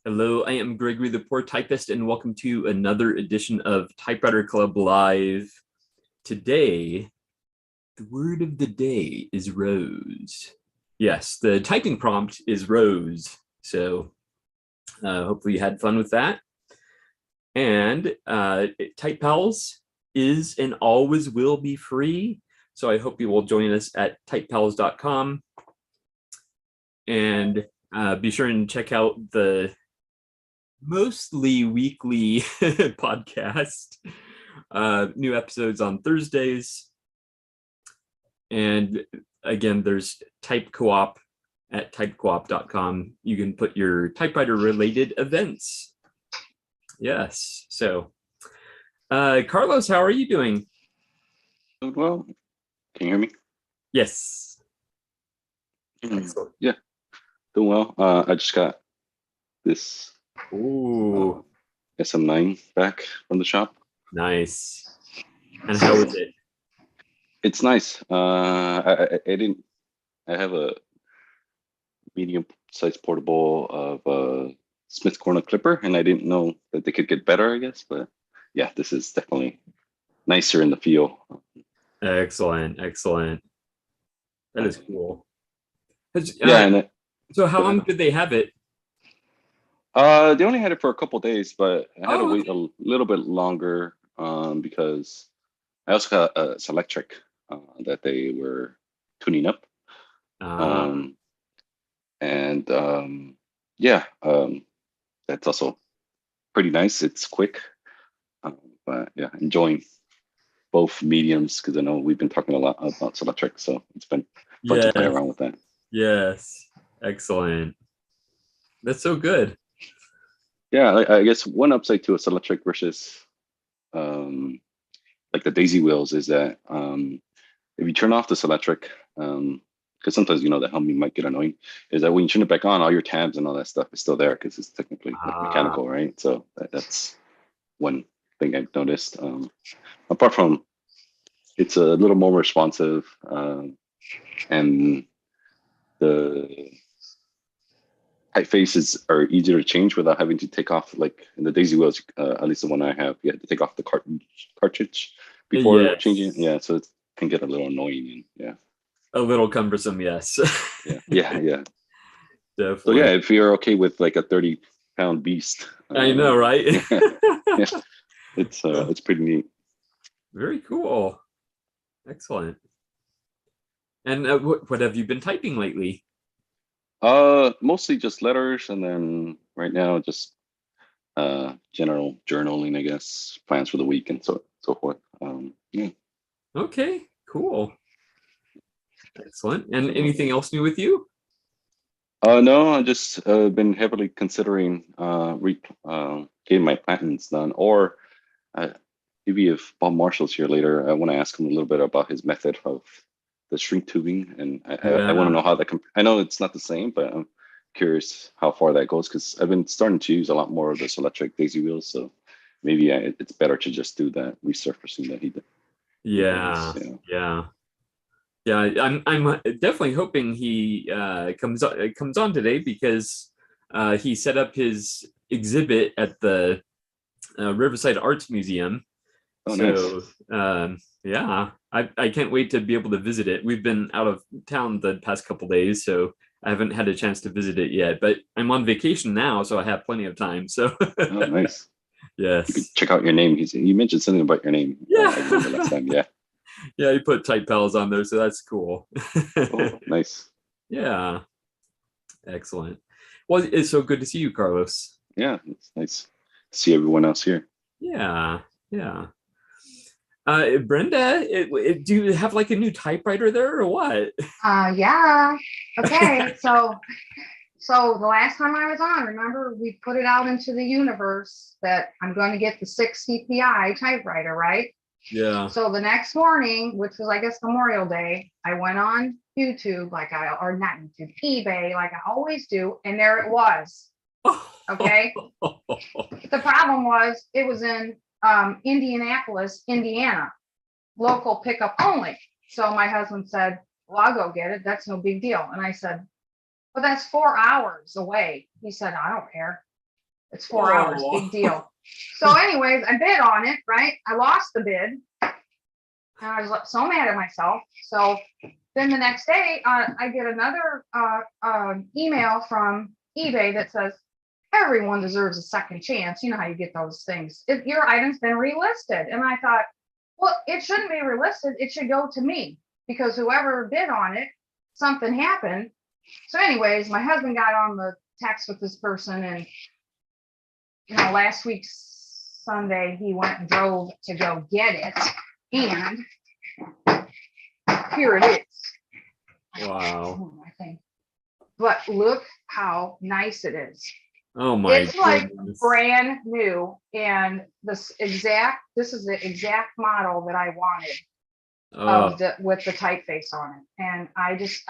Hello, I am Gregory the Poor Typist, and welcome to another edition of Typewriter Club Live. Today, the word of the day is rose. Yes, the typing prompt is rose. So hopefully you had fun with that. And Type Pals is and always will be free. So I hope you will join us at typepals.com. And be sure and check out the mostly weekly podcast. New episodes on Thursdays. And again, there's Type Co-op at typecoop.com. You can put your typewriter related events. Yes. So, Carlos, how are you doing? Doing well. Can you hear me? Yes. Excellent. Yeah, doing well. I just got this Ooh, SM9 back from the shop. nice. And how is it? It's nice. I didn't. I have a medium-sized portable of Smith Corner clipper, and I didn't know that they could get better. I guess, but yeah, this is definitely nicer in the feel. Excellent. Excellent. That is cool. Yeah, and So how go long ahead. did they have it? They only had it for a couple days, but I had to Oh, wait a little bit longer because I also got a Selectric that they were tuning up. okay. Um, and yeah, that's also pretty nice. It's quick, um, but yeah, enjoying both mediums because I know we've been talking a lot about Selectric, so it's been fun to play Yes. around with that. Yes. Excellent. That's so good. Yeah, I guess one upside to a Selectric versus um, like the Daisy wheels is that if you turn off the Selectric, because sometimes the humming might get annoying, is that when you turn it back on, all your tabs and all that stuff is still there because it's technically like Ah, mechanical, right? So that's one thing I've noticed. Apart from it's a little more responsive, and the typefaces are easier to change without having to take off, like in the Daisy wheels, at least the one I have, you have to take off the cartridge before changing it. yes. Yeah, so it can get a little annoying. And yeah, A little cumbersome, yes. yeah. So yeah, Definitely. if you're okay with like a 30-pound beast, I know, right? yeah, yeah, it's pretty neat. Very cool. Excellent. And what have you been typing lately? Mostly just letters, and then right now just general journaling, I guess, plans for the week and so forth. Yeah. Okay, cool. Excellent. And anything else new with you? No, I just been heavily considering getting my patents done, or uh, maybe if Bob Marshall's here later, I want to ask him a little bit about his method of the shrink tubing, and I want to Yeah. know how that. I know it's not the same, but I'm curious how far that goes because I've been starting to use a lot more of this electric daisy wheels, so maybe it's better to just do that resurfacing that he does. Yeah. Yeah. Yeah. Yeah, I'm definitely hoping he comes on today because he set up his exhibit at the Riverside Arts Museum. Oh, nice. So yeah, I can't wait to be able to visit it. We've been out of town the past couple days, so I haven't had a chance to visit it yet. But I'm on vacation now, so I have plenty of time. So Oh, nice. You could yes, check out your name. You mentioned something about your name. I remember last yeah, time. Yeah. yeah. He put Type Pals on there, so that's cool. Oh, nice. Yeah, excellent. Well, it's so good to see you, Carlos. Yeah, it's nice to see everyone else here. Yeah, yeah. Brenda, do you have like a new typewriter there or what? Yeah. Okay. So the last time I was on, remember we put it out into the universe that I'm going to get the 6 CPI typewriter, right? Yeah. So the next morning, which was I guess Memorial Day, I went on YouTube or not YouTube, eBay like I always do, and there it was. Okay. The problem was it was in Indianapolis, Indiana, local pickup only. So my husband said, "Well, I'll go get it. That's no big deal." And I said, "But that's 4 hours away." He said, "I don't care." It's 4 hours, big deal. So anyways, I bid on it, right? I lost the bid. And I was so mad at myself. So then the next day, I get another email from eBay that says, everyone deserves a second chance. You know how you get those things. If your item's been relisted. And I thought, well, it shouldn't be relisted. It should go to me because whoever bid on it, something happened. So anyways, my husband got on the text with this person, and last week Sunday he went and drove to go get it, and here it is. Wow. I think. But look how nice it is. Oh my It's like goodness. brand new, and this is the exact model that I wanted Oh, with the typeface on it. And I just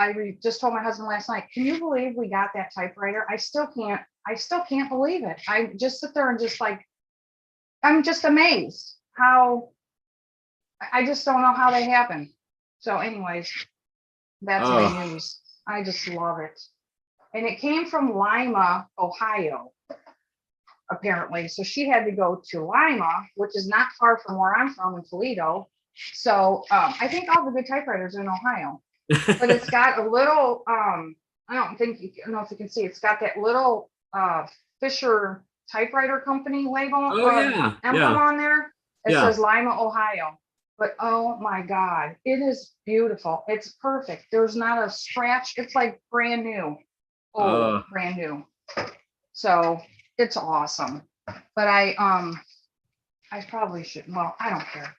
told my husband last night, can you believe we got that typewriter? I still can't believe it. I just sit there and just like, I'm just amazed how, I just don't know how they happened. So anyways, that's my news. I just love it. And it came from Lima, Ohio, apparently. So she had to go to Lima, which is not far from where I'm from in Toledo. So I think all the good typewriters are in Ohio, but it's got a little, I don't know if you can see, it's got that little Fisher Typewriter Company label, emblem on there. It says Lima, Ohio. But oh my God, it is beautiful. It's perfect. There's not a scratch. It's like brand new. Brand new. So it's awesome. But I probably should, well, I don't care.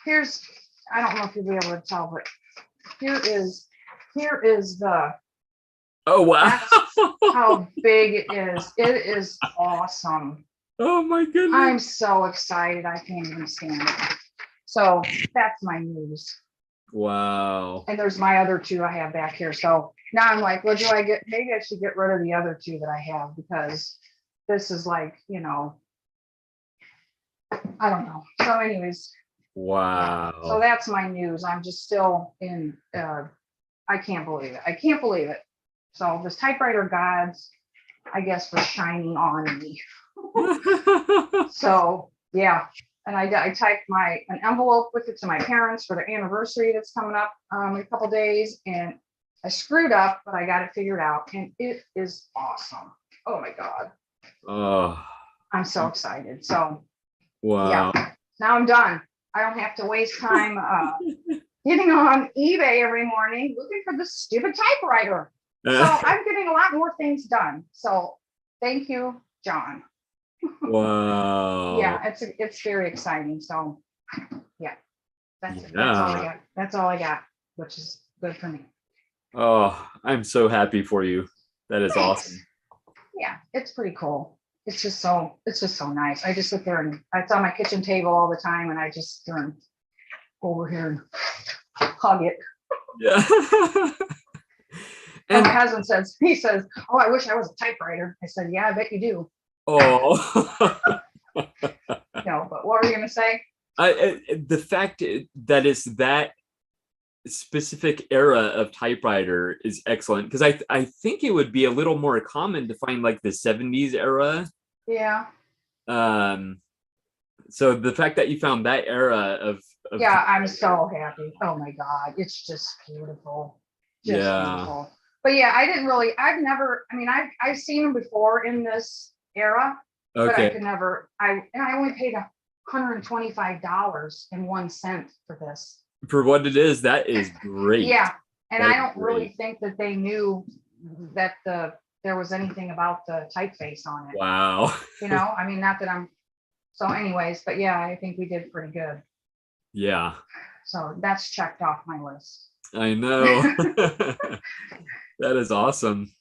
I don't know if you'll be able to tell, but here is the, oh wow. That's how big it is. It is awesome. Oh my goodness. I'm so excited. I can't even stand it. So that's my news. Wow. And there's my other two I have back here. So now I'm like, well, maybe I should get rid of the other two that I have, because this is like, I don't know. So anyways. Wow. Yeah. So that's my news. I'm just still in, I can't believe it. I can't believe it. So this typewriter gods, I guess, was shining on me. So yeah. And I typed an envelope with it to my parents for their anniversary that's coming up in a couple days. And I screwed up, but I got it figured out. And it is awesome. Oh my God. Oh. I'm so excited. So wow. Yeah. Now I'm done. I don't have to waste time getting on eBay every morning looking for this stupid typewriter. So I'm getting a lot more things done. So thank you, John. Wow. Yeah, it's very exciting. So yeah, that's all I got. That's all I got, which is good for me. Oh, I'm so happy for you. That is awesome. Yeah, it's pretty cool. It's just so nice. I just sit there and it's on my kitchen table all the time, and I just turn over here and hug it. Yeah. And my husband says, oh, I wish I was a typewriter. I said, yeah, I bet you do. Oh. No, but what were you going to say? The fact that it's that specific era of typewriter is excellent, because I think it would be a little more common to find like the 70s era. Yeah. So the fact that you found that era of yeah, I'm so happy. Oh my God, it's just beautiful. Beautiful. But yeah, I've seen them before in this era, but I could never, I only paid $125.01 for this. For what it is, that is great. Yeah. And I don't really think that they knew that there was anything about the typeface on it. Wow. Not that I'm, so anyways, but yeah, I think we did pretty good. Yeah. So that's checked off my list. I know. That is awesome.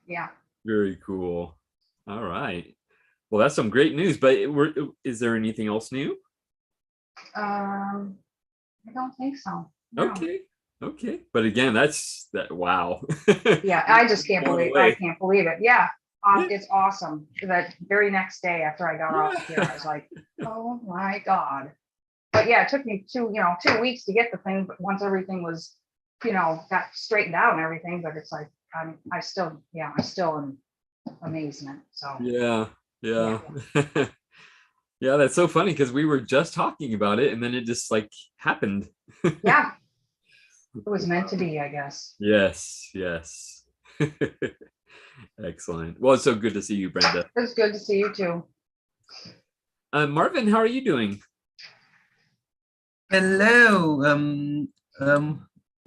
Yeah. Very cool. All right. Well, that's some great news, but is there anything else new? I don't think so. No. Okay. But again, wow. Yeah, I just can't believe it. I can't believe it. Yeah. It's awesome. That very next day after I got off here, I was like, oh my God. But yeah, it took me 2 weeks to get the thing, but once everything was, got straightened out and everything, but it's like, I'm still in amazement. So yeah. Yeah. Yeah, that's so funny because we were just talking about it and then it just like happened. Yeah, it was meant to be, I guess. Yes, yes. Excellent. Well, it's so good to see you, Brenda. It was good to see you too. Marvin, how are you doing? Hello,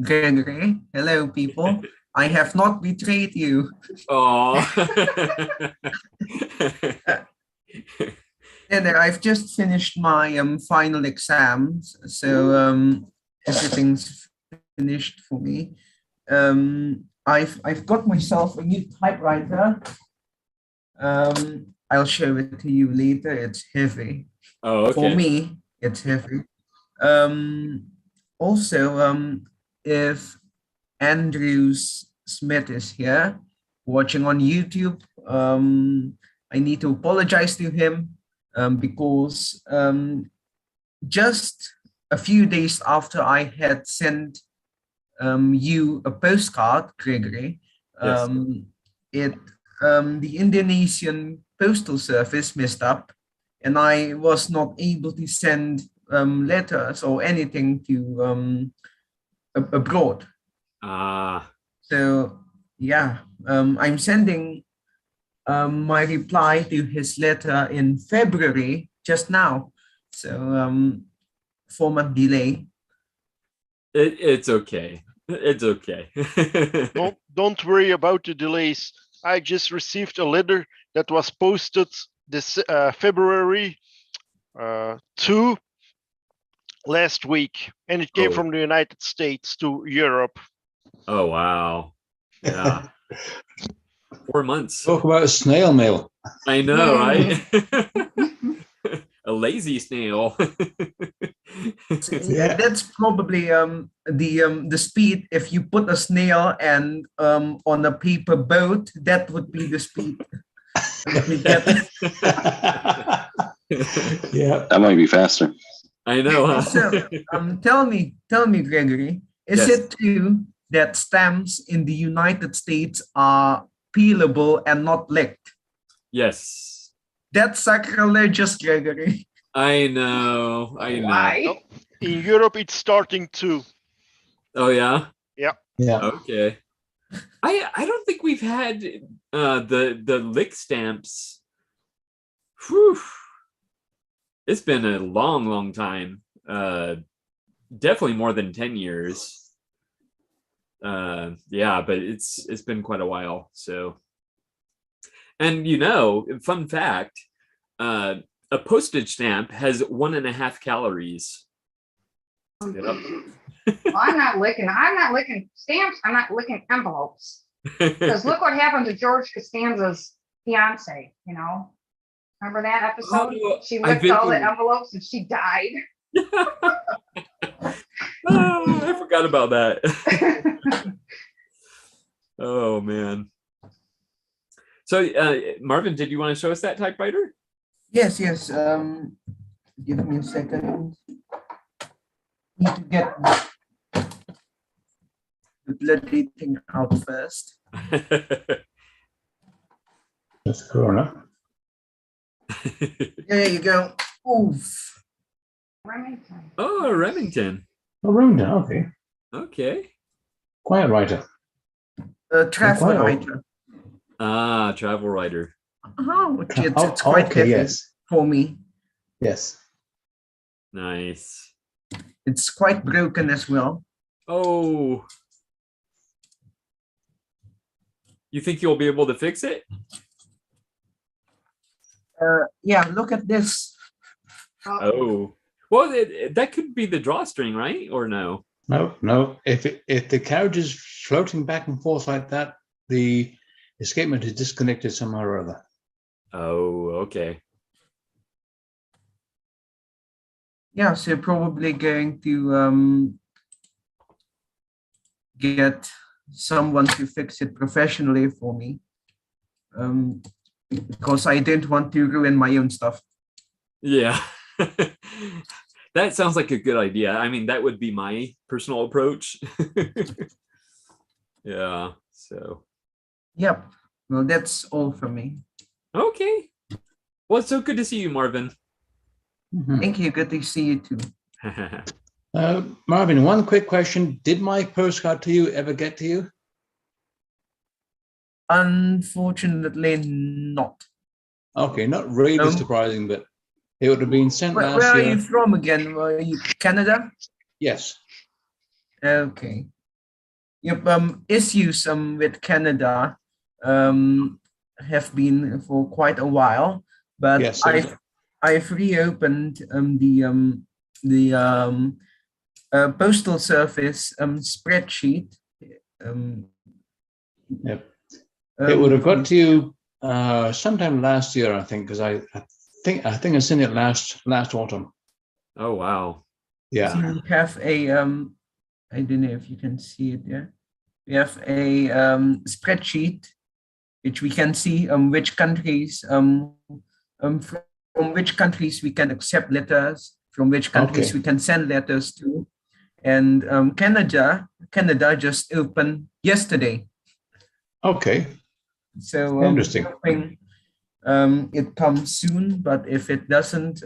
Gregory. Hello, people. I have not betrayed you. Oh. And I've just finished my final exams, so everything's finished for me. I've got myself a new typewriter. I'll show it to you later. It's heavy. Oh, okay. For me, it's heavy. Also, if Andrew Smith is here watching on YouTube, I need to apologize to him because just a few days after I had sent you a postcard, Gregory, Yes. the Indonesian postal service messed up, and I was not able to send letters or anything to abroad. Ah. So yeah, I'm sending my reply to his letter in February just now. So 4-month delay. It's okay. It's okay. Don't worry about the delays. I just received a letter that was posted this February 2 last week, and it came from the United States to Europe. Oh wow. Yeah. 4 months. Talk about snail mail. I know, right? A lazy snail. Yeah, that's probably the speed. If you put a snail and on a paper boat, that would be the speed. Yeah. That might be faster. I know, huh? So tell me, Gregory, is Yes. it true that stamps in the United States are peelable and not licked? Yes. That's sacrilegious, Gregory. I know. I know. Why? In Europe, it's starting to. Oh yeah. Yeah. Yeah. Okay. I don't think we've had the lick stamps. Whew. It's been a long time. Definitely more than 10 years. Yeah, but it's been quite a while. So, and fun fact, a postage stamp has 1.5 calories. Yep. Well, I'm not licking stamps. I'm not licking envelopes. Because look what happened to George Costanza's fiance, Remember that episode? Oh, She I licked all the vaguely- envelopes and she died. Oh, I forgot about that. Oh man. So Marvin, did you want to show us that typewriter? Yes. Give me a second. Need to get the bloody thing out first. That's Corona. There you go. Oof. Remington. Oh, Remington. Oh, Rhoda. Okay. Okay. Quiet writer. Travel Quite old. writer. Ah, travel writer. Oh, it's quite okay, heavy yes. for me. Yes. Nice. It's quite broken as well. Oh. You think you'll be able to fix it? Yeah, look at this. Oh. Well, that could be the drawstring, right? Or no? No. If the carriage is floating back and forth like that, the escapement is disconnected somehow or other. Oh, okay. Yeah, so probably going to get someone to fix it professionally for me. Because I didn't want to ruin my own stuff. Yeah. That sounds like a good idea. I mean, that would be my personal approach. Yeah. So. Yep. Well, that's all for me. Okay. Well, it's so good to see you, Marvin. Mhm. Thank you. Good to see you too. Marvin, one quick question. Did my postcard to you ever get to you? Unfortunately, not. Okay, not really No. surprising, but it would have been sent Where last are year. you from again? Were you Canada? Yes. Okay. Yep. Issues with Canada have been for quite a while, but Yes. I've reopened the postal service spreadsheet. Yep. It would have got from- to you sometime last year, I think, because I think I sent it last autumn. Oh, wow. Yeah. We have a I don't know if you can see it there. We have a spreadsheet which we can see which countries from which countries we can accept letters, from which countries Okay. we can send letters to, and Canada just opened yesterday. Okay. So Interesting. hoping it comes soon, but if it doesn't,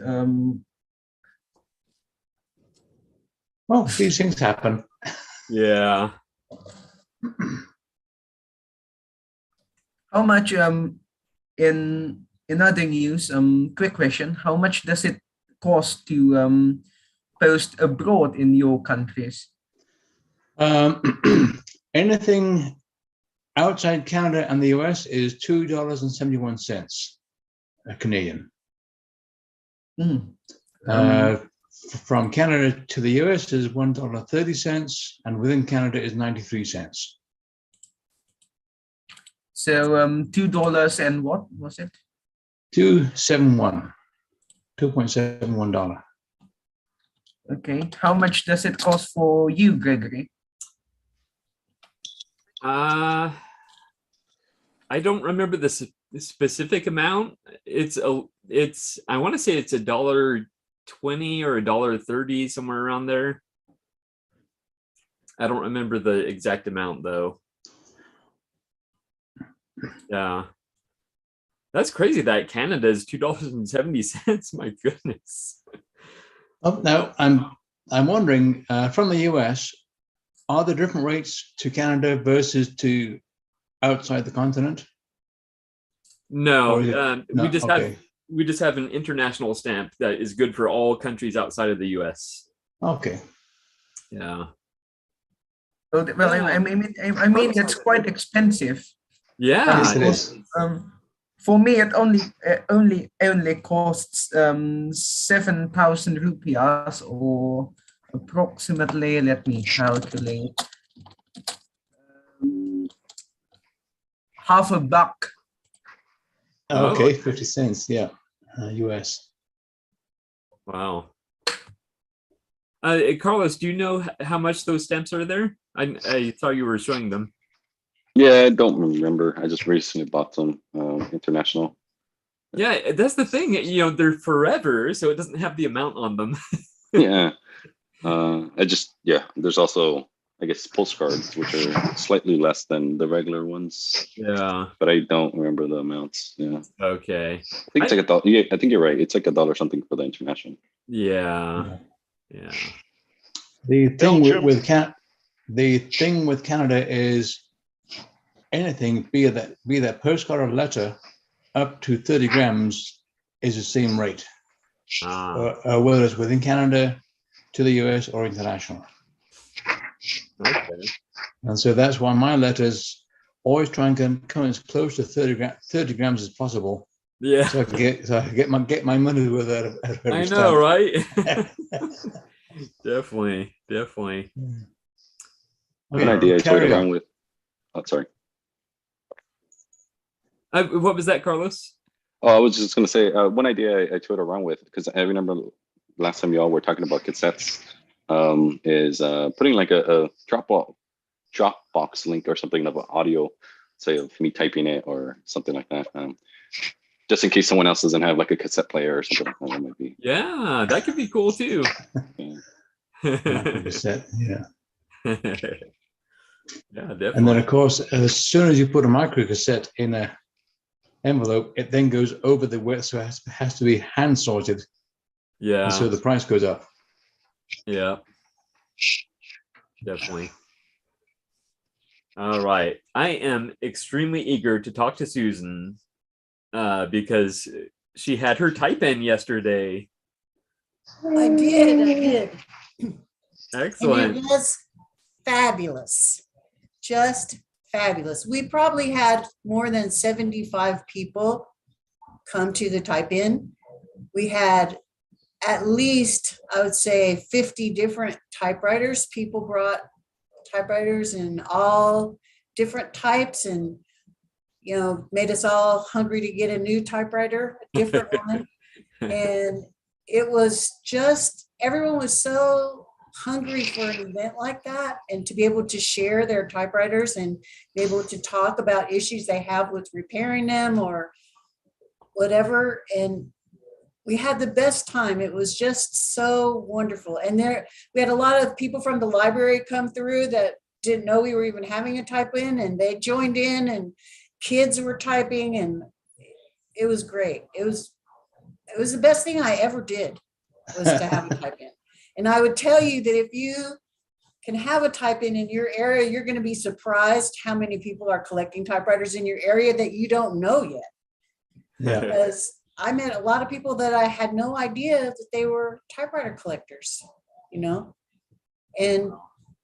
Well, these things happen. Yeah. how much in other news, quick question, how much does it cost to post abroad in your countries? Anything outside Canada and the US is $2.71 Canadian. Mm. From Canada to the US is $1.30, and within Canada is 93 cents. So $2 and what was it? $2.71. Okay. How much does it cost for you, Gregory? I don't remember the specific amount. It's I want to say it's $1.20 or $1.30, somewhere around there. I don't remember the exact amount though. Yeah. That's crazy that Canada is $2.70. My goodness. Oh, now I'm wondering from the US, are there different rates to Canada versus to outside the continent? No, Or is it- no, we just okay. have an international stamp that is good for all countries outside of the US. Okay. Yeah. Oh, well, I mean that's quite expensive. Yeah. Yes, it is. For me, it only costs 7,000 rupiahs, or approximately. Let me calculate. Half a buck. Okay, 50 cents. Yeah, US. Wow. Carlos, do you know how much those stamps are there? I thought you were showing them. Yeah, I don't remember. I just recently bought some international. Yeah, that's the thing. You know, they're forever, so it doesn't have the amount on them. Yeah. There's also, I guess, postcards, which are slightly less than the regular ones. Yeah. But I don't remember the amounts. Yeah. Okay. I think it's like $1. Yeah, I think you're right. It's like $1 something for the international. Yeah. Yeah. The thing Belgium. the thing with Canada is anything, be that postcard or letter, up to 30 grams is the same rate, whether it's within Canada, to the US, or international. Okay. And so that's why my letters always try and come as close to 30 grams as possible. Yeah. So I can get my money worth out of every I stamp. know, right? Definitely. An idea I toyed Carry around on. with. Oh, sorry. What was that, Carlos? Oh, I was just going to say one idea I toyed around with, because I remember last time y'all were talking about cassettes, is putting like a Dropbox link or something of audio, say of me typing it or something like that. Just in case someone else doesn't have like a cassette player or something like that, might be. Yeah, that could be cool too. Cassette, yeah. Yeah, definitely. And then of course, as soon as you put a micro cassette in envelope, it then goes over the width, so it has to be hand sorted. Yeah. And so the price goes up. Yeah. Definitely. All right. I am extremely eager to talk to Susan because she had her type in yesterday. I did. Excellent. And it was fabulous, just fabulous. We probably had more than 75 people come to the type in. We had at least, I would say, 50 different typewriters. People brought typewriters in all different types and, made us all hungry to get a new typewriter, a different one. And it was just, everyone was so hungry for an event like that, and to be able to share their typewriters and be able to talk about issues they have with repairing them or whatever. And we had the best time. It was just so wonderful. And we had a lot of people from the library come through that didn't know we were even having a type in, and they joined in, and kids were typing, and it was great. It was the best thing I ever did, was to have a type in. And I would tell you that if you can have a type in your area, you're going to be surprised how many people are collecting typewriters in your area that you don't know yet. Yeah. Because I met a lot of people that I had no idea that they were typewriter collectors, and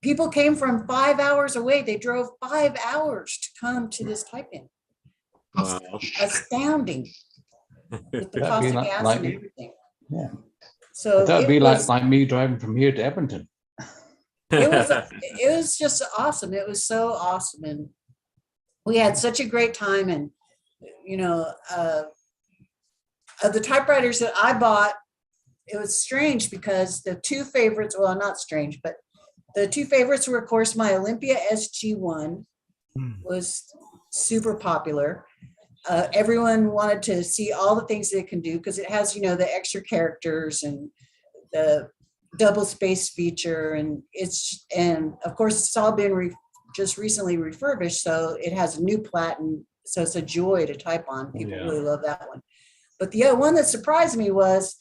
people came from 5 hours away. They drove 5 hours to come to this type in. Wow. Astounding. With the That'd cost be of like- gas like- and everything. Yeah. So That would it be was, like me driving from here to Edmonton. it was just awesome. It was so awesome. And we had such a great time. And, of the typewriters that I bought, it was strange because the two favorites, well, not strange, but the two favorites were, of course, my Olympia SG1 was super popular. Everyone wanted to see all the things that it can do because it has, the extra characters and the double space feature, and of course it's all been just recently refurbished, so it has a new platen, so it's a joy to type on. People really love that one. But the other one that surprised me was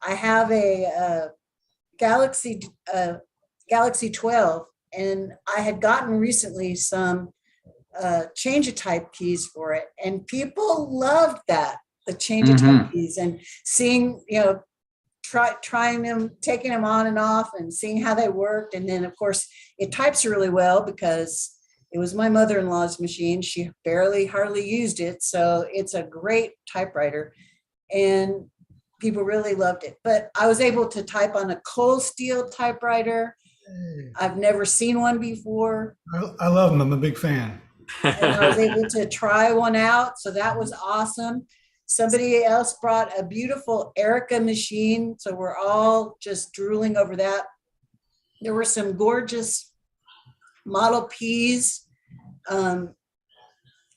I have a Galaxy 12, and I had gotten recently some change of type keys for it, and people loved that, the change of type keys, and seeing, trying them, taking them on and off and seeing how they worked. And then of course it types really well because it was my mother-in-law's machine. She hardly used it, so it's a great typewriter and people really loved it. But I was able to type on a cold steel typewriter. I've never seen one before. I love them. I'm a big fan. And I was able to try one out, so that was awesome. Somebody else brought a beautiful Erica machine, so we're all just drooling over that. There were some gorgeous Model Ps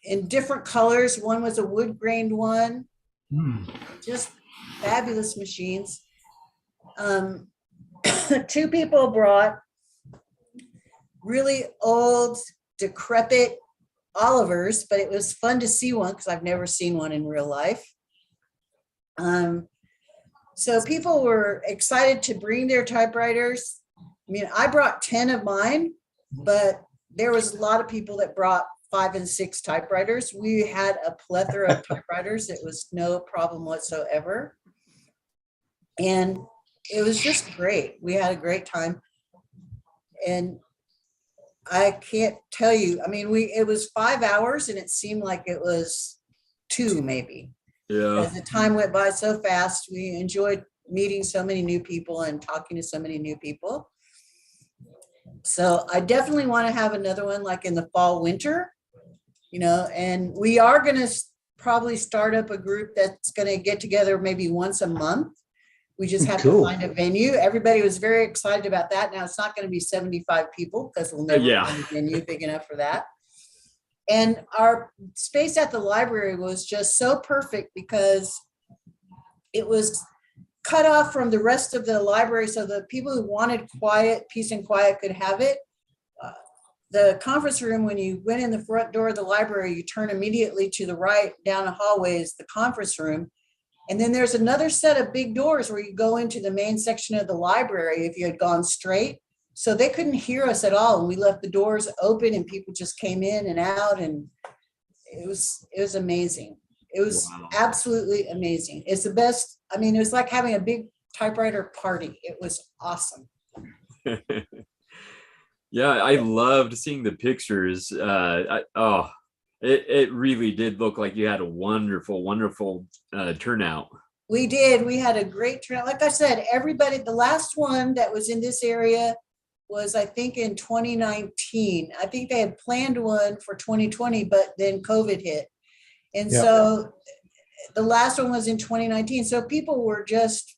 in different colors. One was a wood grained one. Just fabulous machines. Two people brought really old, decrepit Olivers, but it was fun to see one because I've never seen one in real life. So people were excited to bring their typewriters. I mean, I brought 10 of mine, but there was a lot of people that brought 5 and 6 typewriters. We had a plethora of typewriters. It was no problem whatsoever. And it was just great. We had a great time. And I can't tell you, I mean, it was 5 hours and it seemed like it was 2 maybe. Yeah. As the time went by so fast, we enjoyed meeting so many new people and talking to so many new people. So I definitely want to have another one like in the fall, winter, and we are going to probably start up a group that's going to get together maybe once a month. We just have to find a venue. Everybody was very excited about that. Now it's not going to be 75 people because we'll never find a venue big enough for that. And our space at the library was just so perfect because it was cut off from the rest of the library, so the people who wanted quiet, peace and quiet could have it. the conference room, when you went in the front door of the library, you turn immediately to the right down a hallway is the conference room. And then there's another set of big doors where you go into the main section of the library if you had gone straight. So they couldn't hear us at all. And we left the doors open and people just came in and out, and it was amazing. It was absolutely amazing. It's the best. I mean, it was like having a big typewriter party. It was awesome. Yeah, I loved seeing the pictures. It really did look like you had a wonderful turnout. We did. We had a great turnout. Like I said, everybody, the last one that was in this area was, I think, in 2019. I think they had planned one for 2020, but then COVID hit. And so the last one was in 2019. So people were just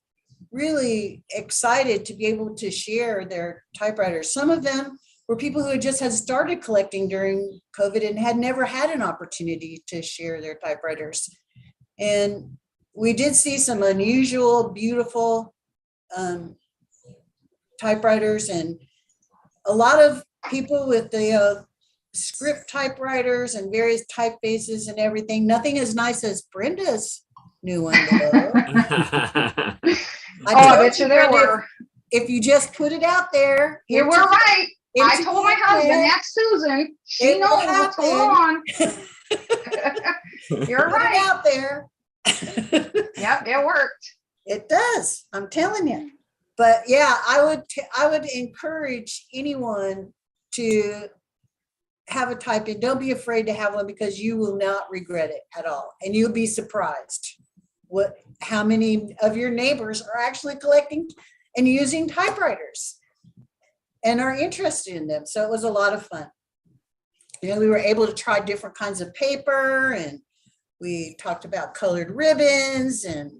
really excited to be able to share their typewriters. Some of them were people who had started collecting during COVID and had never had an opportunity to share their typewriters. And we did see some unusual, beautiful typewriters, and a lot of people with the script typewriters and various typefaces and everything. Nothing as nice as Brenda's new one, though. I bet you there were. If you just put it out there. You were right. I told my husband, that's Susan. She knows what's going on. You're right. Put it out there. Yep, it worked. It does. I'm telling you. But yeah, I would encourage anyone to have a type-in. Don't be afraid to have one, because you will not regret it at all. And you'll be surprised how many of your neighbors are actually collecting and using typewriters and are interested in them. So it was a lot of fun. You know, we were able to try different kinds of paper, and we talked about colored ribbons, and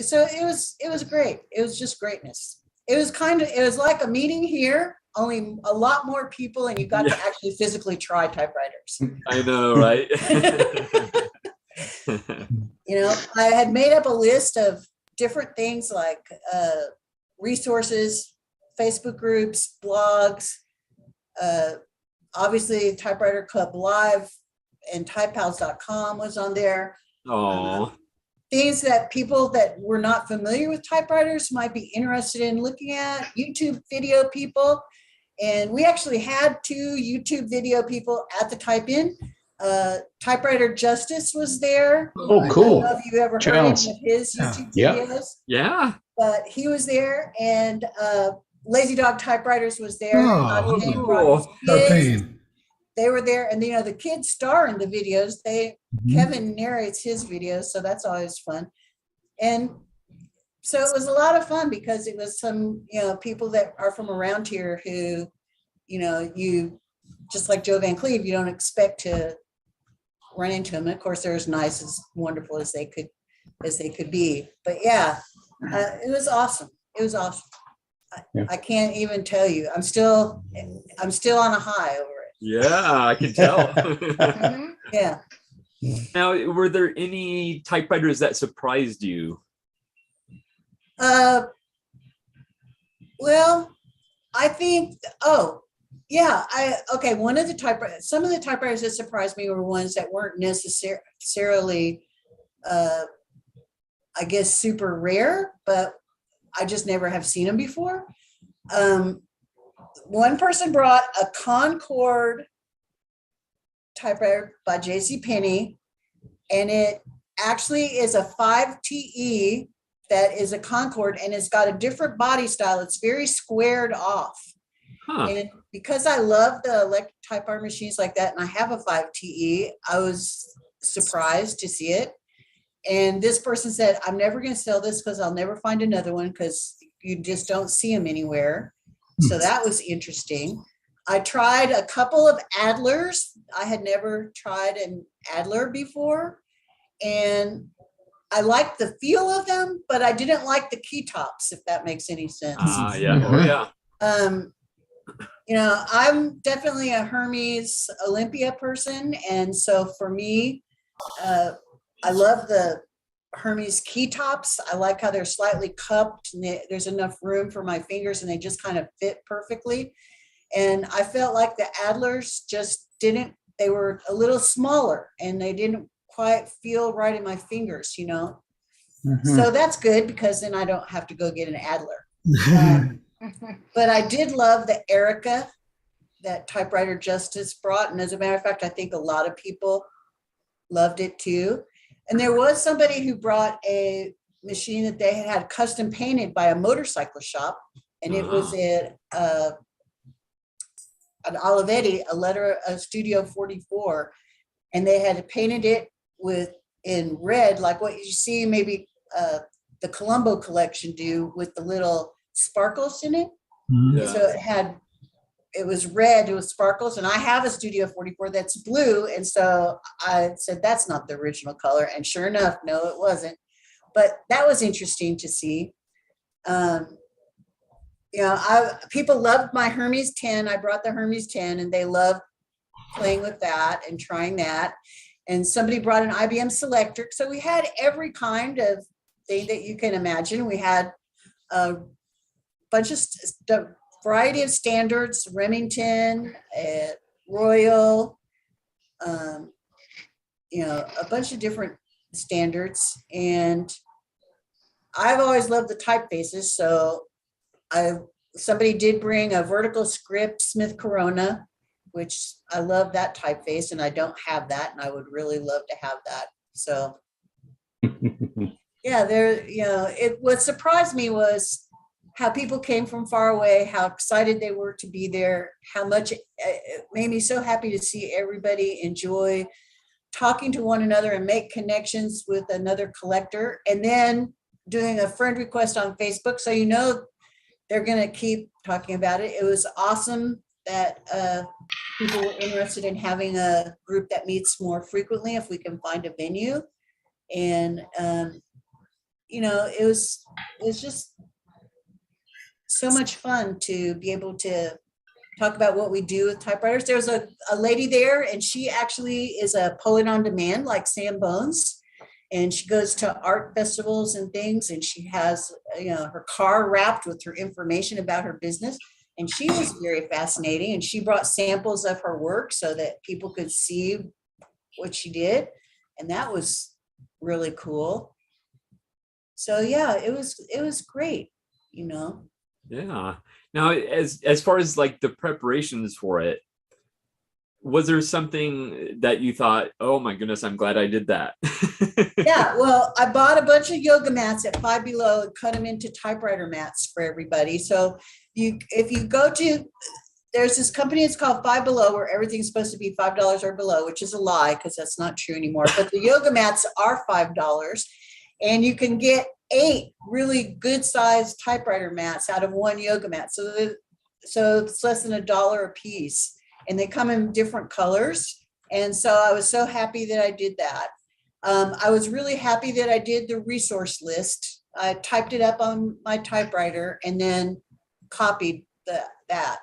so it was great. It was just greatness. It was like a meeting here, only a lot more people, and you got to actually physically try typewriters. I know, right? You know, I had made up a list of different things like resources, Facebook groups, blogs, obviously Typewriter Club Live and typepals.com was on there. Oh. Things that people that were not familiar with typewriters might be interested in looking at, YouTube video people. And we actually had 2 YouTube video people at the Type-In. Typewriter Justice was there. Oh, cool. I don't know if you ever heard any of his YouTube videos. Yeah. But he was there, and Lazy Dog Typewriters was there. Oh, cool. They were there, and the kids star in the videos. Kevin narrates his videos, so that's always fun. And so it was a lot of fun, because it was some people that are from around here who, you just like Joe Van Cleve, you don't expect to run into them. Of course, they're as nice, as wonderful as they could be. But yeah, it was awesome. It was awesome. I can't even tell you. I'm still on a high over it. Yeah, I can tell. Yeah. Now, were there any typewriters that surprised you? Well, I think, one of the typewriters, some of the typewriters that surprised me were ones that weren't necessarily, I guess, super rare, but I just never have seen them before. One person brought a Concord typewriter by JCPenney, and it actually is a 5TE that is a Concord, and it's got a different body style. It's very squared off. And because I love the electric typewriter machines like that, and I have a 5TE, I was surprised to see it. And this person said, I'm never going to sell this because I'll never find another one, because you just don't see them anywhere. So that was interesting. I tried a couple of Adlers. I had never tried an Adler before, and I liked the feel of them, but I didn't like the key tops, if that makes any sense. Yeah. I'm definitely a Hermes Olympia person. And so for me, I love the Hermes key tops. I like how they're slightly cupped and there's enough room for my fingers and they just kind of fit perfectly. And I felt like the Adlers just didn't, they were a little smaller and they didn't quite feel right in my fingers, you know? So that's good because then I don't have to go get an Adler. But I did love the Erica that Typewriter Justice brought. And as a matter of fact, I think a lot of people loved it too. And there was somebody who brought a machine that they had custom painted by a motorcycle shop. And it was an Olivetti, a Studio 44. And they had painted it in red, like what you see maybe the Colombo collection do with the little sparkles in it. Yeah. So it was red, it was sparkles, and I have a Studio 44 that's blue, and so I said that's not the original color, and sure enough, no, it wasn't. But that was interesting to see. You know, people loved my Hermes 10. I brought the Hermes 10, and they loved playing with that and trying that. And somebody brought an IBM Selectric, so we had every kind of thing that you can imagine. We had a bunch of variety of standards, Remington, Royal, you know, a bunch of different standards. And I've always loved the typefaces. So somebody did bring a vertical script Smith Corona, which I love that typeface, and I don't have that, and I would really love to have that. So yeah, you know, what surprised me was how people came from far away, how excited they were to be there, how much it made me so happy to see everybody enjoy talking to one another and make connections with another collector, and then doing a friend request on Facebook. So, you know, they're going to keep talking about it. It was awesome that people were interested in having a group that meets more frequently if we can find a venue. And, you know, it was just so much fun to be able to talk about what we do with typewriters. There was a lady there, and she actually is a poet on demand, like Sam Bones. And she goes to art festivals and things, and she has, you know, her car wrapped with her information about her business. And she was very fascinating. And she brought samples of her work so that people could see what she did. And that was really cool. So yeah, it was great, you know. Yeah. Now, as far as like the preparations for it, was there something that you thought, oh my goodness, I'm glad I did that? Yeah, well, I bought a bunch of yoga mats at Five Below and cut them into typewriter mats for everybody. So if you go to, there's this company, it's called Five Below, where everything's supposed to be $5 or below, which is a lie because that's not true anymore. But the yoga mats are $5, and you can get 8 really good sized typewriter mats out of one yoga mat. So it's less than $1 a piece, and they come in different colors. And so I was so happy that I did that. I was really happy that I did the resource list. I typed it up on my typewriter and then copied that.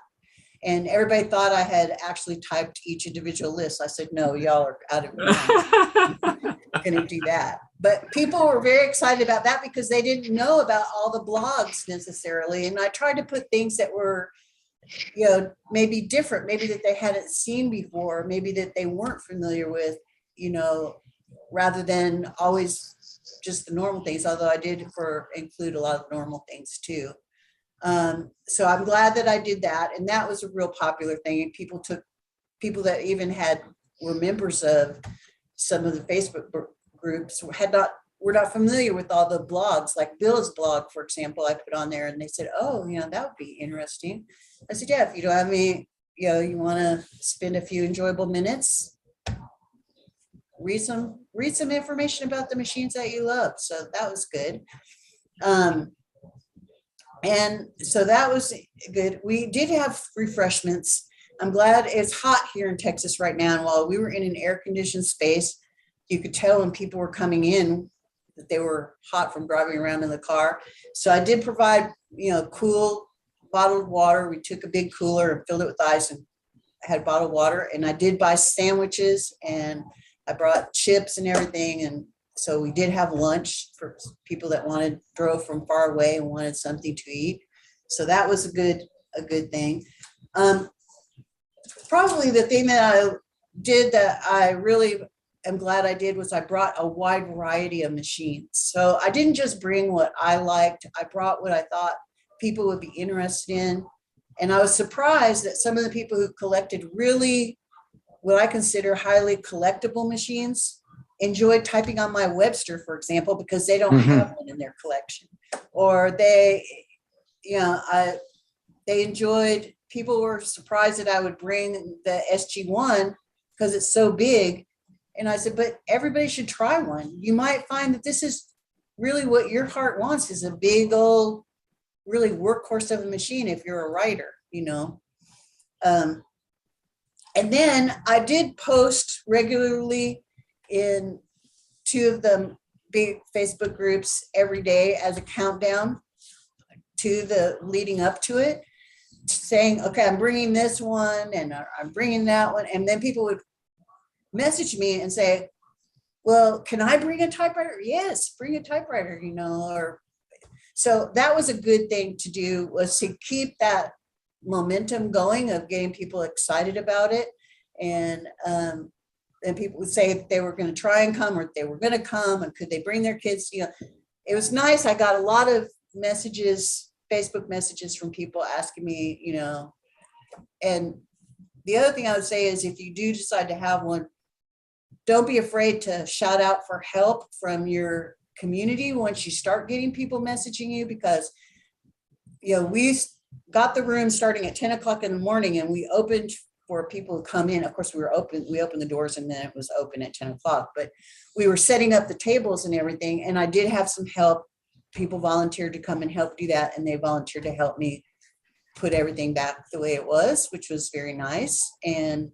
And everybody thought I had actually typed each individual list. I said, no, y'all are out of mind. Gonna do that. But people were very excited about that because they didn't know about all the blogs necessarily. And I tried to put things that were, you know, maybe different, maybe that they hadn't seen before, maybe that they weren't familiar with, you know, rather than always just the normal things, although I did include a lot of normal things too. So I'm glad that I did that. And that was a real popular thing. And people that even were members of some of the Facebook groups were not familiar with all the blogs, like Bill's blog, for example, I put on there, and they said, oh, you know, that would be interesting. I said, yeah, if you don't have me, you know, you want to spend a few enjoyable minutes, read some information about the machines that you love. So that was good. And so that was good. We did have refreshments. I'm glad it's hot here in Texas right now. And while we were in an air-conditioned space, you could tell when people were coming in that they were hot from driving around in the car. So I did provide, you know, cool bottled water. We took a big cooler and filled it with ice, and I had bottled water. And I did buy sandwiches, and I brought chips and everything. And so we did have lunch for people that drove from far away and wanted something to eat. So that was a good thing. probably the thing that I did that I really am glad I did was I brought a wide variety of machines. So I didn't just bring what I liked, I brought what I thought people would be interested in. And I was surprised that some of the people who collected really what I consider highly collectible machines enjoyed typing on my Webster, for example, because they don't have one in their collection. Or they, you know, they enjoyed, people were surprised that I would bring the SG1 because it's so big. And I said, but everybody should try one. You might find that this is really what your heart wants, is a big old, really workhorse of a machine if you're a writer, you know. And then I did post regularly in 2 of the big Facebook groups every day as a countdown to the leading up to it, saying, okay, I'm bringing this one and I'm bringing that one. And then people would message me and say, well, can I bring a typewriter? Yes, bring a typewriter, you know. Or so that was a good thing to do, was to keep that momentum going of getting people excited about it. And people would say if they were going to try and come, or if they were going to come, and could they bring their kids, you know. It was nice. I got a lot of messages, Facebook messages from people asking me, you know. And the other thing I would say is, if you do decide to have one, don't be afraid to shout out for help from your community once you start getting people messaging you, because, you know, we got the room starting at 10 o'clock in the morning, and we opened for people to come in. Of course, we opened the doors, and then it was open at 10 o'clock, but we were setting up the tables and everything. And I did have some help. People volunteered to come and help do that. And they volunteered to help me put everything back the way it was, which was very nice. And,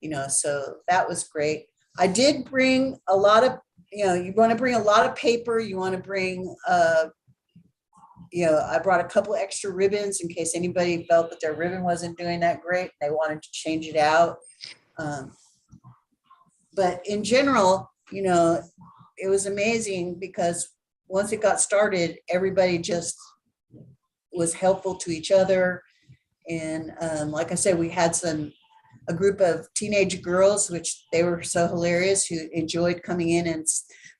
you know, so that was great. I did bring a lot of, you know, you want to bring a lot of paper. You want to bring, you know, I brought a couple extra ribbons in case anybody felt that their ribbon wasn't doing that great. They wanted to change it out. But in general, you know, it was amazing because once it got started, everybody just was helpful to each other. And like I said, we had a group of teenage girls, which they were so hilarious, who enjoyed coming in and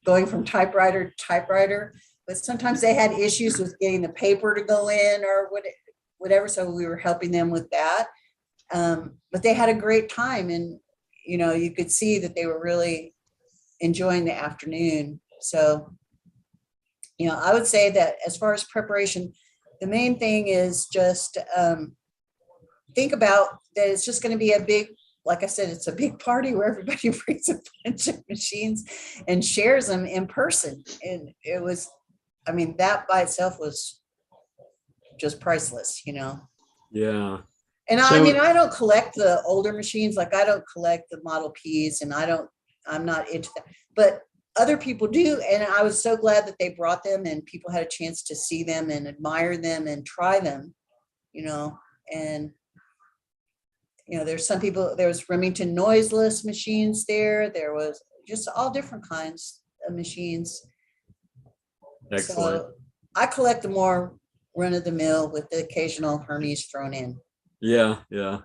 going from typewriter to typewriter. But sometimes they had issues with getting the paper to go in or whatever. So we were helping them with that. But they had a great time. And, you know, you could see that they were really enjoying the afternoon. So, you know, I would say that as far as preparation, the main thing is just think about that it's just going to be a big, like I said, it's a big party where everybody brings a bunch of machines and shares them in person. And it was, I mean, that by itself was just priceless, you know? Yeah. And So- I mean, I don't collect the older machines. Like I don't collect the Model Ps, and I'm not into that, but other people do. And I was so glad that they brought them and people had a chance to see them and admire them and try them, you know. And, you know, there's some people, there was Remington noiseless machines there. There was just all different kinds of machines. Excellent. So I collect the more run of the mill with the occasional Hermes thrown in. Yeah. Yeah.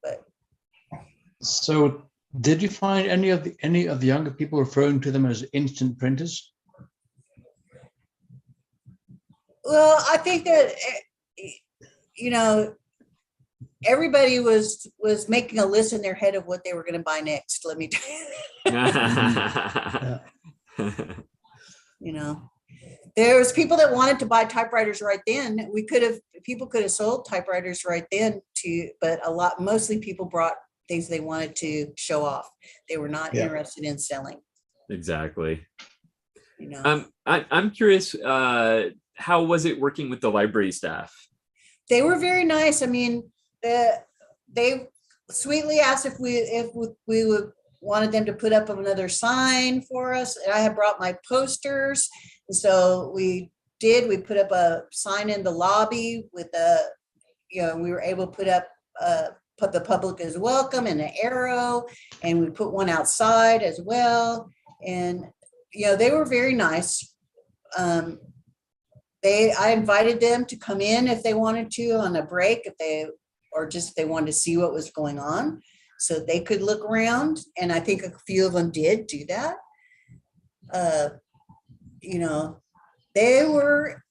But So did you find any of the younger people referring to them as instant printers? well, I think that, you know, everybody was making a list in their head of what they were going to buy next. Let me tell you, you know, there was people that wanted to buy typewriters right then. People could have sold typewriters right then but mostly people brought things they wanted to show off. They were not interested in selling. Exactly. You know, I'm curious, how was it working with the library staff? they were very nice. I mean, they sweetly asked if we would wanted them to put up another sign for us. And I had brought my posters. And so we put up a sign in the lobby with we were able to put up the public is welcome and an arrow. And we put one outside as well. And, you know, they were very nice. I invited them to come in if they wanted to on a break, if they or just they wanted to see what was going on. So they could look around. And I think a few of them did do that. You know, they were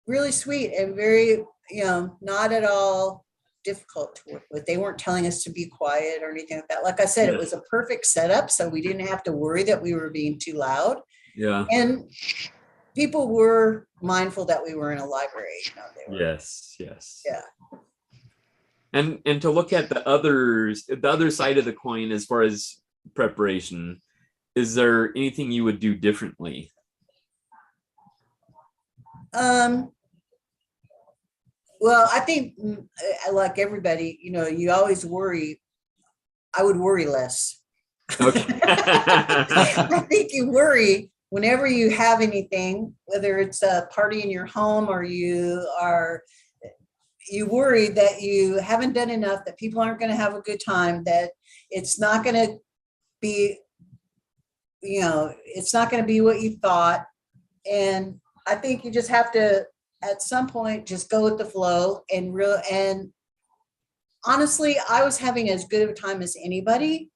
really sweet and very, you know, not at all difficult to work with. They weren't telling us to be quiet or anything like that. Like I said, it was a perfect setup, so we didn't have to worry that we were being too loud. Yeah. And people were mindful that we were in a library. You know, they were, Yes. yeah. And to look at the other side of the coin as far as preparation, is there anything you would do differently? Well, I think like everybody, you know, you always worry. I would worry less. Okay. I think you worry whenever you have anything, whether it's a party in your home or you worry that you haven't done enough, that people aren't going to have a good time, that it's not going to be, you know, it's not going to be what you thought. And I think you just have to, at some point, just go with the flow and honestly, I was having as good of a time as anybody.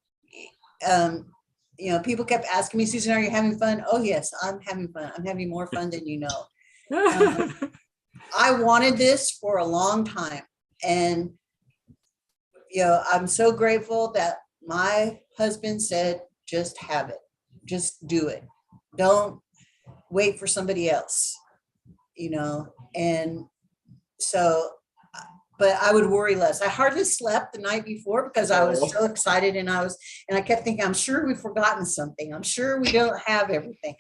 You know, people kept asking me, Susan, are you having fun? Oh yes, I'm having fun. I'm having more fun than you know. I wanted this for a long time. And, you know, I'm so grateful that my husband said, just have it, just do it. Don't wait for somebody else, you know? And so, but I would worry less. I hardly slept the night before because I was so excited, and I kept thinking, I'm sure we've forgotten something. I'm sure we don't have everything.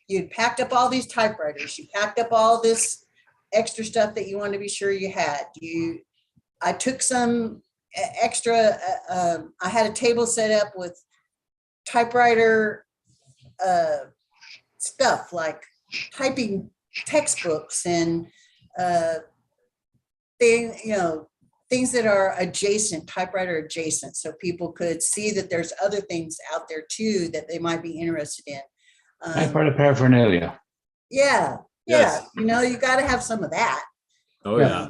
You packed up all these typewriters. You packed up all this extra stuff that you wanted to be sure you had. I took some extra, I had a table set up with typewriter stuff like typing textbooks and things that are adjacent, typewriter adjacent, so people could see that there's other things out there too that they might be interested in. Typewriter paraphernalia. Yeah. Yes. You know, you got to have some of that. Oh yeah.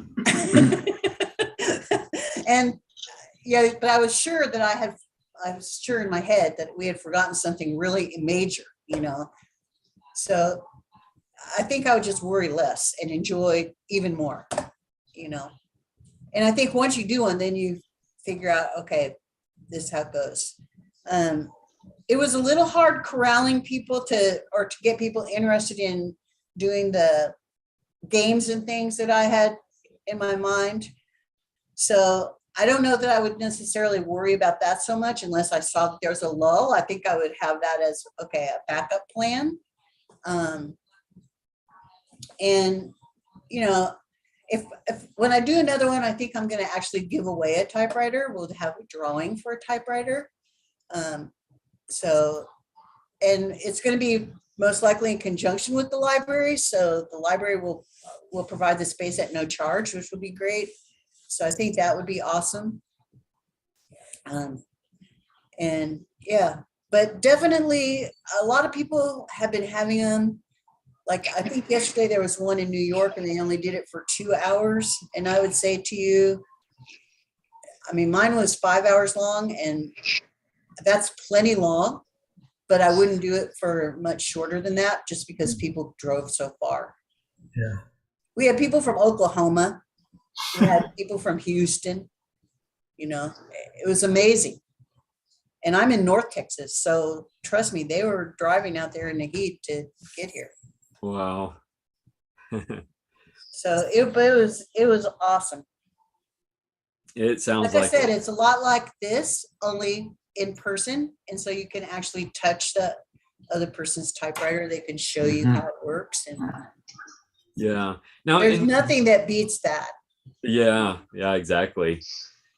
And yeah, but I was sure that I was sure in my head that we had forgotten something really major, you know. So I think I would just worry less and enjoy even more, you know. And I think once you do one, then you figure out, okay, this is how it goes. It was a little hard corralling people to get people interested in doing the games and things that I had in my mind. So I don't know that I would necessarily worry about that so much unless I saw that there's a lull. I think I would have that as, okay, a backup plan. And, you know, if when I do another one, I think I'm going to actually give away a typewriter. We'll have a drawing for a typewriter. So, and it's going to be most likely in conjunction with the library. So the library will provide the space at no charge, which would be great. So I think that would be awesome. And yeah, but definitely a lot of people have been having them. Like, I think yesterday there was one in New York and they only did it for 2 hours. And I would say to you, I mean, mine was 5 hours long, and that's plenty long, but I wouldn't do it for much shorter than that just because people drove so far. Yeah. We had people from Oklahoma. We had people from Houston. You know, it was amazing. And I'm in North Texas, so trust me, they were driving out there in the heat to get here. Wow. So it was awesome. It sounds Like I like said, it's a lot like this, only in person. And so you can actually touch the other person's typewriter. They can show you how it works. And yeah. Now there's nothing that beats that. Yeah, exactly.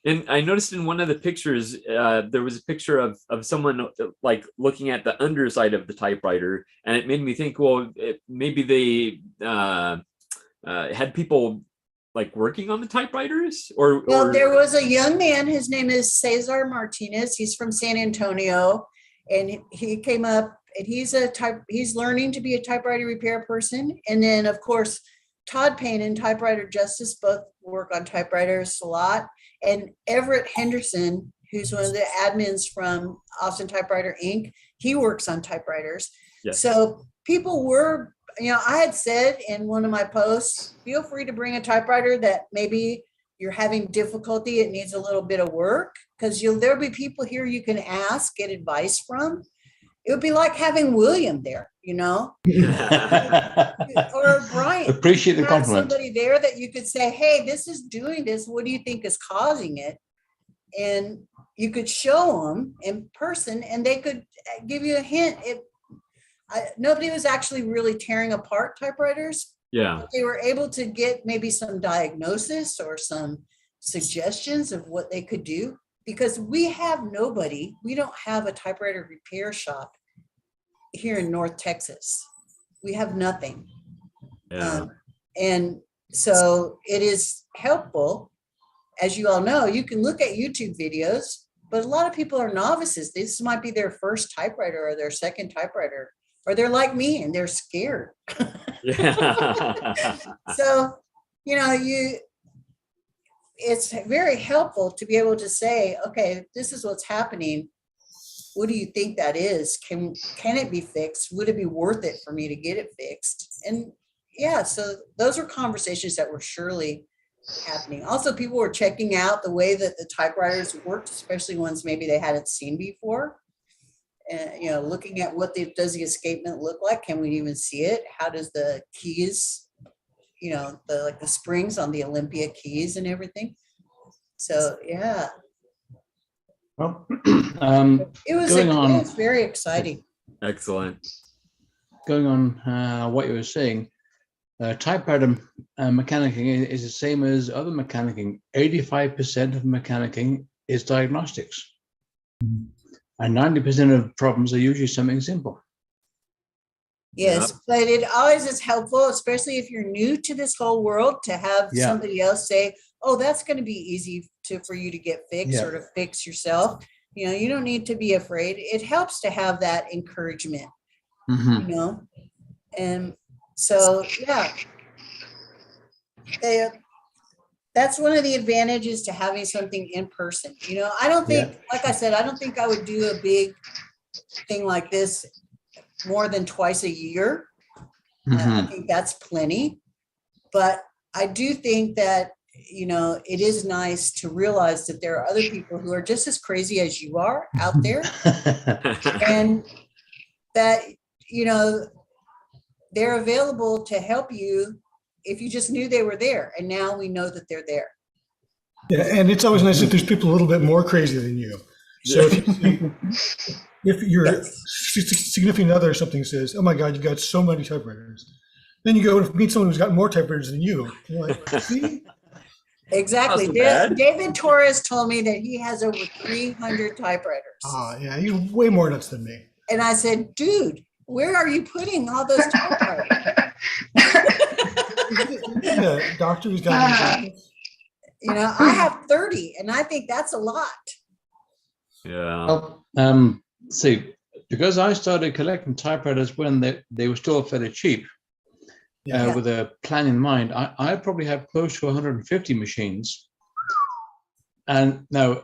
And I noticed in one of the pictures, there was a picture of someone like looking at the underside of the typewriter, and it made me think, well, maybe they had people like working on the typewriters, Well, there was a young man. His name is Cesar Martinez. He's from San Antonio, and he came up, and he's learning to be a typewriter repair person. And then, of course, Todd Payne and Typewriter Justice both work on typewriters a lot. And Everett Henderson, who's one of the admins from Austin Typewriter Inc., he works on typewriters. Yes. So people were, I had said in one of my posts, feel free to bring a typewriter that maybe you're having difficulty, it needs a little bit of work, because there'll be people here you can ask, get advice from. It would be like having William there, or Brian. Appreciate the Have compliment. somebody there that you could say, hey, this is doing this. What do you think is causing it? And you could show them in person and they could give you a hint. Nobody was actually really tearing apart typewriters. Yeah. They were able to get maybe some diagnosis or some suggestions of what they could do, because we don't have a typewriter repair shop here in North Texas. We have nothing. Yeah. And so it is helpful. As you all know, you can look at YouTube videos, but a lot of people are novices. This might be their first typewriter or their second typewriter, or they're like me and they're scared. Yeah. So, it's very helpful to be able to say, okay, this is what's happening. What do you think that is? Can it be fixed? Would it be worth it for me to get it fixed? And yeah, so those are conversations that were surely happening. Also, people were checking out the way that the typewriters worked, especially ones maybe they hadn't seen before. And, looking at does the escapement look like? Can we even see it? How does the keys, the springs on the Olympia keys and everything. So, yeah. Well, It was going on. it was very exciting. Excellent. going on what you were saying, typewriter mechanicking is the same as other mechanicking. 85% of mechanicking is diagnostics. And 90% of problems are usually something simple. Yes, but it always is helpful, especially if you're new to this whole world, to have somebody else say, oh, that's going to be easy for you to get fixed or to fix yourself. You don't need to be afraid. It helps to have that encouragement, and so, that's one of the advantages to having something in person. I don't think, like I said, I don't think I would do a big thing like this more than twice a year. I think that's plenty. But I do think that, it is nice to realize that there are other people who are just as crazy as you are out there. And that, they're available to help you if you just knew they were there. And now we know that they're there. Yeah, and it's always nice if there's people a little bit more crazy than you. So if your significant other or something says, oh my God, you've got so many typewriters. Then you go and meet someone who's got more typewriters than you. You're like, see? Exactly. David Torres told me that he has over 300 typewriters. Yeah, you're way more nuts than me. And I said, dude, where are you putting all those typewriters? The doctor who's got I have 30, and I think that's a lot. Yeah. Well, see, because I started collecting typewriters when they were still fairly cheap, with a plan in mind, I probably have close to 150 machines. And now,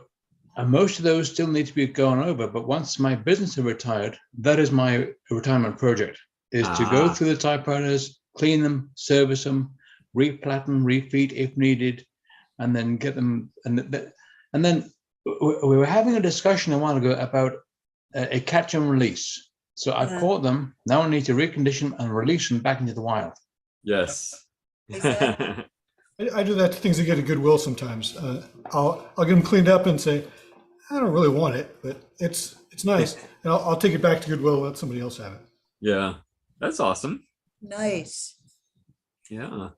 most of those still need to be gone over, but once my business is retired, that is my retirement project, is to go through the typewriters, clean them, service them, replat them, refeed if needed, and then get them. And then we were having a discussion a while ago about a catch and release. So I've caught them. Now I need to recondition and release them back into the wild. Yes. Exactly. I do that to things that get a Goodwill sometimes. I'll get them cleaned up and say, I don't really want it, but it's nice. And I'll take it back to Goodwill and let somebody else have it. Yeah. That's awesome. Nice. Yeah.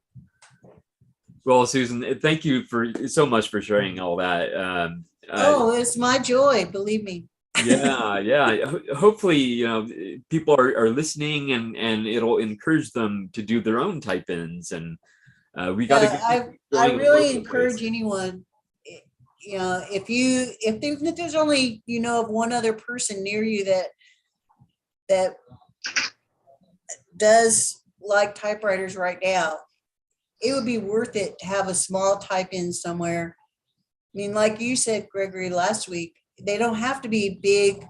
Well, Susan, thank you so much for sharing all that. It's my joy, believe me. Yeah. Hopefully, people are listening and it'll encourage them to do their own type-ins. And we got to. I really encourage anyone. If there's only of one other person near you that does like typewriters right now, it would be worth it to have a small type in somewhere. I mean, like you said, Gregory, last week, they don't have to be big,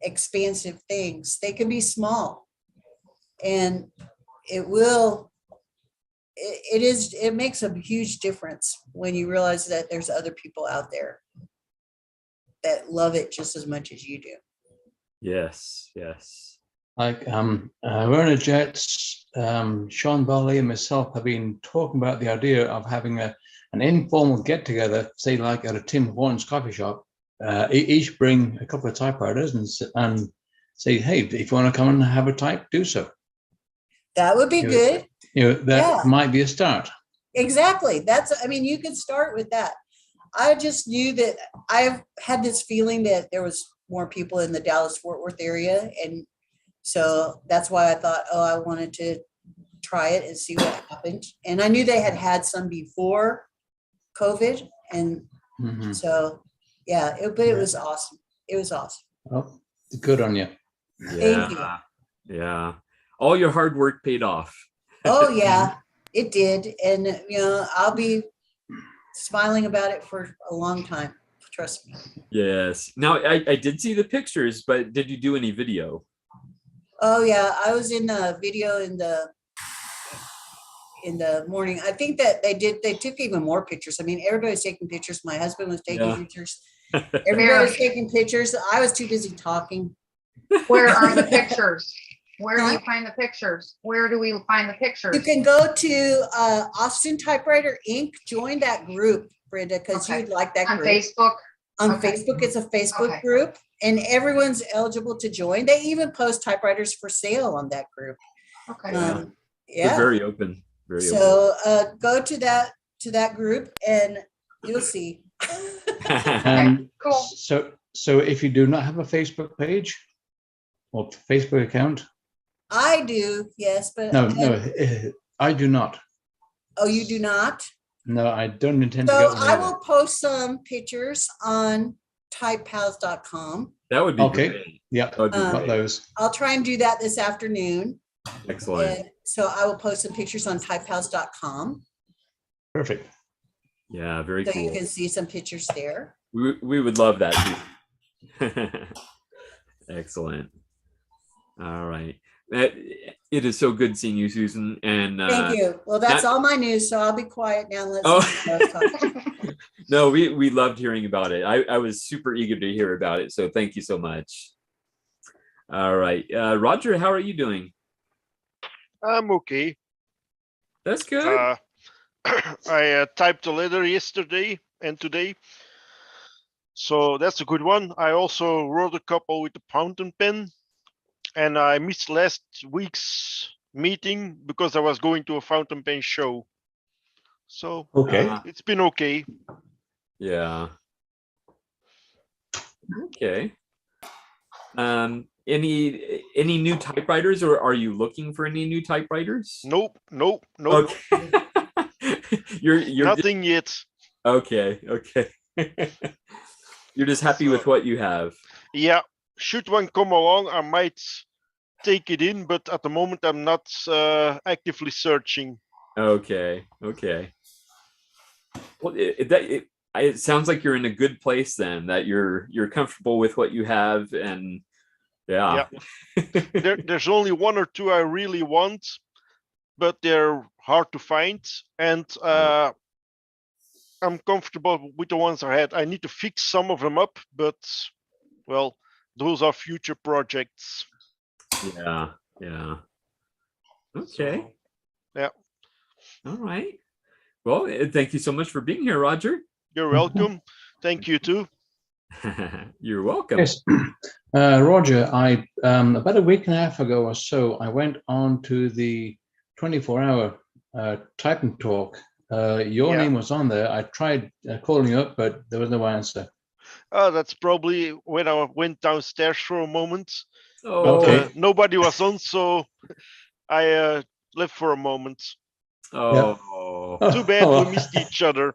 expansive things. They can be small. And it makes a huge difference when you realize that there's other people out there that love it just as much as you do. Yes, yes. Like Werner Jets, Sean Barley and myself have been talking about the idea of having an informal get together, say like at a Tim Hortons coffee shop. Each bring a couple of typewriters and say, hey, if you want to come and have a type, do so. That would be good. That might be a start. Exactly. You could start with that. I just knew that I've had this feeling that there was more people in the Dallas-Fort Worth area. And so that's why I thought, I wanted to try it and see what happened. And I knew they had some before COVID. And so, but it was awesome. It was awesome. Oh, good on you. Thank you. Yeah. All your hard work paid off. Oh, yeah, it did. And, I'll be smiling about it for a long time. Trust me. Yes. Now, I did see the pictures, but did you do any video? Oh, yeah. I was in a video in the morning. I think that they took even more pictures. I mean, everybody's taking pictures. My husband was taking pictures. Everybody was taking pictures. I was too busy talking. Where are the pictures? Where do you find the pictures? Where do we find the pictures? You can go to Austin Typewriter Inc. Join that group, Brenda, because you'd like that on group. Facebook. On Facebook, it's a Facebook group, and everyone's eligible to join. They even post typewriters for sale on that group. Okay. They're very open. So go to that group, and you'll see. Cool. So if you do not have a Facebook page or Facebook account. I do, yes, but no, I do not. Oh, you do not? No, I don't intend to. So I will post some pictures on typepals.com. That would be okay. Great. Yeah, got those. I'll try and do that this afternoon. Excellent. And so I will post some pictures on typepals.com. Perfect. Yeah, very cool. So you can see some pictures there. We would love that too. Excellent. All right. It is so good seeing you, Susan. And thank you. Well, that's all my news, so I'll be quiet now. No, we loved hearing about it. I was super eager to hear about it. So thank you so much. All right. Roger, how are you doing? I'm okay. That's good. I typed a letter yesterday and today. So that's a good one. I also wrote a couple with the fountain pen. And I missed last week's meeting because I was going to a fountain pen show. So it's been okay. Yeah. Okay. Any new typewriters, or are you looking for any new typewriters? Nope. Okay. you're nothing yet. Okay. You're just happy with what you have. Yeah. Should one come along, I might take it in, but at the moment I'm not actively searching. Okay. Well, it sounds like you're in a good place then. That you're comfortable with what you have, and yeah. There's only one or two I really want, but they're hard to find, and I'm comfortable with the ones I had. I need to fix some of them up, but well. Those are future projects. Yeah. Okay. So, yeah. All right. Well, thank you so much for being here, Roger. You're welcome. Thank you too. You're welcome. Yes, Roger. I about a week and a half ago or so, I went on to the 24-hour Type and Talk. Your name was on there. I tried calling you up, but there was no answer. That's probably when I went downstairs for a moment. Oh, but nobody was on, so I left for a moment. Oh, too bad we missed each other.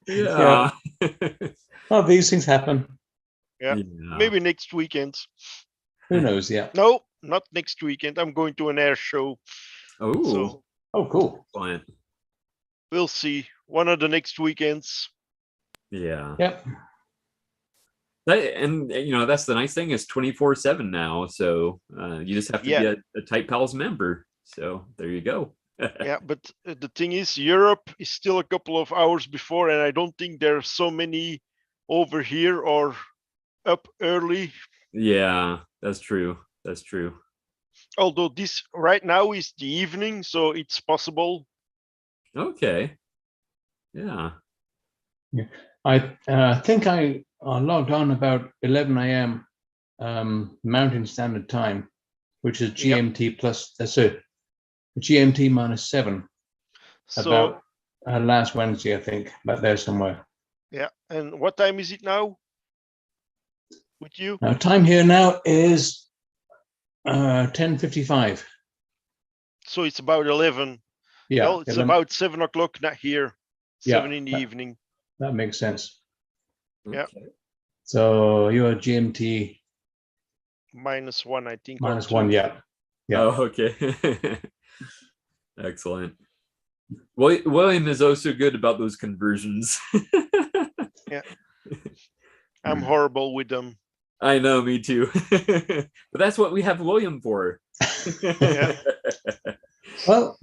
Yeah. Oh, these things happen. Yeah, maybe next weekend. Who knows? Yeah. No, not next weekend. I'm going to an air show. Oh, oh, cool. Fine. we'll see. One of the next weekends. Yeah. Yep. And that's the nice thing is 24/7 now. So you just have to Yeah. be a Type Pals member. So there you go. Yeah, but the thing is, Europe is still a couple of hours before, and I don't think there are so many over here or up early. Yeah, that's true. That's true. Although this right now is the evening, so it's possible. Okay. Yeah. I think I logged on about 11 a.m. Mountain Standard Time, which is GMT plus, GMT minus 7, So about last Wednesday, I think, about there somewhere. yeah, and what time is it now with you? Now, time here now is 10:55. So it's about 11. Yeah, Well, it's 11. about 7 o'clock, not here. 7 in the evening. That makes sense. Yeah. Okay. So you're GMT -1, I think. minus or 1, 2. yeah. Yeah. Oh, okay. Excellent. William is also good about those conversions. Yeah. I'm horrible with them. I know, me too. But that's what we have William for. Yeah. Well,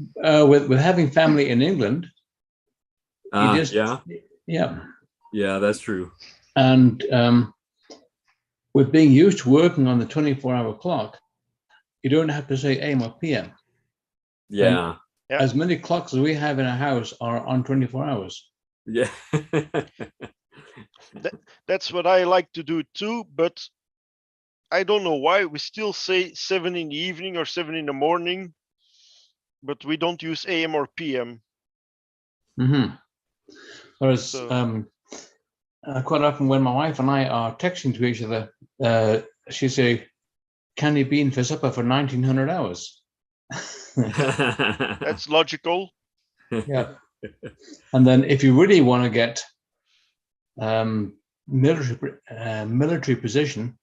with having family in England, you just yeah, that's true. And with being used to working on the 24-hour clock, you don't have to say AM or PM. Yeah. As many clocks as we have in our house are on 24 hours. Yeah. That's what I like to do too, but I don't know why we still say 7 in the evening or 7 in the morning, but we don't use AM or PM. Mm-hmm. Whereas So, quite often when my wife and I are texting to each other, she say, "Can you be in for supper for 1900 hours?" that's logical. Yeah. And then if you really want to get military precision,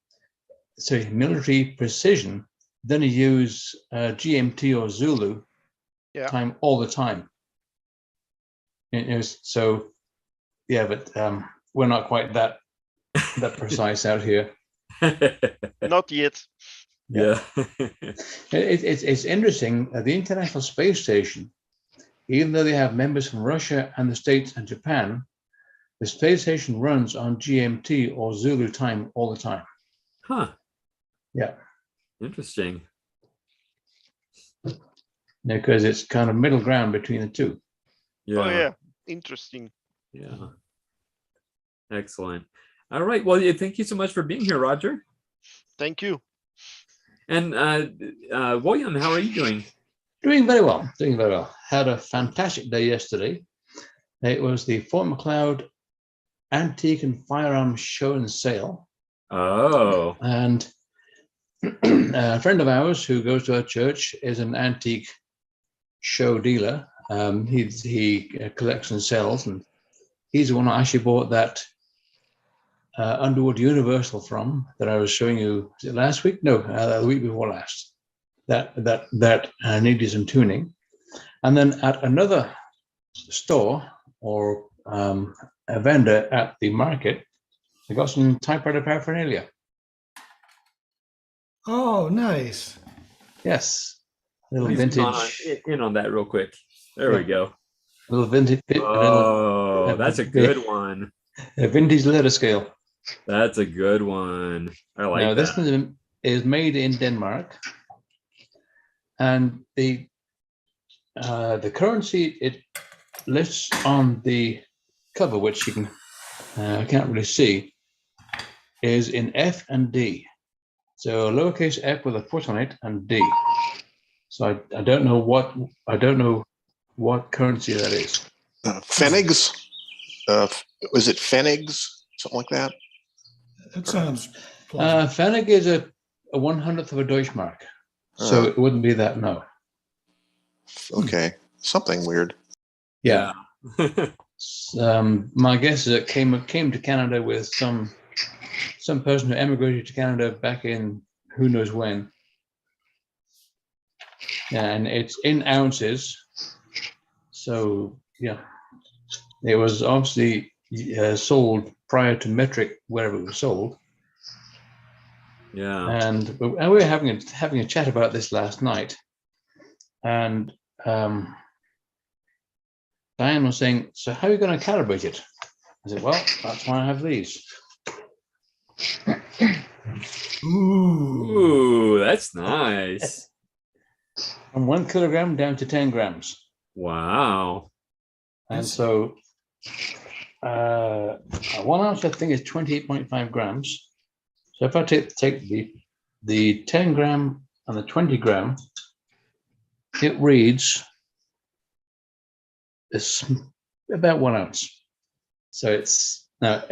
then you use GMT or Zulu time all the time. So yeah, but we're not quite that precise out here. Not yet. Yeah. It's interesting. The International Space Station, even though they have members from Russia and the States and Japan, the space station runs on GMT or Zulu time all the time. Huh. Yeah. Interesting. Because it's kind of middle ground between the two. Yeah. Oh yeah, interesting. Yeah. Excellent. All right. Well, thank you so much for being here, Roger. Thank you. And William, how are you doing? Doing very well. Doing very well. Had a fantastic day yesterday. It was the Fort McLeod Antique and Firearms Show and Sale. Oh. And a friend of ours who goes to our church is an antique show dealer. He collects and sells, and he's the one I actually bought that Underwood Universal from that I was showing you. Was it last week? No, the week before last. That needed some tuning. And then at another store or a vendor at the market, I got some typewriter paraphernalia. Oh, nice. Yes, little Please vintage. in on that real quick. There we go. Little vintage. Oh, that's a good one. A vintage letter scale. That's a good one. I like now, that. This one is made in Denmark, and the currency it lists on the cover, which you can't really see, is in F and D. So lowercase f with a foot on it and D. So I don't know what currency that is. Pfennigs? Was it Pfennigs? Something like that? That sounds plausible. Pfennig is a 1/100th of a Deutschmark. So it wouldn't be that, no. Okay. Something weird. Yeah. My guess is it came to Canada with some person who emigrated to Canada back in who knows when. And it's in ounces. So yeah, It was obviously sold prior to metric wherever it was sold. Yeah. And we were having a chat about this last night, and Diane was saying, "So how are you going to calibrate it?" I said, "Well, that's why I have these." Ooh. Ooh, that's nice. From 1 kilogram down to 10 grams. Wow. And so 1 ounce, I think, is 28.5 grams. So if I take the 10 gram and the 20 gram, it reads it's about 1 ounce. So it's not,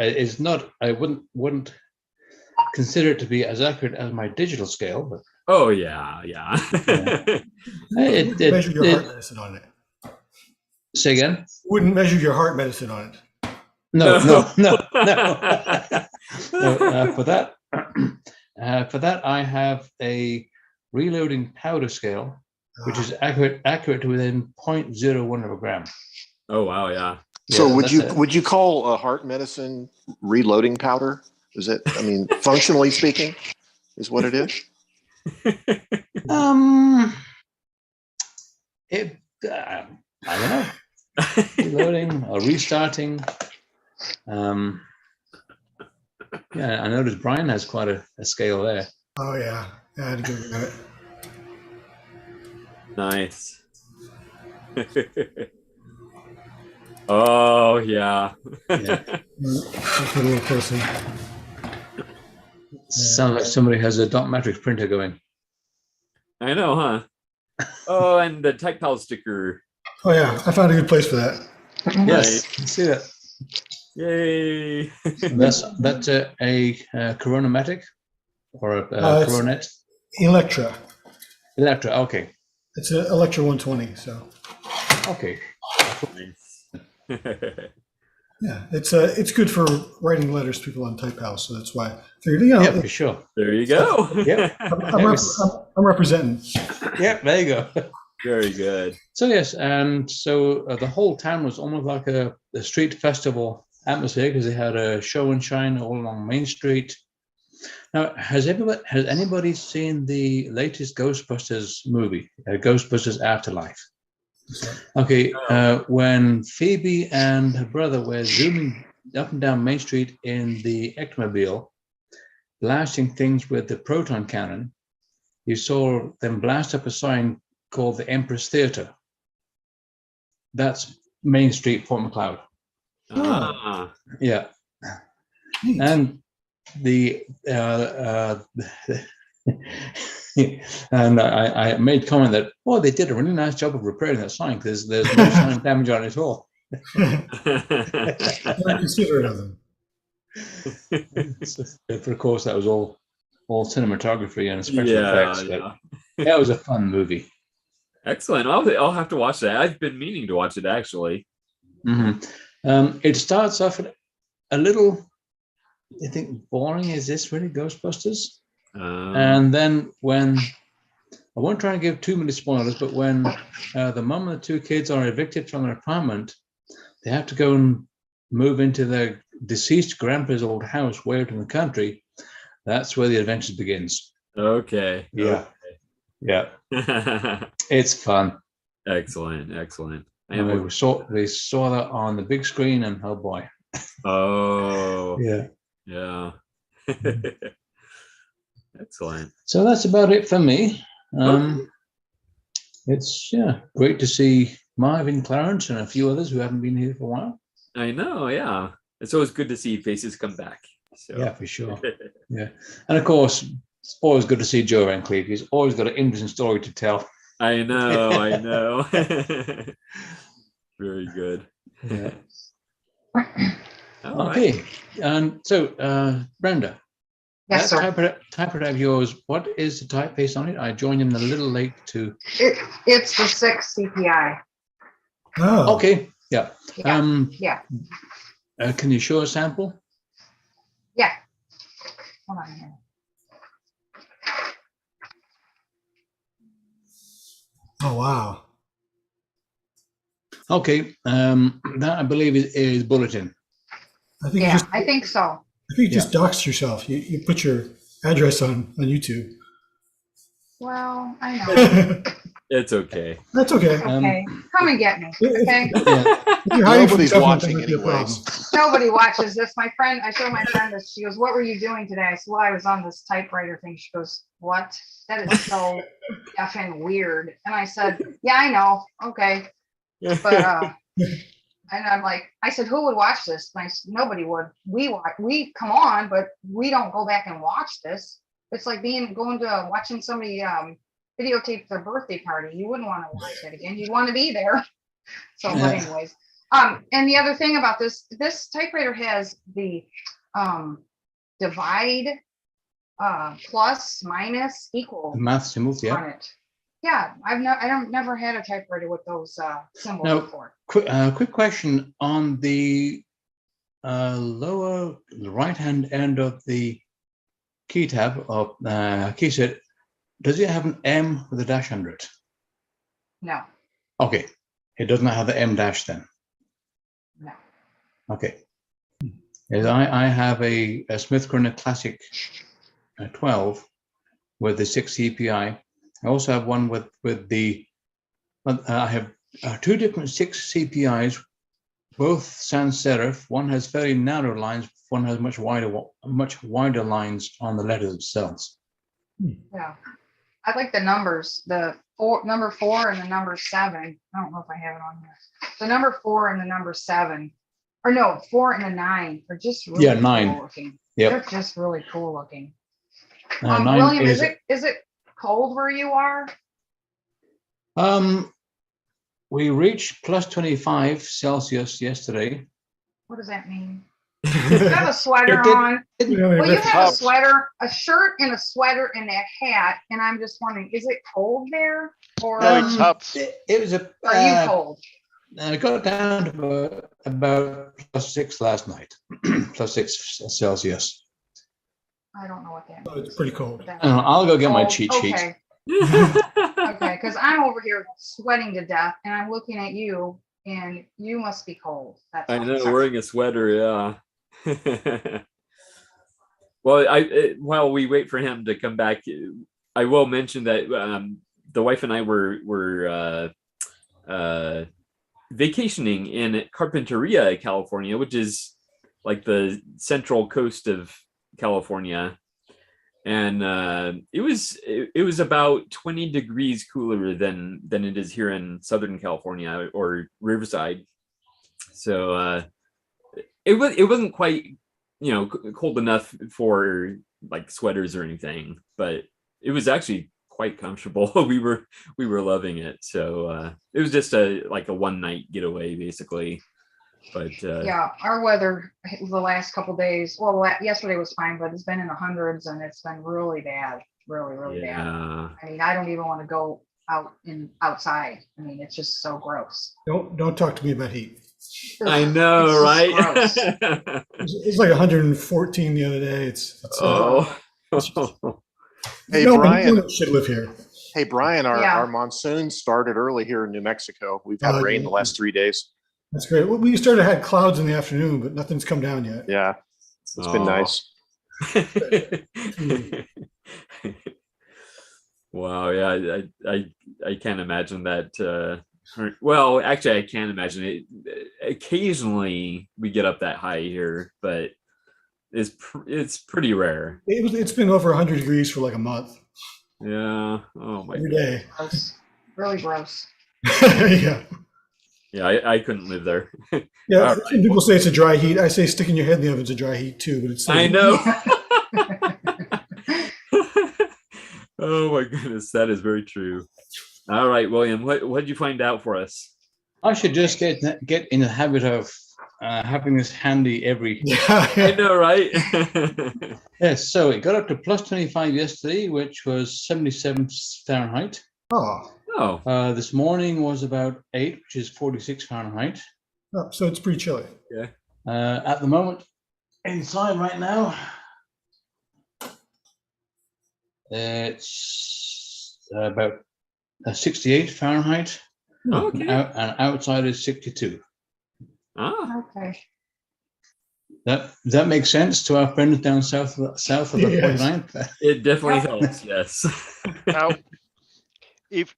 I wouldn't consider it to be as accurate as my digital scale, but Oh yeah. Measure your heart medicine on it. Say again? Wouldn't measure your heart medicine on it. No. For that, I have a reloading powder scale, which is accurate to within 0.01 of a gram. Oh wow, yeah. So Yeah, would you call a heart medicine reloading powder? Is it? I mean, functionally speaking, is what it is. I don't know. Reloading or restarting. Yeah, I noticed Brian has quite a scale there. Oh yeah, I had to go grab it. Nice. Oh yeah. Yeah. Let's put a little closer. Sounds like somebody has a dot matrix printer going. I know, huh? Oh, and the Typewriter sticker. Oh yeah, I found a good place for that. Yes, see that. Yay! That's a Coronomatic or a Coronet. Electra. Electra. Okay. It's an Electra 120. So. Okay. Nice. Yeah, it's good for writing letters to people on Typehouse, so that's why I figured, Yeah, for sure. There you go. Yep. I'm representing. Yeah, there you go. Very good. So yes, and so the whole town was almost like a street festival atmosphere because they had a show and shine all along Main Street. Now, has anybody seen the latest Ghostbusters movie, Ghostbusters Afterlife? Okay, when Phoebe and her brother were zooming up and down Main Street in the Ectomobile, blasting things with the proton cannon, you saw them blast up a sign called the Empress Theatre. That's Main Street, Port McLeod. Ah. Yeah. Neat. And and I made comment that, oh, they did a really nice job of repairing that sign because there's no sign damage on it at all. Very considerate of them. But of course, that was all cinematography and special effects. But Yeah. that was a fun movie. Excellent. I'll have to watch that. I've been meaning to watch it actually. Mm-hmm. It starts off a little, I think, boring. Is this really Ghostbusters? And then when, I won't try and give too many spoilers, but when the mum and the two kids are evicted from their apartment, they have to go and move into their deceased grandpa's old house way out in the country. That's where the adventure begins. Okay. Yeah. Okay. Yeah. It's fun. Excellent. And we saw that on the big screen, and oh boy. Oh. Yeah. Excellent. So that's about it for me. It's great to see Marvin, Clarence, and a few others who haven't been here for a while. I know, yeah. It's always good to see faces come back. So. Yeah, for sure. Yeah. And of course, it's always good to see Joe Rancliffe. He's always got an interesting story to tell. I know. Very good. Yeah. Okay. Right. And so, Brenda. Yes, sir. Typewriter of yours, what is the typeface on it? I joined in a little late to. It's the 6 CPI. Oh. Okay. Yeah. Yeah. Can you show a sample? Yeah. Hold on here. Oh wow. Okay, that I believe is bulletin. I think you Yeah, just, I think so. I think you just doxed yourself. You put your address on YouTube. Well, I know. It's okay. That's okay. Okay, come and get me, okay? If you're hiding from Nobody's the government, watching that might be a problem. anyways. Nobody watches this. My friend, I showed my friend this. She goes, "What were you doing today?" I said, "Well, I was on this typewriter thing." She goes, "What? That is so effing weird." And I said, "Yeah, I know. Okay." But and I'm like, I said, "Who would watch this?" And I said, "Nobody would. We come on, but we don't go back and watch this. It's like watching somebody videotape their birthday party. You wouldn't want to watch it again. You'd want to be there." So, but anyways, and the other thing about this typewriter has the divide, plus, minus, equal Math symbols, yeah. on it. Yeah, I've never had a typewriter with those symbols No. before. Quick question on the lower right-hand end of the key tab of key set. Does it have an M with a dash under it? No, Okay, it does not have the M dash then. no. Okay. As I have a Smith Corner Classic 12 with the 6 CPI. I also have one with the. I have two different 6 CPIs, both sans serif. One has very narrow lines. One has much wider lines on the letters themselves. Yeah, I like the numbers. Number 4 and the number 7. I don't know if I have it on here. The number 4 and the number 7, or no, 4 and the 9 are just really cool 9. looking. Yep. They're just really cool looking. 9 William, is it cold where you are? We reached plus 25 Celsius yesterday. What does that mean? You have a sweater It did- on. Yeah, Well, you that's- have a sweater, a shirt, and a sweater, and a hat. And I'm just wondering, is it cold there, or No, it's hot. It was a. are you cold? I got down to about plus 6 last night, plus 6 Celsius. I don't know what that Oh, means. it's pretty cold. I'll go get my Cold, cheat sheet. Okay, okay, because I'm over here sweating to death, and I'm looking at you, and you must be cold. That's I all. know, wearing a sweater, yeah. Well, while we wait for him to come back, I will mention that the wife and I were vacationing in Carpinteria, California, which is like the central coast of California, and it was about 20 degrees cooler than it is here in Southern California or Riverside. So it wasn't quite cold enough for like sweaters or anything, but it was actually quite comfortable. we were loving it. So it was just a one night getaway basically. But Yeah, our weather the last couple days, well, yesterday was fine, but it's been in the hundreds, and it's been really bad, really bad. yeah. I mean, I don't even want to go outside. I mean, it's just so gross. Don't talk to me about heat. I know, It's right? just gross. It's like 114 the other day. It's Oh. Hey, no Brian. one should live here. Hey, Brian, Yeah. our monsoon started early here in New Mexico. We've had rain the last 3 days. That's great. Well, we started had clouds in the afternoon, but nothing's come down yet. Yeah, it's been nice. Wow, yeah, I can't imagine that. Well, actually, I can imagine it. Occasionally, we get up that high here, but it's pretty rare. It's been over 100 degrees for like a month Yeah. Oh my every God. day. Gross. Really gross. Yeah. Yeah, I couldn't live there. Yeah. All Some people say it's a dry heat. I say sticking your head in the oven's a dry heat too, but it's. I know. Oh my goodness, that is very true. All right, William, what did you find out for us? I should just get in the habit of having this handy every. I know, right? Yes, so it got up to plus 25 yesterday, which was 77 Fahrenheit. Oh. Oh, This morning was about 8, which is 46 Fahrenheit. Oh, so it's pretty chilly. yeah. At the moment, inside right now, it's about 68 Fahrenheit. Okay. And outside is 62. Ah, Okay. That makes sense to our friends down south of the Yes. 49th. it definitely Yep. helps. Yes. Now, if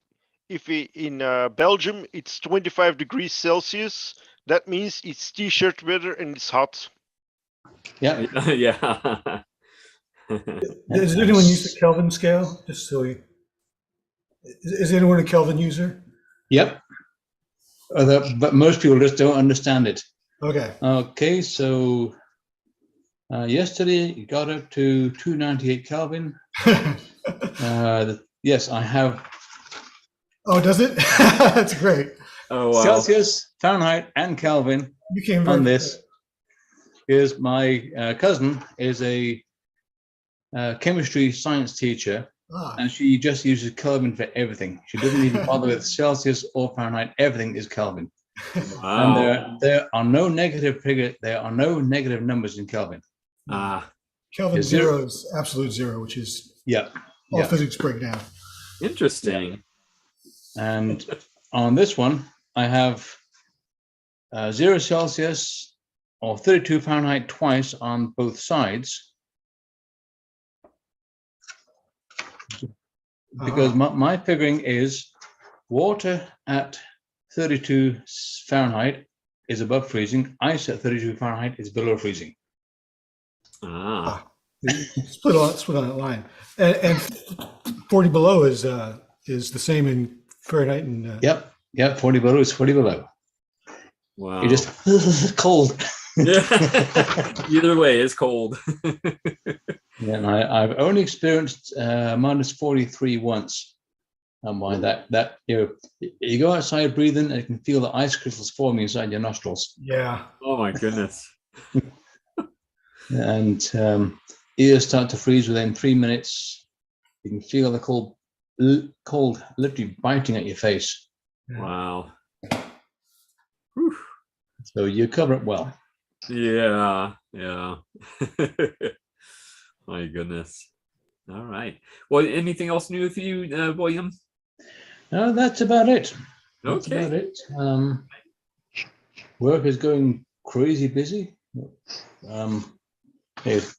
in Belgium it's 25 degrees Celsius, that means it's t-shirt weather and it's hot. Yeah. Yeah. Does anyone use the Kelvin scale? Just so we, is anyone a Kelvin user? Yep. But most people just don't understand it. Okay. Okay, so yesterday it got up to 298 Kelvin. Yes, I have Oh, does it? That's great. Oh wow. Celsius, Fahrenheit, and Kelvin You came very on this. Is my cousin is a chemistry science teacher, Ah, and she just uses Kelvin for everything. She doesn't even bother with Celsius or Fahrenheit. Everything is Kelvin. Wow. And there are no negative figure. There are no negative numbers in Kelvin. Ah, Kelvin Is there- zero is absolute zero, which is Yeah. all Yeah. physics break down. interesting. And on this one, I have 0 Celsius or 32 Fahrenheit twice on both sides. Because my figuring is water at 32 Fahrenheit is above freezing. Ice at 32 Fahrenheit is below freezing. Ah, Split on that line, and 40 below is the same in Fahrenheit and Yep, 40 below is 40 below. wow. You're just cold. Yeah. Either way, it's cold. Yeah, and I've only experienced minus 43 once. And why that you go outside breathing and you can feel the ice crystals forming inside your nostrils. yeah. Oh my goodness. And ears start to freeze within 3 minutes. You can feel the cold literally biting at your face. Wow. Whew. So you cover it well. Yeah. Yeah. My goodness. All right. Well, anything else new with you, William? No, that's about it. That's Okay. about it. Work is going crazy busy. If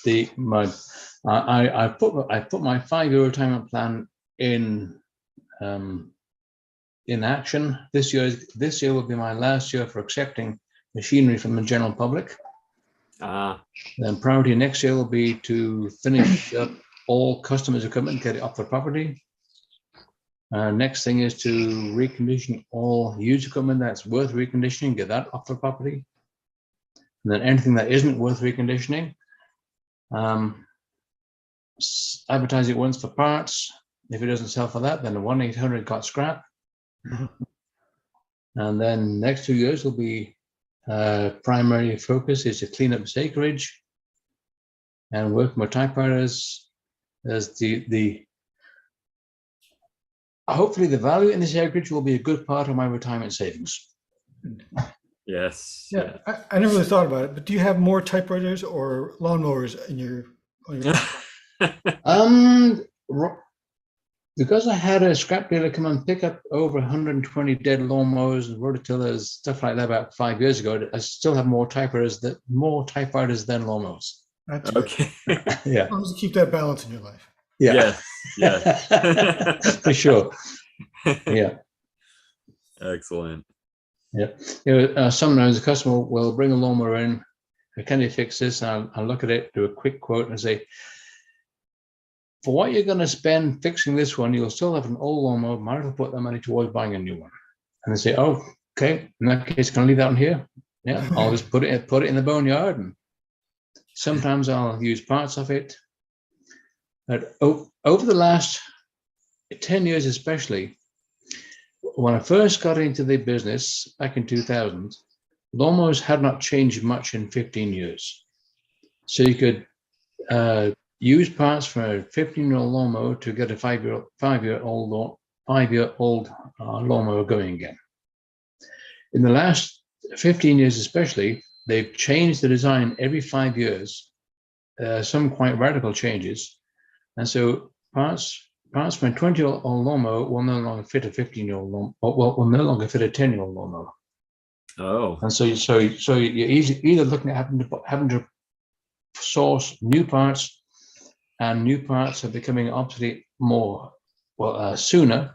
I put my 5-year retirement plan in action. This year will be my last year for accepting machinery from the general public. Ah, Then priority next year will be to finish up all customers' equipment, get it off the property. Next thing is to recondition all used equipment that's worth reconditioning, get that off the property. And then anything that isn't worth reconditioning, advertise it once for parts. If it doesn't sell for that, then the 1-800 got scrap. And then next 2 years will be primary focus is to clean up this acreage and work with typewriters as the hopefully the value in this acreage will be a good part of my retirement savings. yes. Yeah, I never really thought about it, but do you have more typewriters or lawnmowers in your? Because I had a scrap dealer come and pick up over 120 dead lawnmowers and rototillers, stuff like that about 5 years ago, I still have more typewriters than lawnmowers. That's good. Okay. Yeah. As long as you keep that balance in your life. Yeah. Yes. For sure. Yeah. Excellent. Yeah. Sometimes a customer will bring a lawnmower in, can you fix this? And I'll look at it, do a quick quote and say, for what you're going to spend fixing this one, you'll still have an old lawnmower. Might as well put that money towards buying a new one. And they say, oh, okay. In that case, can I leave that on here? Yeah, I'll just put it in the boneyard. And sometimes I'll use parts of it. But over the last 10 years, especially, when I first got into the business back in 2000, lawnmowers had not changed much in 15 years. So you could use parts from a 15-year-old lawnmower to get a five-year-old lawnmower going again. In the last 15 years especially, they've changed the design every 5 years, some quite radical changes. And so parts parts from a 20-year-old lawnmower will no longer fit a 15-year-old lawnmower. Will no longer fit a 10-year-old lawnmower. Oh. And so you're either looking at having to source new parts, and new parts are becoming obsolete sooner.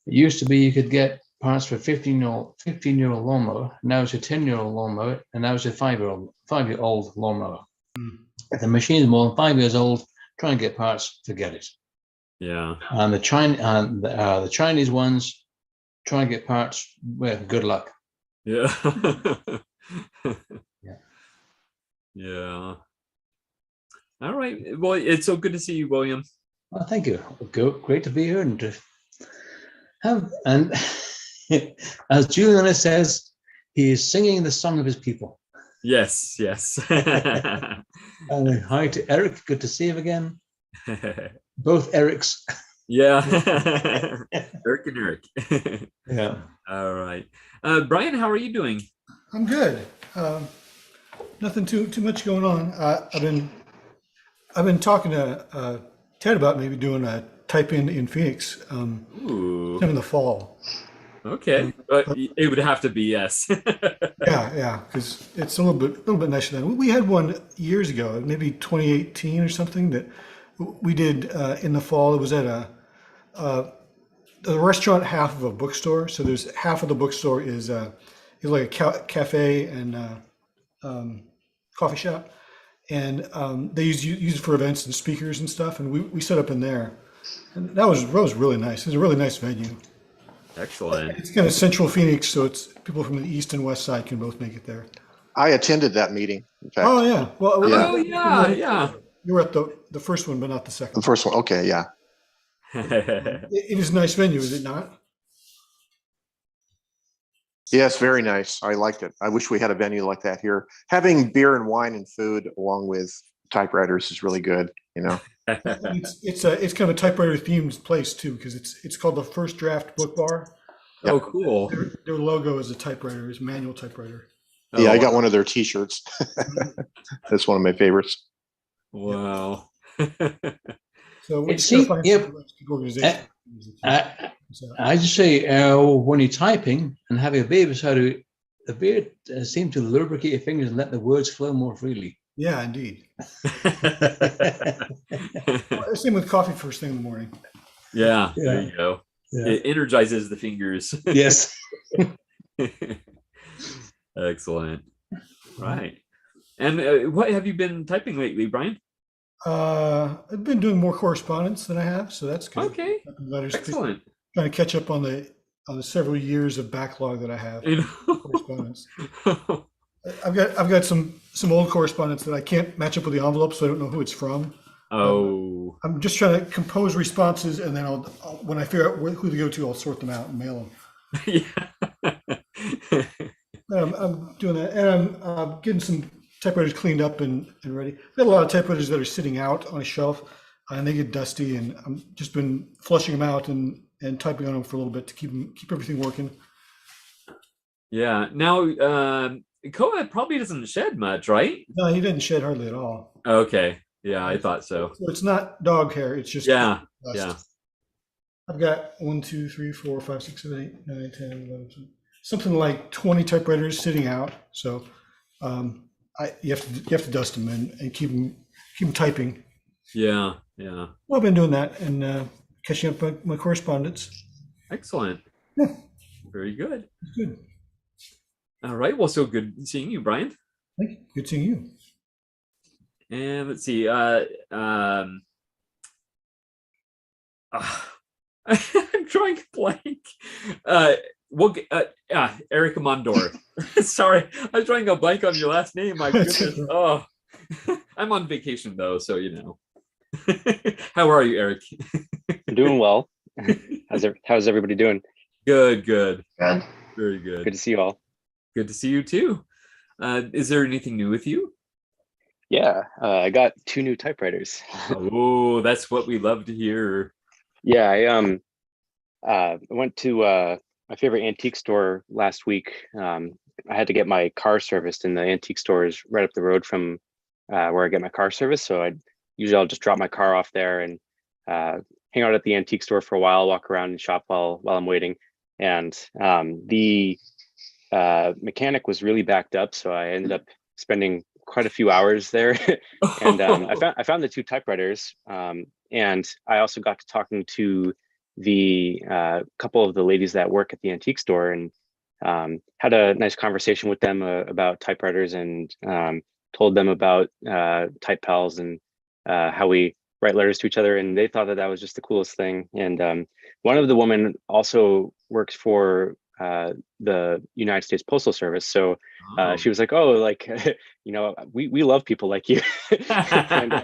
It used to be you could get parts for a 15-year-old lawnmower. Now it's a 10-year-old lawnmower, and now it's a 5-year-old lawnmower. If the machine is more than 5 years old, try and get parts, forget it. Yeah. And the Chinese ones, try and get parts. Well, good luck. Yeah. Yeah. Yeah. All right. Well, it's so good to see you, William. Well, thank you. Great to be here and to have. And as Juliana says, he is singing the song of his people. Yes. Yes. And hi to Eric. Good to see him again. Both Erics. Yeah. Eric and Eric. Yeah. All right. Brian, how are you doing? I'm good. Nothing too much going on. I've been talking to Ted about maybe doing a type in Phoenix Ooh. in the fall. Okay. It would have to be yes. Yeah, because it's a little bit nicer than we had one years ago, maybe 2018 or something that we did in the fall. It was at a restaurant half of a bookstore. So there's half of the bookstore is like a cafe and coffee shop, and they use it for events and speakers and stuff. And we set up in there, and that was really nice. It was a really nice venue. Excellent. It's kind of central Phoenix, so it's people from the east and west side can both make it there. I attended that meeting. In fact, Oh yeah, well Yeah. you were at the first one, but not the second. the first one. Okay, yeah. It is a nice venue, is it not? Yes, very nice. I liked it. I wish we had a venue like that here. Having beer and wine and food along with typewriters is really good. You know. It's kind of a typewriter themed place too, because it's called the First Draft Book Bar. Oh, cool. Their logo is a typewriter, is a manual typewriter. Yeah, Oh, I got one of their T-shirts. That's one of my favorites. Wow. So we just See, gotta find yep. some good organization. I just say when you're typing and having a beer beside you, the beer seems to lubricate your fingers and let the words flow more freely. Yeah, indeed. Same with coffee first thing in the morning. Yeah, there you go. Yeah. It energizes the fingers. Yes. Excellent. Right. And what have you been typing lately, Brian? I've been doing more correspondence than I have, so that's good. Okay. Letters, Excellent. trying to catch up on the several years of backlog that I have. You know? Correspondence. I've got some old correspondence that I can't match up with the envelope, so I don't know who it's from. Oh. I'm just trying to compose responses, and then I'll when I figure out who to go to, I'll sort them out and mail them. Yeah. I'm doing that, and I'm getting some typewriters cleaned up and ready. I've got a lot of typewriters that are sitting out on a shelf, and they get dusty, and I'm just been flushing them out and typing on them for a little bit to keep everything working. Yeah. Now, Koa probably doesn't shed much, right? No, he didn't shed hardly at all. Okay. Yeah, I thought so. So it's not dog hair. It's just Yeah. dust. Yeah. I've got 1, 2, 3, 4, 5, 6, 7, 8, 9, 10, 11, 12, something like 20 typewriters sitting out. So you have to dust them and keep them typing. Yeah. Yeah. Well, I've been doing that and catching up my correspondence. Excellent. Yeah. Very good. Good. All right. Well, so good seeing you, Brian. Thank you. Good seeing you. And let's see. I'm drawing a blank. Erica Mondor. Sorry, I was drawing a blank on your last name. My goodness. Oh, I'm on vacation though, so you know. How are you, Eric? I'm doing well. How's everybody doing? Good. Good. Very good. Good to see you all. Good to see you too. Is there anything new with you? Yeah, I got 2 new typewriters. Oh, that's what we love to hear. Yeah, I went to my favorite antique store last week. I had to get my car serviced, and the antique store is right up the road from where I get my car serviced. So I'll just drop my car off there, and hang out at the antique store for a while, walk around and shop while I'm waiting. And the mechanic was really backed up, so I ended up spending quite a few hours there. And I found the two typewriters, and I also got to talking to the couple of the ladies that work at the antique store, and had a nice conversation with them about typewriters, and told them about Type Pals and how we write letters to each other, and they thought that that was just the coolest thing. And one of the women also works for the United States Postal Service, so she was like, "Oh, like we love people like you." And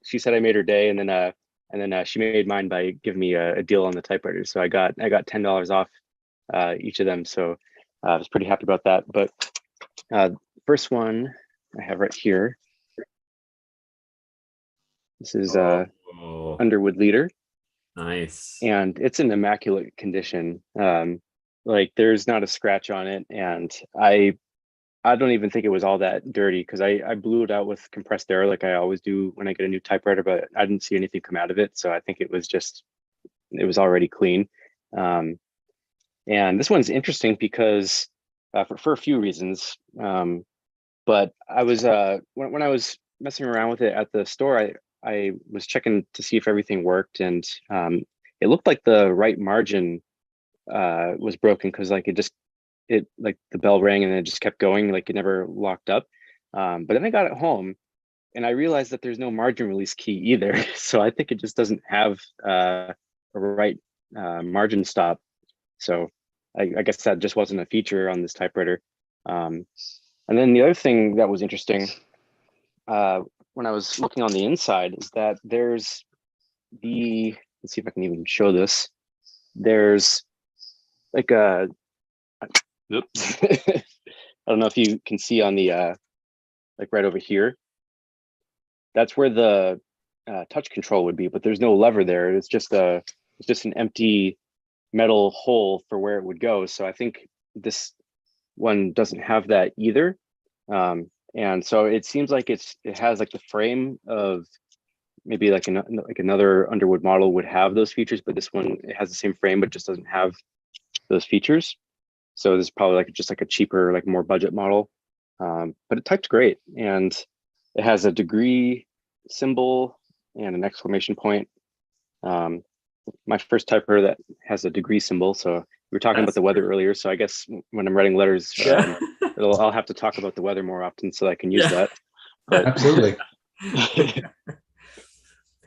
she said I made her day, and then she made mine by giving me a deal on the typewriters. So I got $10 off each of them. So I was pretty happy about that. But first one I have right here. This is Underwood Leader. Nice. And it's in immaculate condition. Like there's not a scratch on it, and I don't even think it was all that dirty, because I blew it out with compressed air like I always do when I get a new typewriter, but I didn't see anything come out of it. So I think it was already clean. And this one's interesting because for a few reasons. But I was when I was messing around with it at the store, I was checking to see if everything worked, and it looked like the right margin was broken, because like it like the bell rang and it just kept going, like it never locked up. But then I got it home and I realized that there's no margin release key either. So I think it just doesn't have a right margin stop. So I guess that just wasn't a feature on this typewriter. And then the other thing that was interesting when I was looking on the inside is that there's let's see if I can even show this. There's like a, oops. I don't know if you can see on the, like right over here, that's where the touch control would be, but there's no lever there. It's just an empty metal hole for where it would go. So I think this one doesn't have that either. And so it seems like it has like the frame of maybe like another Underwood model would have those features, but this one, it has the same frame, but just doesn't have those features. So this is probably like just like a cheaper, like more budget model. But it types great, and it has a degree symbol and an exclamation point. My first typewriter that has a degree symbol. So we were talking about the weather earlier. So I guess when I'm writing letters, I'll have to talk about the weather more often so I can use that. But, absolutely.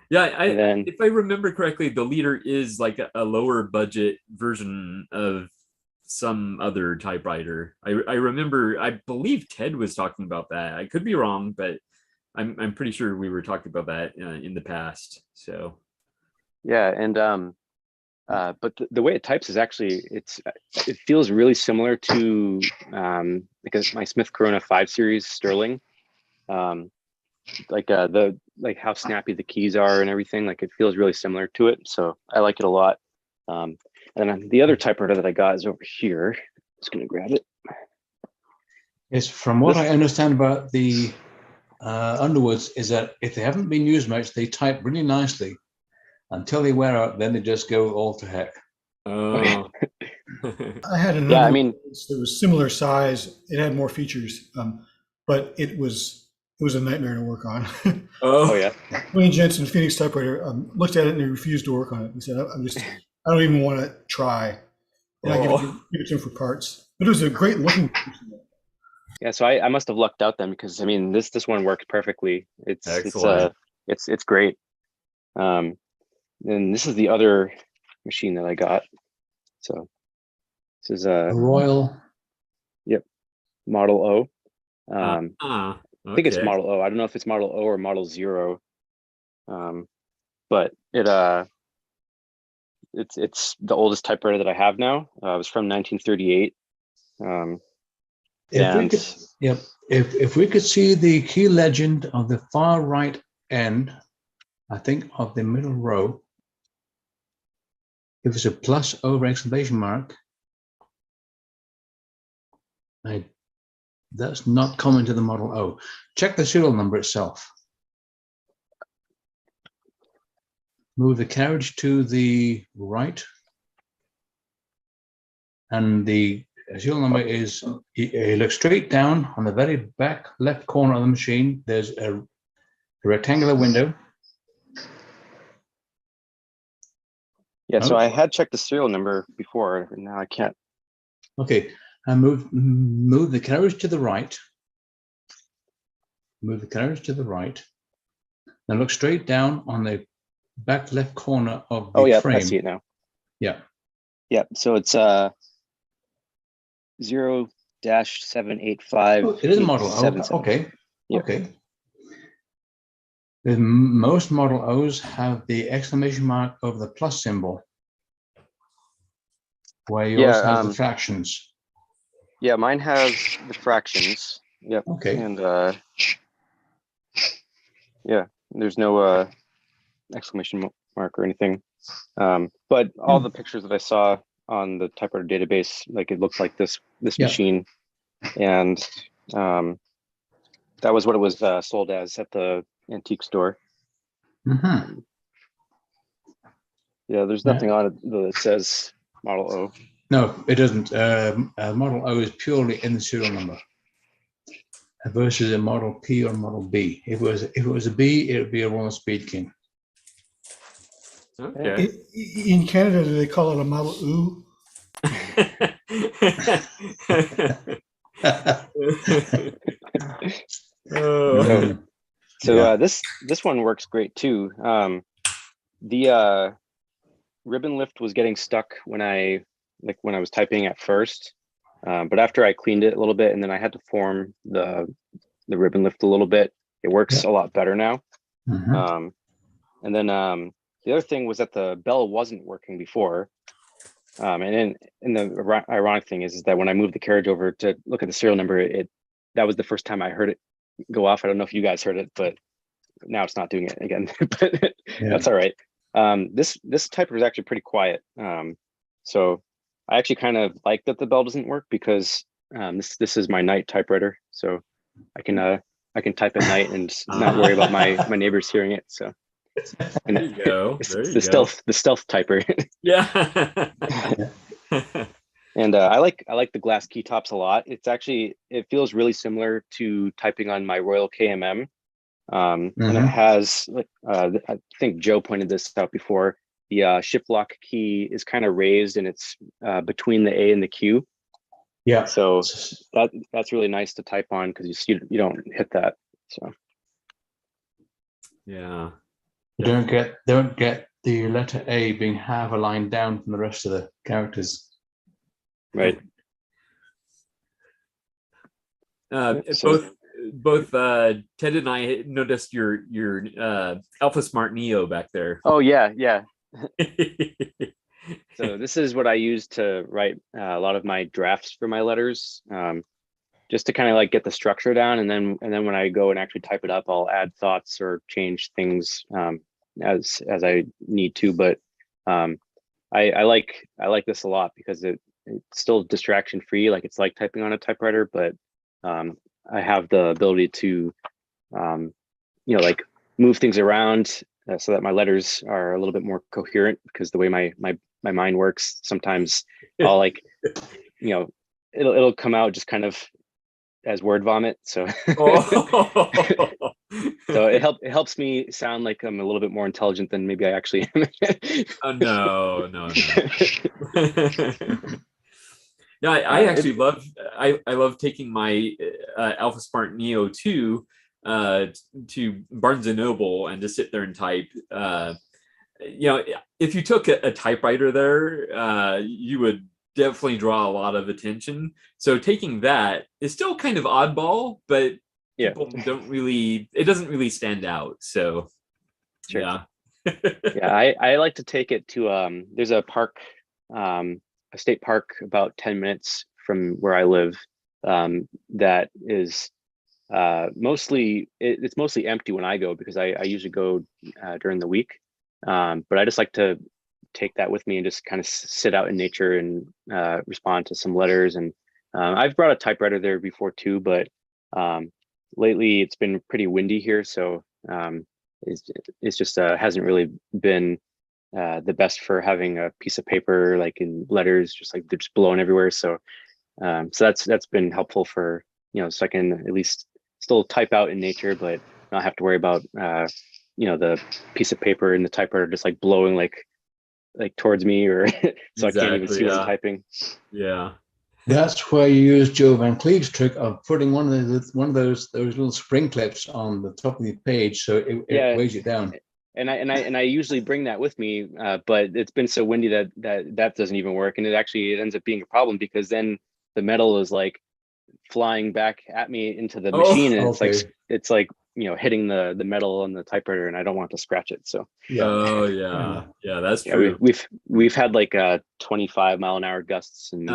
If I remember correctly, the Leader is like a lower budget version of some other typewriter. I remember, I believe Ted was talking about that. I could be wrong, but I'm pretty sure we were talking about that in the past. So yeah, and but the way it types is actually it feels really similar to like my Smith Corona 5 Series Sterling. Like how snappy the keys are and everything. Like it feels really similar to it, so I like it a lot. And then the other typewriter that I got is over here. Just gonna grab it. Yes, from what I understand about the Underwoods is that if they haven't been used much, they type really nicely until they wear out. Then they just go all to heck. oh. I had an Underwood that was similar size. It had more features, but it was a nightmare to work on. Oh yeah. Wayne Jensen, Phoenix typewriter, looked at it and he refused to work on it. He said, I don't even want to try. And I give it to him for parts. But it was a great looking. Yeah, so I must have lucked out then, because I mean this one works perfectly. It's great. And this is the other machine that I got. So this is a Royal. Yep, Model O. Okay. I think it's Model O. I don't know if it's Model O or Model 0. But it's the oldest typewriter that I have now. It was from 1938. If we could see the key legend of the far right end, I think of the middle row, if it's a plus over exclamation mark, that's not common to the Model O. Check the serial number itself. move the carriage to the right. And the serial number is, you look straight down on the very back left corner of the machine. There's a rectangular window. Yeah, so Oh. I had checked the serial number before, and now I can't. Okay, and move the carriage to the right. Move the carriage to the right. Now look straight down on the back left corner of the Oh yeah, frame. I see it now. Yeah. Yeah, so it's 0-785. Oh, it is a model O. Okay. Yep. Okay. Most Model O's have the exclamation mark over the plus symbol, where yours has the fractions. Yeah, mine has the fractions. Yep. Okay. And yeah, there's no exclamation mark or anything. But all the pictures that I saw on the typewriter database, like it looked like this machine, and that was what it was sold as at the antique store. Mm-hmm. Yeah, there's nothing on it that says Model O. No, it doesn't. Model O is purely in the serial number versus a Model P or Model B. If it was a B, it would be a Roland Speed King. Okay. In Canada, do they call it a Model U? Oh. So this one works great too. The ribbon lift was getting stuck when I was typing at first, but after I cleaned it a little bit and then I had to form the ribbon lift a little bit, it works a lot better now. Mm-hmm. And then the other thing was that the bell wasn't working before. And then the ironic thing is that when I moved the carriage over to look at the serial number, that was the first time I heard it go off. I don't know if you guys heard it, but now it's not doing it again. But that's all right. This typewriter is actually pretty quiet. So I actually kind of like that the bell doesn't work because this is my night typewriter, so I can type at night and not worry about my neighbors hearing it. So there you go. It's the stealth typer. Yeah. And I like the glass key tops a lot. It feels really similar to typing on my Royal KMM. And it has, I think Joe pointed this out before, the shift lock key is kind of raised and it's between the A and the Q. Yeah. So that's really nice to type on because you don't hit that. So yeah. You don't get the letter A being half a line down from the rest of the characters. Right. Both Ted and I noticed your Alpha Smart Neo back there. Oh yeah. So this is what I use to write a lot of my drafts for my letters, just to kind of like get the structure down, and then when I go and actually type it up, I'll add thoughts or change things as I need to. But I like this a lot because it's still distraction free. Like it's like typing on a typewriter, but I have the ability to like move things around so that my letters are a little bit more coherent, because the way my mind works, sometimes I'll it'll come out just kind of as word vomit. So so it helps me sound like I'm a little bit more intelligent than maybe I actually am. Oh no. No, I actually love taking my Alpha Smart Neo 2 to Barnes and Noble and to sit there and type. If you took a typewriter there, you would definitely draw a lot of attention. So taking that is still kind of oddball, but people it doesn't really stand out. So sure. Yeah. Yeah, I like to take it to there's a park, a state park about 10 minutes from where I live, that is mostly empty when I go, because I usually go during the week, but I just like to take that with me and just kind of sit out in nature and respond to some letters. And I've brought a typewriter there before too, but lately it's been pretty windy here, so it's just hasn't really been the best for having a piece of paper like in letters, just like they're just blowing everywhere. So so that's been helpful for, so I can at least still type out in nature, but not have to worry about the piece of paper in the typewriter just like blowing like towards me, or so I can't even see what I'm typing. Yeah. That's where you use Joe Van Cleef's trick of putting one of those little spring clips on the top of the page, so it weighs it down. And I usually bring that with me, but it's been so windy that doesn't even work, and it ends up being a problem, because then the metal is like flying back at me into the machine, and it's like hitting the metal on the typewriter, and I don't want to scratch it. So yeah, that's true. We've had like 25-mile-an-hour gusts, and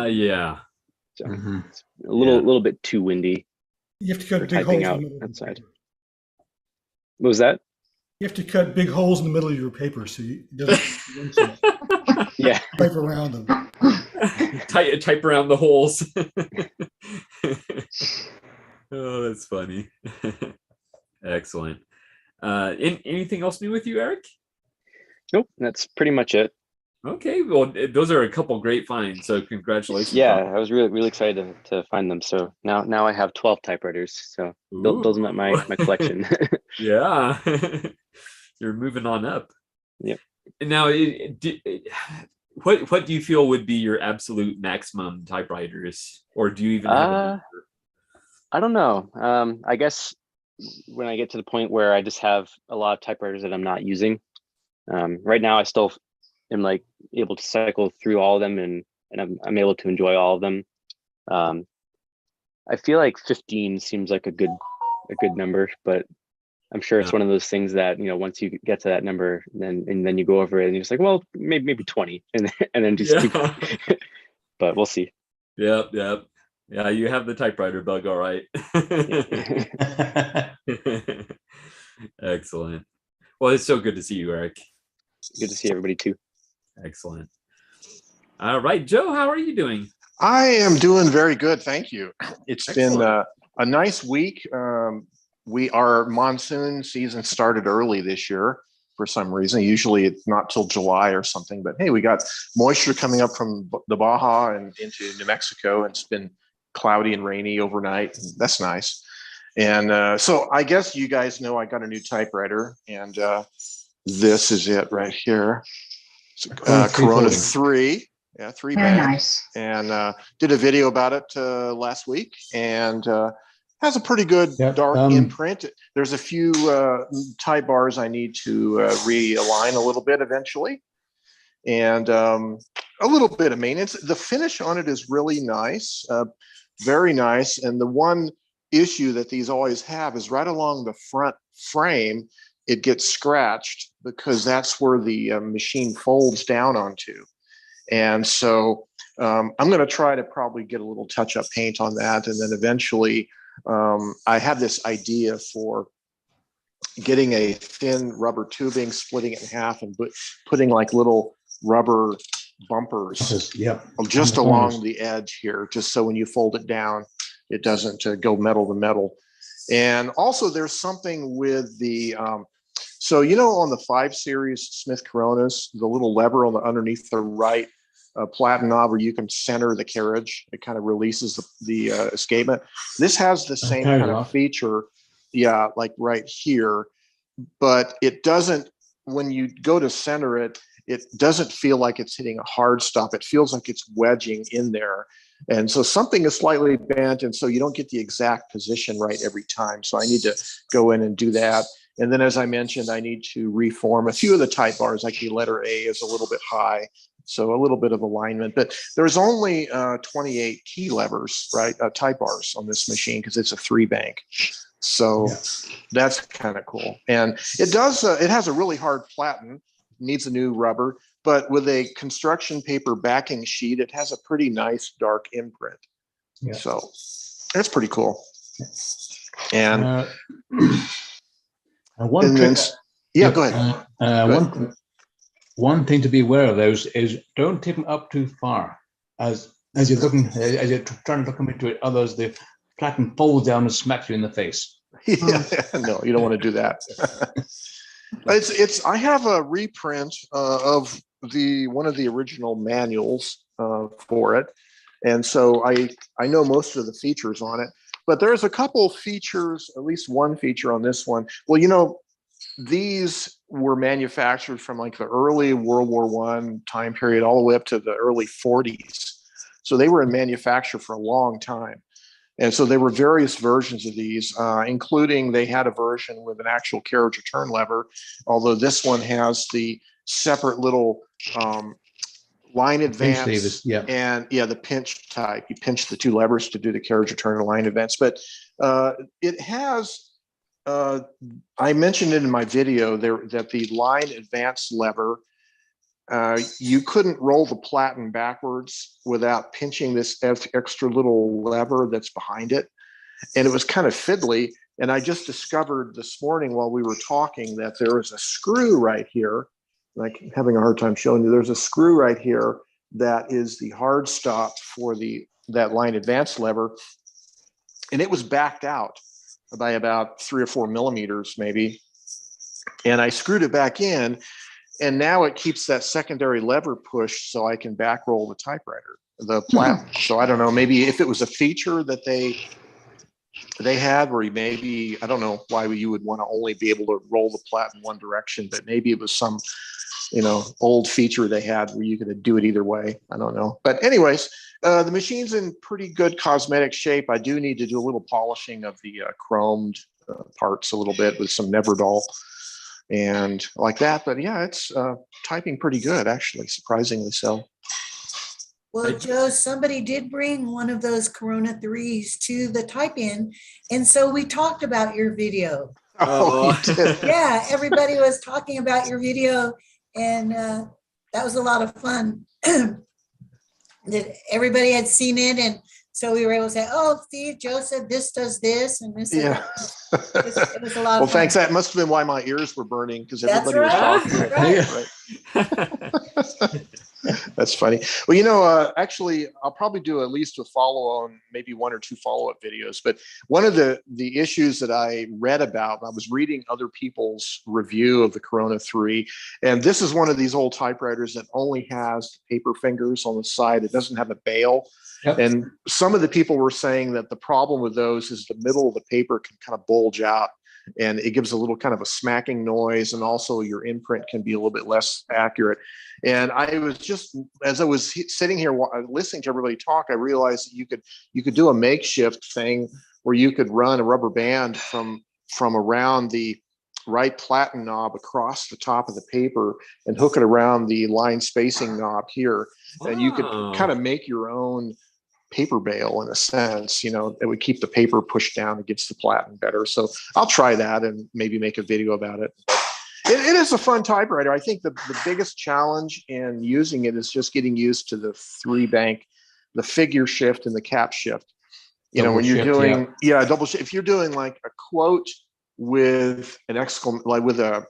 so it's a little bit too windy. You have to cut big holes out outside. What was that? You have to cut big holes in the middle of your paper so it doesn't type around them. Type around the holes. Oh, that's funny. Excellent. Anything else new with you, Eric? Nope, that's pretty much it. Okay, well, those are a couple great finds, so congratulations. Yeah, I was really excited to find them. So now I have 12 typewriters, so building up my collection. Yeah. You're moving on up. Yep. Now, what do you feel would be your absolute maximum typewriters, or do you even have a number? I don't know. I guess when I get to the point where I just have a lot of typewriters that I'm not using, right now I still am like able to cycle through all of them, and I'm able to enjoy all of them. I feel like 15 seems like a good number, but I'm sure it's one of those things that, once you get to that number, then you go over it and you're just like, well, maybe 20, and then just keep. But we'll see. Yep. Yeah, you have the typewriter bug, all right. Excellent. Well, it's so good to see you, Eric. Good to see everybody too. Excellent. All right, Joe, how are you doing? I am doing very good, thank you. It's been a nice week. Our monsoon season started early this year for some reason. Usually it's not till July or something, but hey, we got moisture coming up from the Baja and into New Mexico, and it's been cloudy and rainy overnight. That's nice. And so I guess you guys know I got a new typewriter, and this is it right here. Corona 3. Yeah, 3 Very band. nice. And did a video about it last week, and has a pretty good dark imprint. There's a few tie bars I need to realign a little bit eventually, and a little bit of maintenance. The finish on it is really nice, very nice. And the one issue that these always have is right along the front frame, it gets scratched, because that's where the machine folds down onto. And so I'm going to try to probably get a little touch-up paint on that, and then eventually I have this idea for getting a thin rubber tubing, splitting it in half, and putting like little rubber bumpers just along the edge here, just so when you fold it down, it doesn't go metal to metal. And also there's something with the, so on the 5 Series Smith Coronas, the little lever on the underneath the right platen knob where you can center the carriage, it kind of releases the escapement. This has the same kind of feature, like right here, but it doesn't, when you go to center it, it doesn't feel like it's hitting a hard stop. It feels like it's wedging in there. And so something is slightly bent, and so you don't get the exact position right every time. So I need to go in and do that. And then, as I mentioned, I need to reform a few of the type bars, like the letter A is a little bit high, so a little bit of alignment. But there's only 28 key levers, right, type bars on this machine, because it's a 3-bank. So that's kind of cool. And it does, it has a really hard platen, needs a new rubber, but with a construction paper backing sheet, it has a pretty nice dark imprint. So that's pretty cool. And one trick, go ahead. One thing to be aware of those is don't tip them up too far. As you're looking, as you're trying to look into it, others the platen folds down and smacks you in the face. No, you don't want to do that. I have a reprint of one of the original manuals for it, and so I know most of the features on it. But there's a couple features, at least one feature on this one. Well, these were manufactured from like the early World War I time period all the way up to the early 40s. So they were in manufacture for a long time. And so there were various versions of these, including they had a version with an actual carriage return lever, although this one has the separate little line advance and the pinch type. You pinch the two levers to do the carriage return and line advance. But it has, I mentioned it in my video there that the line advance lever, you couldn't roll the platen backwards without pinching this extra little lever that's behind it. And it was kind of fiddly. And I just discovered this morning while we were talking that there is a screw right here. Like having a hard time showing you, there's a screw right here that is the hard stop for that line advance lever. And it was backed out by about 3 or 4 millimeters maybe. And I screwed it back in, and now it keeps that secondary lever pushed so I can back roll the typewriter, the platen. So I don't know, maybe if it was a feature that they had, where maybe, I don't know why you would want to only be able to roll the platen one direction, but maybe it was some, old feature they had where you could do it either way. I don't know. But anyways, the machine's in pretty good cosmetic shape. I do need to do a little polishing of the chromed parts a little bit with some Neverdol and like that. But yeah, it's typing pretty good, actually, surprisingly so. Well, Joe, somebody did bring one of those Corona 3s to the type-in, and so we talked about your video. Oh, you did. Yeah, everybody was talking about your video, and that was a lot of fun. That everybody had seen it, and so we were able to say, "Oh, Steve, Joe said this does this, and this." Yeah. It was a lot Well, of fun. thanks. That must have been why my ears were burning, because everybody That's was right. talking. Right. That's funny. Well, actually, I'll probably do at least a follow-on, maybe 1 or 2 follow-up videos. But one of the issues that I read about, I was reading other people's review of the Corona 3, and this is one of these old typewriters that only has paper fingers on the side. It doesn't have a bail. Yep. And some of the people were saying that the problem with those is the middle of the paper can kind of bulge out, and it gives a little kind of a smacking noise, and also your imprint can be a little bit less accurate. And I was just, as I was sitting here listening to everybody talk, I realized that you could do a makeshift thing where you could run a rubber band from around the right platen knob across the top of the paper and hook it around the line spacing knob here. And you could kind of make your own paper bail in a sense, it would keep the paper pushed down against the platen better. So I'll try that and maybe make a video about it. It is a fun typewriter. I think the biggest challenge in using it is just getting used to the 3-bank, the figure shift and the cap shift. When you're doing double shift, if you're doing like a quote with an exclamation, like with a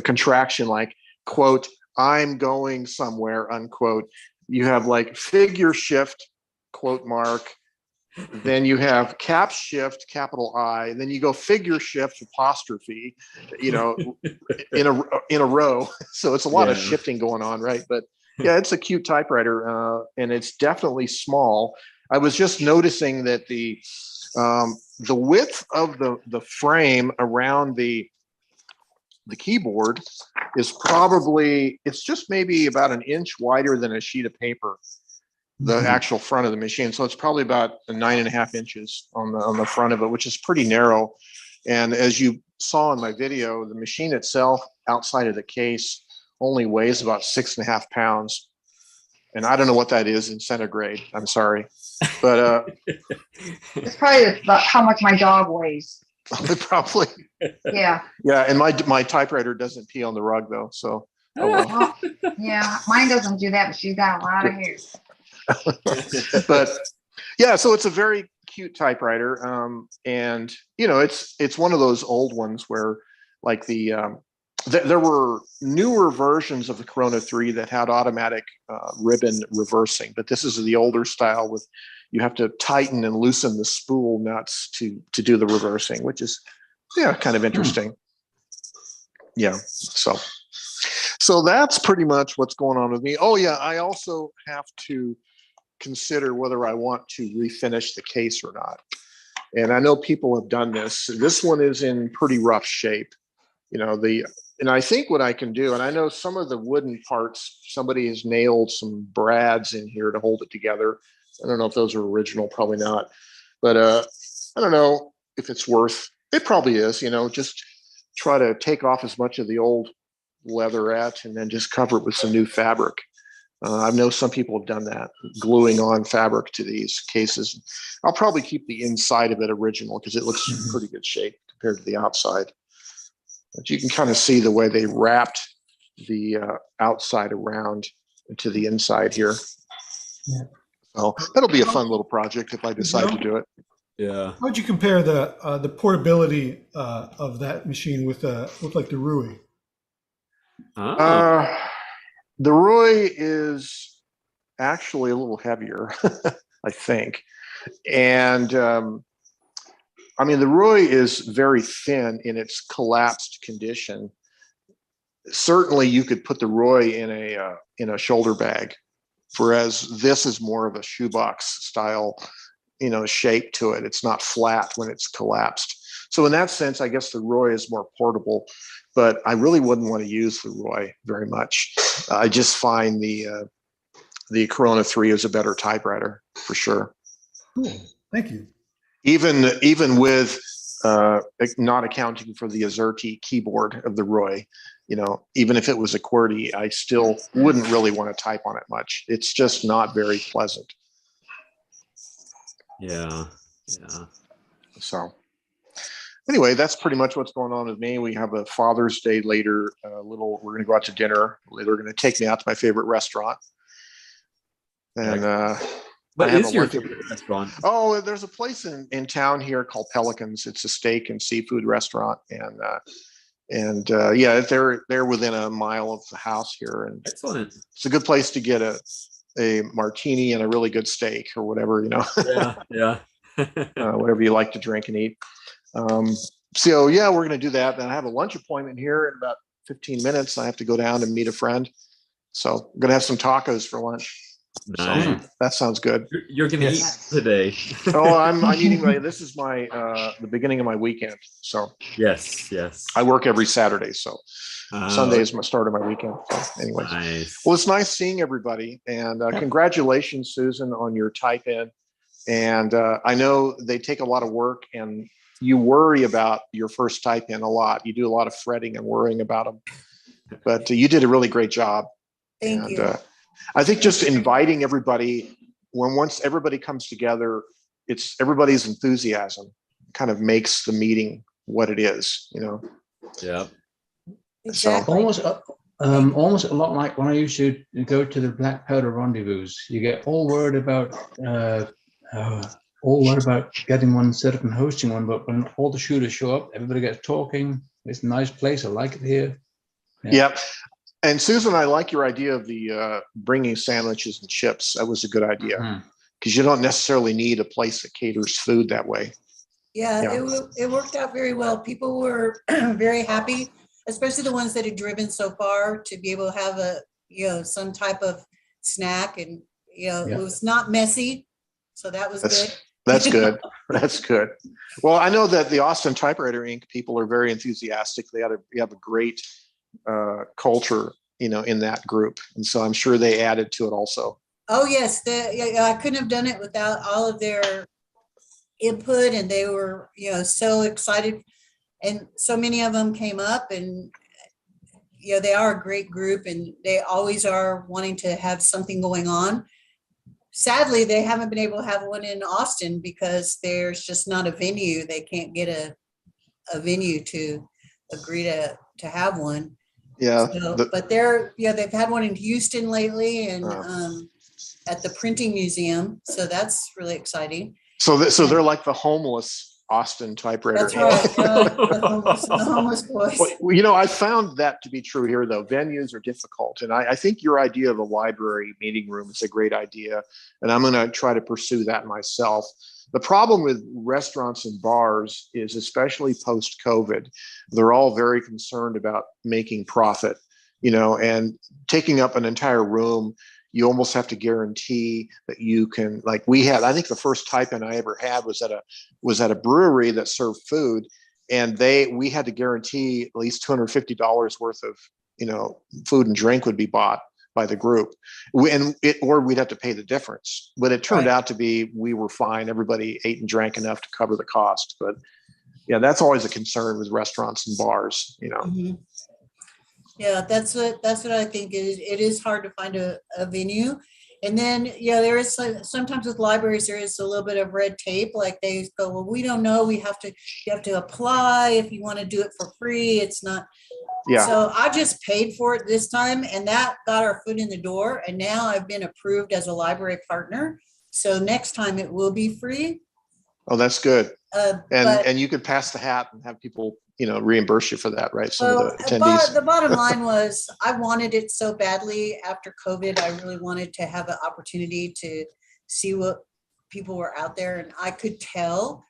contraction, like quote, "I'm going somewhere," unquote, you have like figure shift, quote mark, then you have cap shift, capital I, then you go figure shift, apostrophe, in a row. So it's a lot of shifting going on, right? But yeah, it's a cute typewriter, and it's definitely small. I was just noticing that the width of the frame around the keyboard is probably, it's just maybe about an inch wider than a sheet of paper, the actual front of the machine. So it's probably about 9.5 inches on the front of it, which is pretty narrow. And as you saw in my video, the machine itself outside of the case only weighs about 6.5 pounds. And I don't know what that is in centigrade. I'm sorry, but it's probably about how much my dog weighs. Probably. Yeah. Yeah, and my typewriter doesn't pee on the rug though, so. Oh well. Yeah, mine doesn't do that, but she's got a lot of hair. But yeah, so it's a very cute typewriter, and it's one of those old ones where like there were newer versions of the Corona 3 that had automatic ribbon reversing, but this is the older style with you have to tighten and loosen the spool nuts to do the reversing, which is kind of interesting. yeah. So that's pretty much what's going on with me. Oh yeah, I also have to consider whether I want to refinish the case or not. And I know people have done this. This one is in pretty rough shape. And I think what I can do, and I know some of the wooden parts, somebody has nailed some brads in here to hold it together. I don't know if those are original, probably not. But I don't know if it's worth, it probably is, just try to take off as much of the old leatherette and then just cover it with some new fabric. I know some people have done that, gluing on fabric to these cases. I'll probably keep the inside of it original because it looks in pretty good shape compared to the outside. But you can kind of see the way they wrapped the outside around into the inside here. Yeah. So that'll be a fun little project if I decide to do it. Yeah. How would you compare the portability of that machine with like the Rui? The Roy is actually a little heavier, I think. And I mean, the Roy is very thin in its collapsed condition. Certainly you could put the Roy in a shoulder bag, whereas this is more of a shoebox style, shape to it. It's not flat when it's collapsed. So in that sense, I guess the Roy is more portable, but I really wouldn't want to use the Roy very much. I just find the Corona 3 is a better typewriter for sure. Cool. Thank you. Even with not accounting for the AZERTY keyboard of the Roy, even if it was a QWERTY, I still wouldn't really want to type on it much. It's just not very pleasant. Yeah. So anyway, that's pretty much what's going on with me. We have a Father's Day later. We're going to go out to dinner. They're going to take me out to my favorite restaurant. And what is your favorite restaurant? Oh, there's a place in town here called Pelicans. It's a steak and seafood restaurant, and yeah, they're within a mile of the house here, and excellent. It's a good place to get a martini and a really good steak or whatever, Yeah. Whatever you like to drink and eat. So yeah, we're going to do that. Then I have a lunch appointment here in about 15 minutes. I have to go down and meet a friend. So I'm going to have some tacos for lunch. Nice. So that sounds good. You're going to eat today. Oh, I'm eating. This is the beginning of my weekend. So yes. I work every Saturday. So Sunday is my start of my weekend. So anyways, nice. Well, it's nice seeing everybody, and congratulations, Susan, on your type-in. And I know they take a lot of work, and you worry about your first type-in a lot. You do a lot of fretting and worrying about them, but you did a really great job. Thank you. I think just inviting everybody, once everybody comes together, it's everybody's enthusiasm kind of makes the meeting what it is, Yeah. Exactly. So almost a lot like when I used to go to the Black Powder Rendezvous. You get all worried about getting one set up and hosting one, but when all the shooters show up, everybody gets talking. It's a nice place. I like it here. Yeah. And Susan, I like your idea of the bringing sandwiches and chips. That was a good idea because you don't necessarily need a place that caters food that way. Yeah. It worked out very well. People were very happy, especially the ones that had driven so far, to be able to have some type of snack, and it was not messy, so that was good. That's good. That's good. Well, I know that the Austin Typewriter Inc. people are very enthusiastic. We have a great culture, in that group, and so I'm sure they added to it also. Oh yes, I couldn't have done it without all of their input, and they were so excited, and so many of them came up, and they are a great group, and they always are wanting to have something going on. Sadly, they haven't been able to have one in Austin because there's just not a venue. They can't get a venue to agree to have one. Yeah. But they've had one in Houston lately, and at the printing museum. So that's really exciting. So they're like the homeless Austin Typewriter. That's right. The homeless boys. Well, I found that to be true here, though. Venues are difficult. And I think your idea of a library meeting room is a great idea. And I'm going to try to pursue that myself. The problem with restaurants and bars is, especially post-COVID, they're all very concerned about making profit, and taking up an entire room. You almost have to guarantee that you can, like we had, I think the first type-in I ever had was at a brewery that served food, and we had to guarantee at least $250 worth of, food and drink would be bought by the group, or we'd have to pay the difference. But it turned out to be, we were fine. Everybody ate and drank enough to cover the cost. But yeah, that's always a concern with restaurants and bars, Mhm. Yeah, that's what I think is. It is hard to find a venue. And then, there is sometimes with libraries, there is a little bit of red tape. Like they go, well, we don't know. You have to apply if you want to do it for free. It's not. Yeah. So I just paid for it this time, and that got our foot in the door. And now I've been approved as a library partner. So next time it will be free. Oh, that's good. But And you could pass the hat and have people, reimburse you for that, right? Some of the attendees. The bottom line was, I wanted it so badly after COVID. I really wanted to have an opportunity to see what people were out there. And I could tell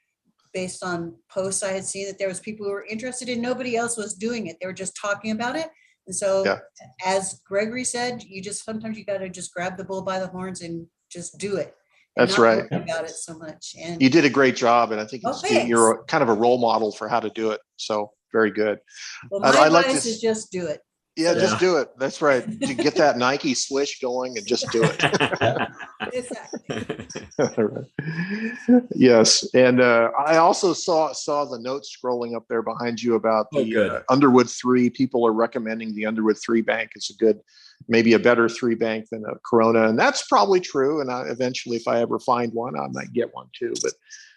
based on posts I had seen that there was people who were interested and nobody else was doing it. They were just talking about it. And so as Gregory said, sometimes you got to just grab the bull by the horns and just do it. That's right. About it so much. And you did a great job. And I think you're kind of a role model for how to do it. So very good. Well, my advice is just do it. Yeah, just do it. That's right. To get that Nike swish going and just do it. Exactly. Yes. And I also saw the notes scrolling up there behind you about the Underwood 3. People are recommending the Underwood 3 bank. It's maybe a better 3 bank than a Corona. And that's probably true. And eventually, if I ever find one, I might get one too. But,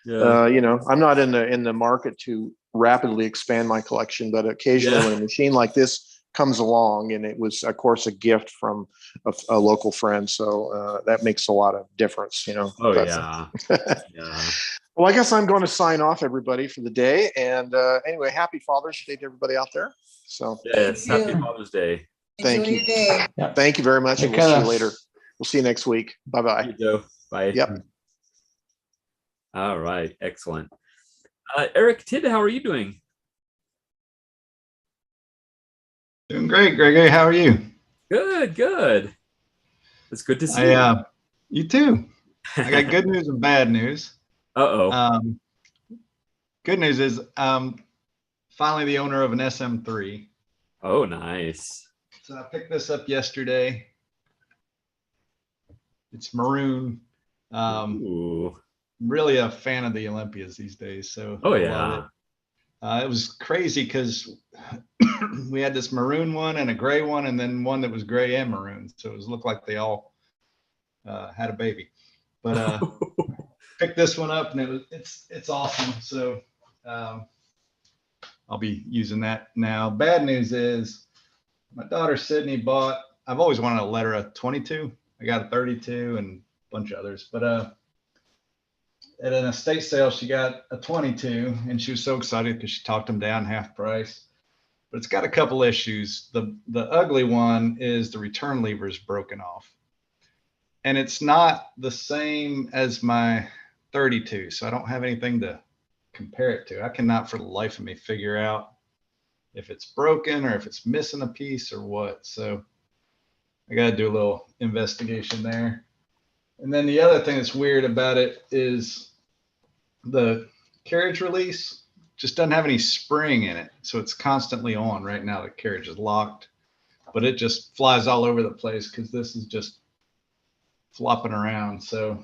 I'm not in the market to rapidly expand my collection, but occasionally when a machine like this comes along, and it was, of course, a gift from a local friend. So that makes a lot of difference, Oh, yeah. Well, I guess I'm going to sign off, everybody, for the day. And anyway, happy Father's Day to everybody out there. So yes, happy Father's Day. Thank you. Your day. Thank you very much. And we'll see you later. We'll see you next week. Bye-bye. Bye. Yep. All right. Excellent. Eric Tidd, how are you doing? Doing great, Gregory. How are you? Good. It's good to see you. You too. I got good news and bad news. Good news is finally the owner of an SM3. Oh, nice. So I picked this up yesterday. It's maroon. Really a fan of the Olympias these days. So it was crazy because we had this maroon one and a gray one, and then one that was gray and maroon. So it looked like they all had a baby. But picked this one up, and it's awesome. So I'll be using that now. Bad news is my daughter Sydney bought. I've always wanted a letter a 22. I got a 32 and a bunch of others, but at an estate sale, she got a 22, and she was so excited because she talked them down half price. But it's got a couple issues. The ugly one is the return lever is broken off, and it's not the same as my 32, so I don't have anything to compare it to. I cannot for the life of me figure out if it's broken or if it's missing a piece or what. So I got to do a little investigation there. And then the other thing that's weird about it is the carriage release just doesn't have any spring in it. So it's constantly on. Right now the carriage is locked, but it just flies all over the place because this is just flopping around. So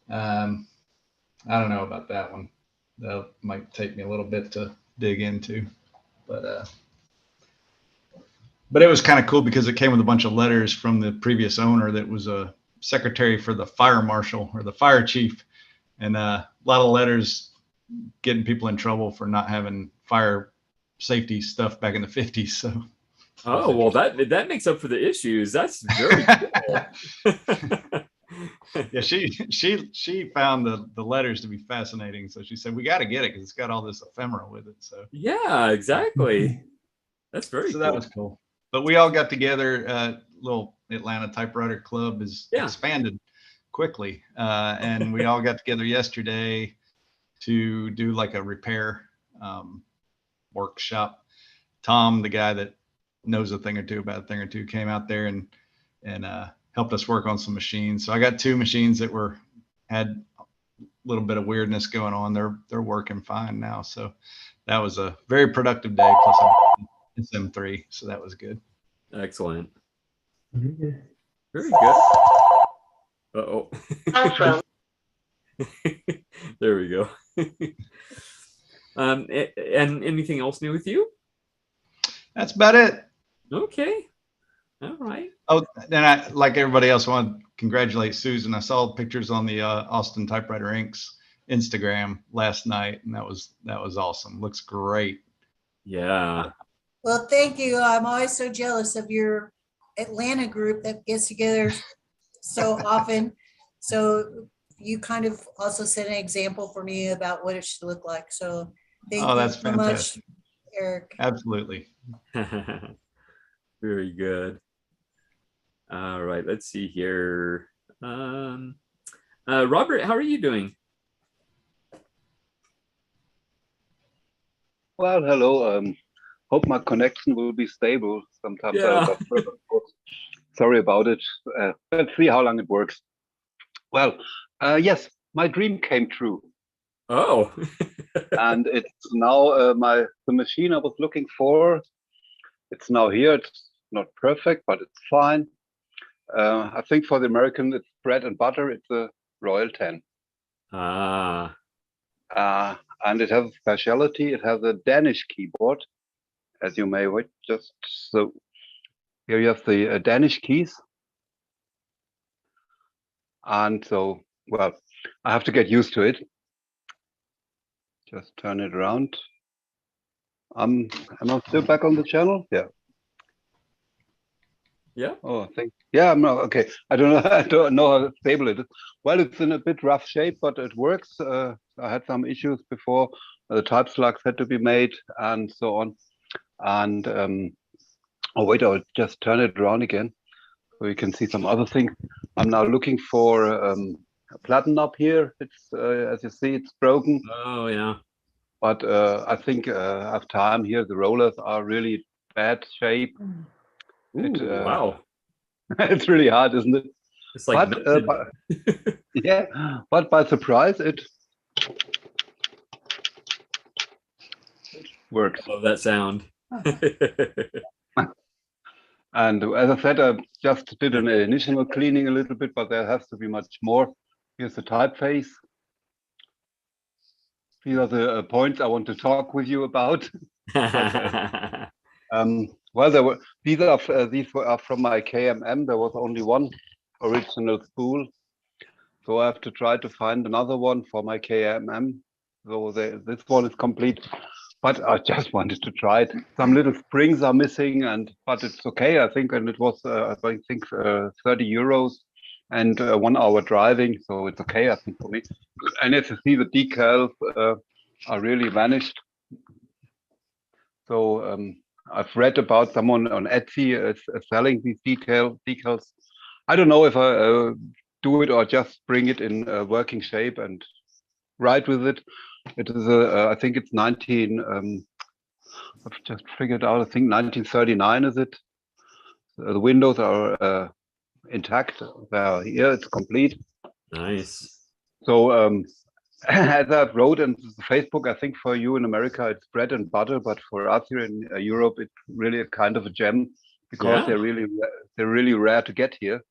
I don't know about that one. That might take me a little bit to dig into, but it was kind of cool because it came with a bunch of letters from the previous owner that was a secretary for the fire marshal or the fire chief, and a lot of letters getting people in trouble for not having fire safety stuff back in the 50s. So well, that makes up for the issues. That's very cool. Yeah, she found the letters to be fascinating, so she said we got to get it because it's got all this ephemera with it. So yeah, exactly. That's very cool. That was cool. But we all got together. Little Atlanta Typewriter Club is expanded. quickly. And we all got together yesterday to do like a repair workshop. Tom, the guy that knows a thing or two about a thing or two, came out there and helped us work on some machines. So I got 2 machines that had a little bit of weirdness going on. They're working fine now. So that was a very productive day. Plus it's M3, so that was good. Excellent. Very good. Uh-oh. Awesome. There we go. And anything else new with you? That's about it. Okay. All right. Oh, then I, like everybody else, want to congratulate Susan. I saw pictures on the Austin Typewriter Inc.'s Instagram last night, and that was awesome. Looks great. Yeah. Well, thank you. I'm always so jealous of your Atlanta group that gets together so often. So you kind of also set an example for me about what it should look like. So thank you that's so fantastic. much, Eric. Absolutely. Very good. All right, let's see here. Robert, how are you doing? Well, hello. Hope my connection will be stable. Sometimes Yeah. sorry about it. Let's see how long it works. Well, yes, my dream came true. Oh. And it's now the machine I was looking for. It's now here. It's not perfect, but it's fine. I think for the American, it's bread and butter. It's a Royal 10. Ah. And it has a specialty. It has a Danish keyboard, as you may wait. Just so here you have the Danish keys. And so, well, I have to get used to it. Just turn it around. Am I still back on the channel? Yeah. Yeah. Oh, yeah, I'm not okay. I don't know. I don't know how stable it is. Well, it's in a bit rough shape, but it works. I had some issues before. The type slugs had to be made and so on. And oh wait, I'll just turn it around again so you can see some other things. I'm now looking for a platen up here. It's as you see, it's broken. Oh yeah. But I think I have time here. The rollers are really bad shape. Ooh, wow. It's really hard, isn't it? It's like yeah, but by surprise it works. Love that sound. And as I said, I just did an initial cleaning a little bit, but there has to be much more. Here's the typeface. These are the points I want to talk with you about. Well, these are from my KMM. There was only one original spool, so I have to try to find another one for my KMM. So this one is complete, but I just wanted to try it. Some little springs are missing, but it's okay, I think. And it was I think 30 euros and 1 hour driving, so it's okay, I think, for me. And as you see, the decals are really vanished. So I've read about someone on Etsy selling these decals. I don't know if I do it or just bring it in working shape and ride with it. It is I think it's 19. I've just figured out. I think 1939 is it. The windows are intact. Here it's complete. Nice. So as I wrote in Facebook, I think for you in America it's bread and butter, but for us here in Europe it's really a kind of a gem because they're really rare to get here.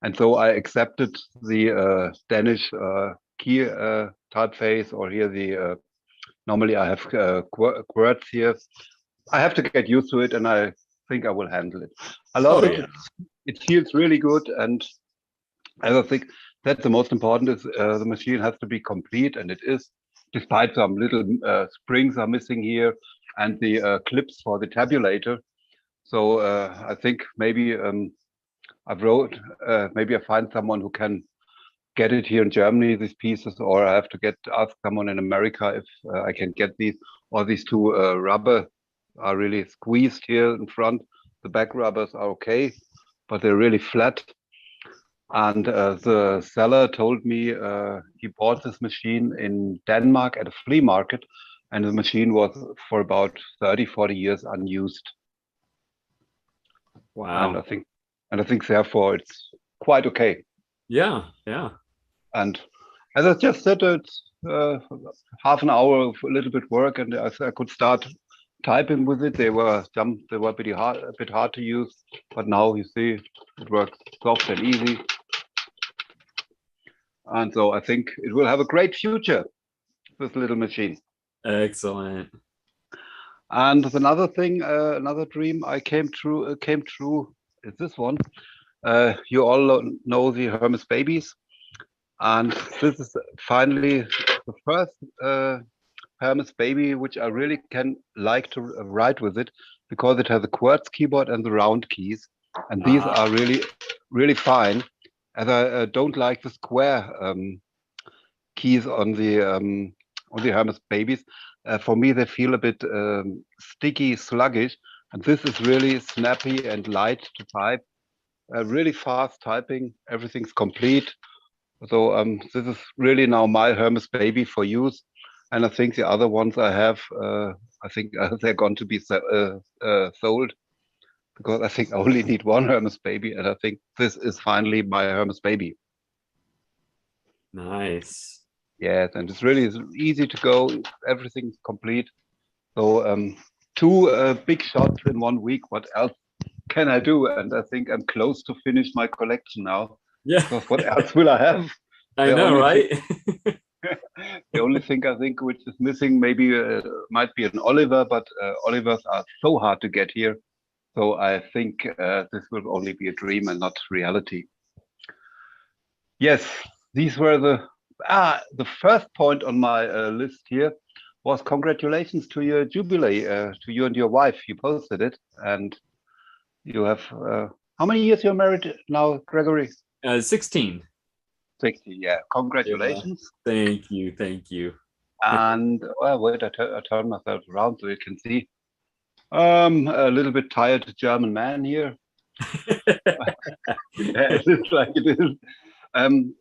And so I accepted the Danish key typeface, or here the normally I have QWERTZ here. I have to get used to it, and I think I will handle it. I love it. Yeah. It feels really good, and as I think that's the most important is the machine has to be complete, and it is, despite some little springs are missing here and the clips for the tabulator. So I think maybe maybe I find someone who can get it here in Germany, these pieces, or I have to ask someone in America if I can get these, or these two rubber are really squeezed here in front. The back rubbers are okay, but they're really flat. And the seller told me he bought this machine in Denmark at a flea market, and the machine was for about 30, 40 years unused. Wow. And I think therefore it's quite okay. Yeah, yeah. And as I just said, it's half an hour of a little bit work, and I could start typing with it. They were a bit hard to use, but now you see it works soft and easy. And so I think it will have a great future, this little machine. Excellent. And another thing, another dream I came true is this one. You all know the Hermes babies, and this is finally the first Hermes baby which I really can like to write with it, because it has a quartz keyboard and the round keys, and these are really fine. As I don't like the square keys on the Hermes babies. For me, they feel a bit sticky, sluggish, and this is really snappy and light to type. Really fast typing, everything's complete. So this is really now my Hermes baby for use, and I think the other ones I have, I think they're going to be sold, because I think I only need one Hermes baby, and I think this is finally my Hermes baby. Nice. Yes, and it's really easy to go. Everything's complete. So two big shots in 1 week. What else can I do? And I think I'm close to finish my collection now. Yeah. Because what else will I have? I know, right? The only thing I think which is missing maybe might be an Oliver, but Olivers are so hard to get here. So I think this will only be a dream and not reality. Yes, these were the first point on my list here was congratulations to your jubilee, to you and your wife. You posted it, and you have how many years you're married now, Gregory? 16. 16, yeah. Congratulations. Yeah. Thank you. And wait, I turn myself around so you can see. A little bit tired German man here. Yeah, it is like it is.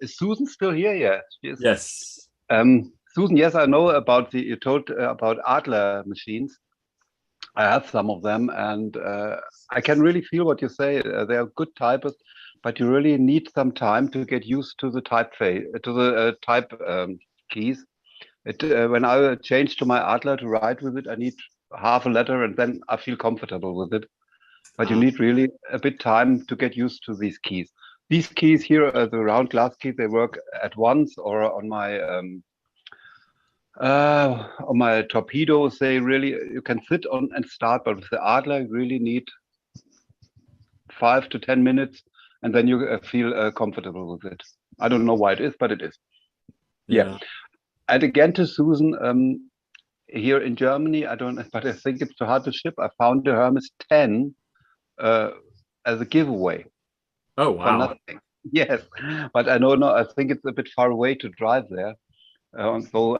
Is Susan still here? Yeah, she is. Yes. Susan, yes, I know about you told about Adler machines. I have some of them, and I can really feel what you say. They are good typists, but you really need some time to get used to the type keys. When I change to my Adler to write with it, I need half a letter, and then I feel comfortable with it. But you need really a bit time to get used to these keys. These keys here, the round glass keys, they work at once, or on my torpedoes, they really, you can sit on and start, but with the Adler, you really need 5 to 10 minutes, and then you feel comfortable with it. I don't know why it is, but it is. Yeah. And again to Susan, here in Germany, I don't know, but I think it's too hard to ship. I found the Hermes 10 as a giveaway. Oh, wow. For nothing. Yes, but I don't know. I think it's a bit far away to drive there. So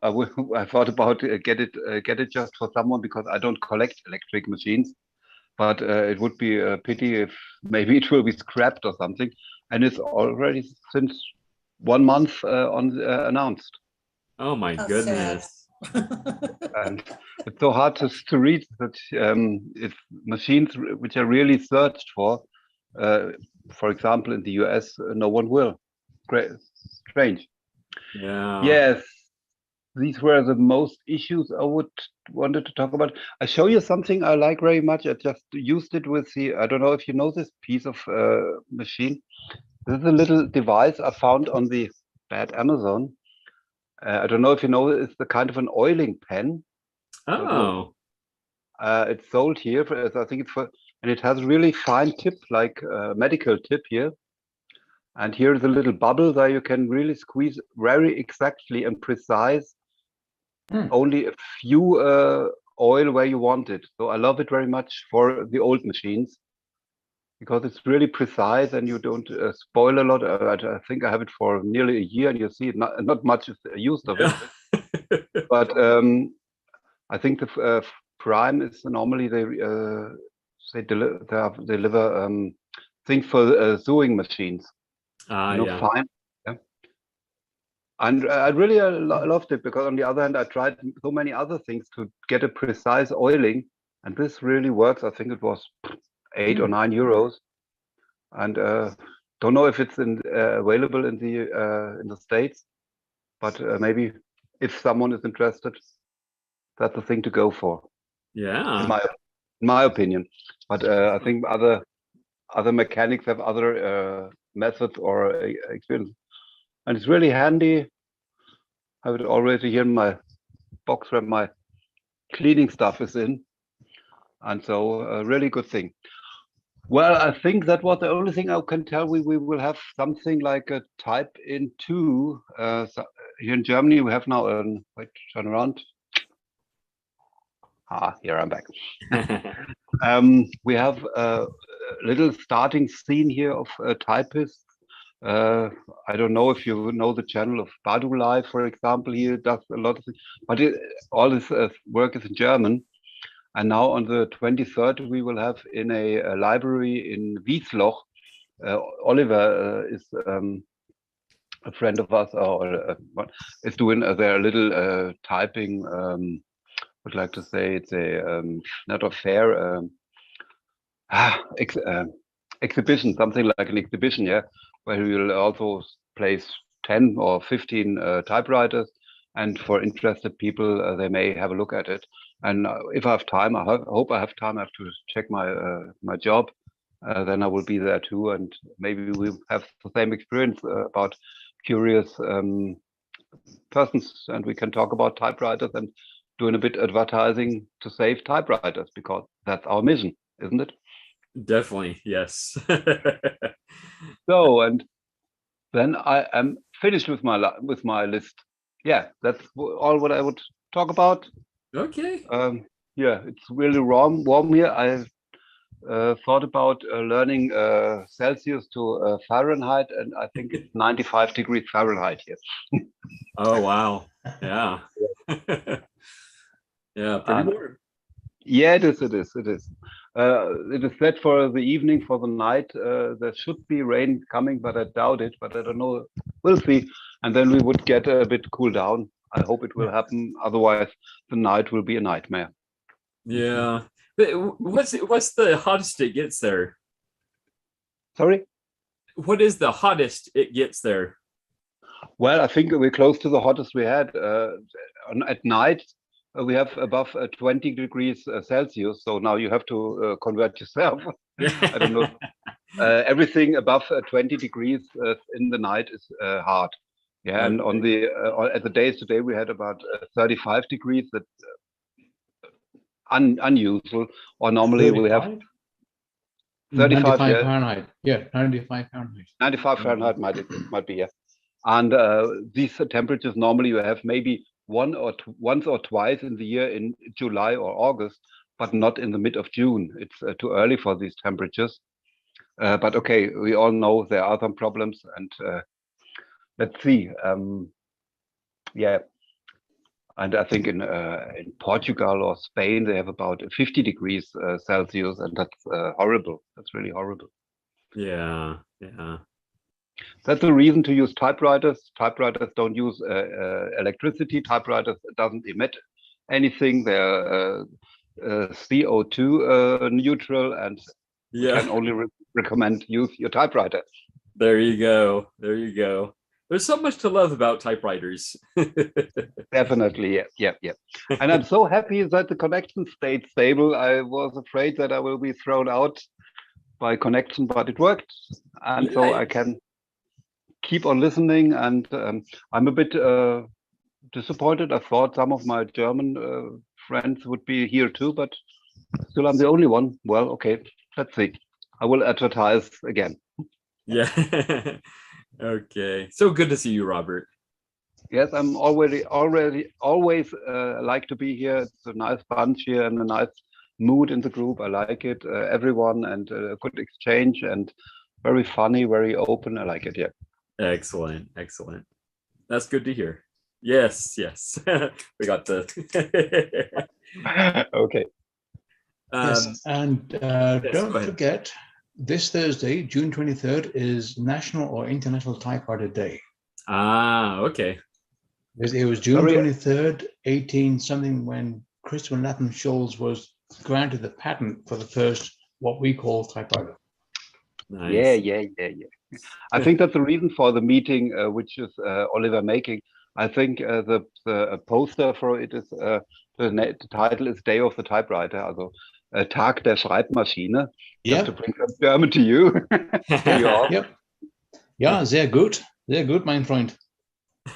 I thought about get it just for someone, because I don't collect electric machines. But it would be a pity if maybe it will be scrapped or something. And it's already since 1 month announced. Oh my goodness. And it's so hard to read that it's machines which are really searched for. For example, in the US, no one will. Great, strange. Yeah. Yes, these were the most issues I wanted to talk about. I show you something I like very much. I just used it with I don't know if you know this piece of machine. This is a little device I found on the bad Amazon. I don't know if you know, it's the kind of an oiling pen. Oh. It's sold here. I think it's and it has a really fine tip, like a medical tip here. And here is a little bubble that you can really squeeze very exactly and precise. Only a few oil where you want it. So I love it very much for the old machines, because it's really precise and you don't spoil a lot. I think I have it for nearly a year, and you see not much is used of it. But I think the Prime is normally they deliver things for sewing machines. Yeah. fine. Yeah. And I really loved it because on the other hand, I tried so many other things to get a precise oiling, and this really works. I think it was 8 or 9 euros, and don't know if it's available in the States, but maybe if someone is interested, that's the thing to go for. Yeah. In my opinion, but I think other mechanics have other methods or experience, and it's really handy. I have it already here in my box where my cleaning stuff is in, and so a really good thing. Well, I think that was the only thing I can tell. We will have something like a type in 2. So here in Germany, we have now wait, turn around. Here I'm back. We have a little starting scene here of typists. I don't know if you know the channel of Badu Live, for example. He does a lot of things, but all his work is in German. And now on the 23rd, we will have in a library in Wiesloch. Oliver is a friend of us, or is doing their little typing. Would like to say it's a not a fair exhibition, something like an exhibition, yeah, where we will also place 10 or 15 typewriters, and for interested people, they may have a look at it. And if I have time, I hope I have time. I have to check my job. Then I will be there too, and maybe we'll have the same experience about curious persons, and we can talk about typewriters and doing a bit advertising to save typewriters, because that's our mission, isn't it? Definitely, yes. So, and then I am finished with my list. Yeah, that's all what I would talk about. Okay. Yeah, it's really warm here. I thought about learning Celsius to Fahrenheit, and I think it's 95 degrees Fahrenheit here. Oh wow! Yeah. Yeah, pretty warm. Yeah, it is. It is. It is. It is set for the evening, for the night. There should be rain coming, but I doubt it. But I don't know. We'll see. And then we would get a bit cool down. I hope it will happen. Otherwise, the night will be a nightmare. Yeah. But what's the hottest it gets there? Sorry? What is the hottest it gets there? Well, I think we're close to the hottest we had. At night, we have above 20 degrees Celsius. So now you have to convert yourself. I don't know. Everything above 20 degrees in the night is hard. Yeah, okay. And on the at the days today we had about 35 degrees. That's unusual. Or normally 35? We have 35 Fahrenheit. Yeah, 95 Fahrenheit. 95 Fahrenheit might be, yeah. And these temperatures normally you have maybe once or twice in the year in July or August, but not in the mid of June. It's too early for these temperatures. But okay, we all know there are some problems, and let's see. Yeah, and I think in Portugal or Spain they have about 50 degrees Celsius, and that's horrible. That's really horrible. Yeah, yeah. That's the reason to use typewriters. Typewriters don't use electricity. Typewriters doesn't emit anything. They're CO2 neutral, and can only recommend use your typewriter. There you go. There you go. There's so much to love about typewriters. Definitely, yeah. And I'm so happy that the connection stayed stable. I was afraid that I will be thrown out by connection, but it worked, and so I can keep on listening. And I'm a bit disappointed. I thought some of my German friends would be here too, but still I'm the only one. Well, okay, let's see. I will advertise again. Yeah. Okay. So good to see you, Robert. Yes, I'm always like to be here. It's a nice bunch here and a nice mood in the group. I like it. Everyone, and a good exchange, and very funny, very open. I like it. Yeah. Excellent. Excellent. That's good to hear. Yes. We got the okay. Yes, and don't forget this Thursday, June 23rd, is National or International Typewriter Day. Ah, okay. It was June 23rd, 18 something, when Christopher Nathan Scholes was granted the patent for the first, what we call typewriter. Nice. Yeah. I think that's the reason for the meeting, which is Oliver making. I think the poster for it is the title is Day of the Typewriter, also Tag der Schreibmaschine. Just to bring some German to you. Yep. Ja, sehr gut, mein Freund.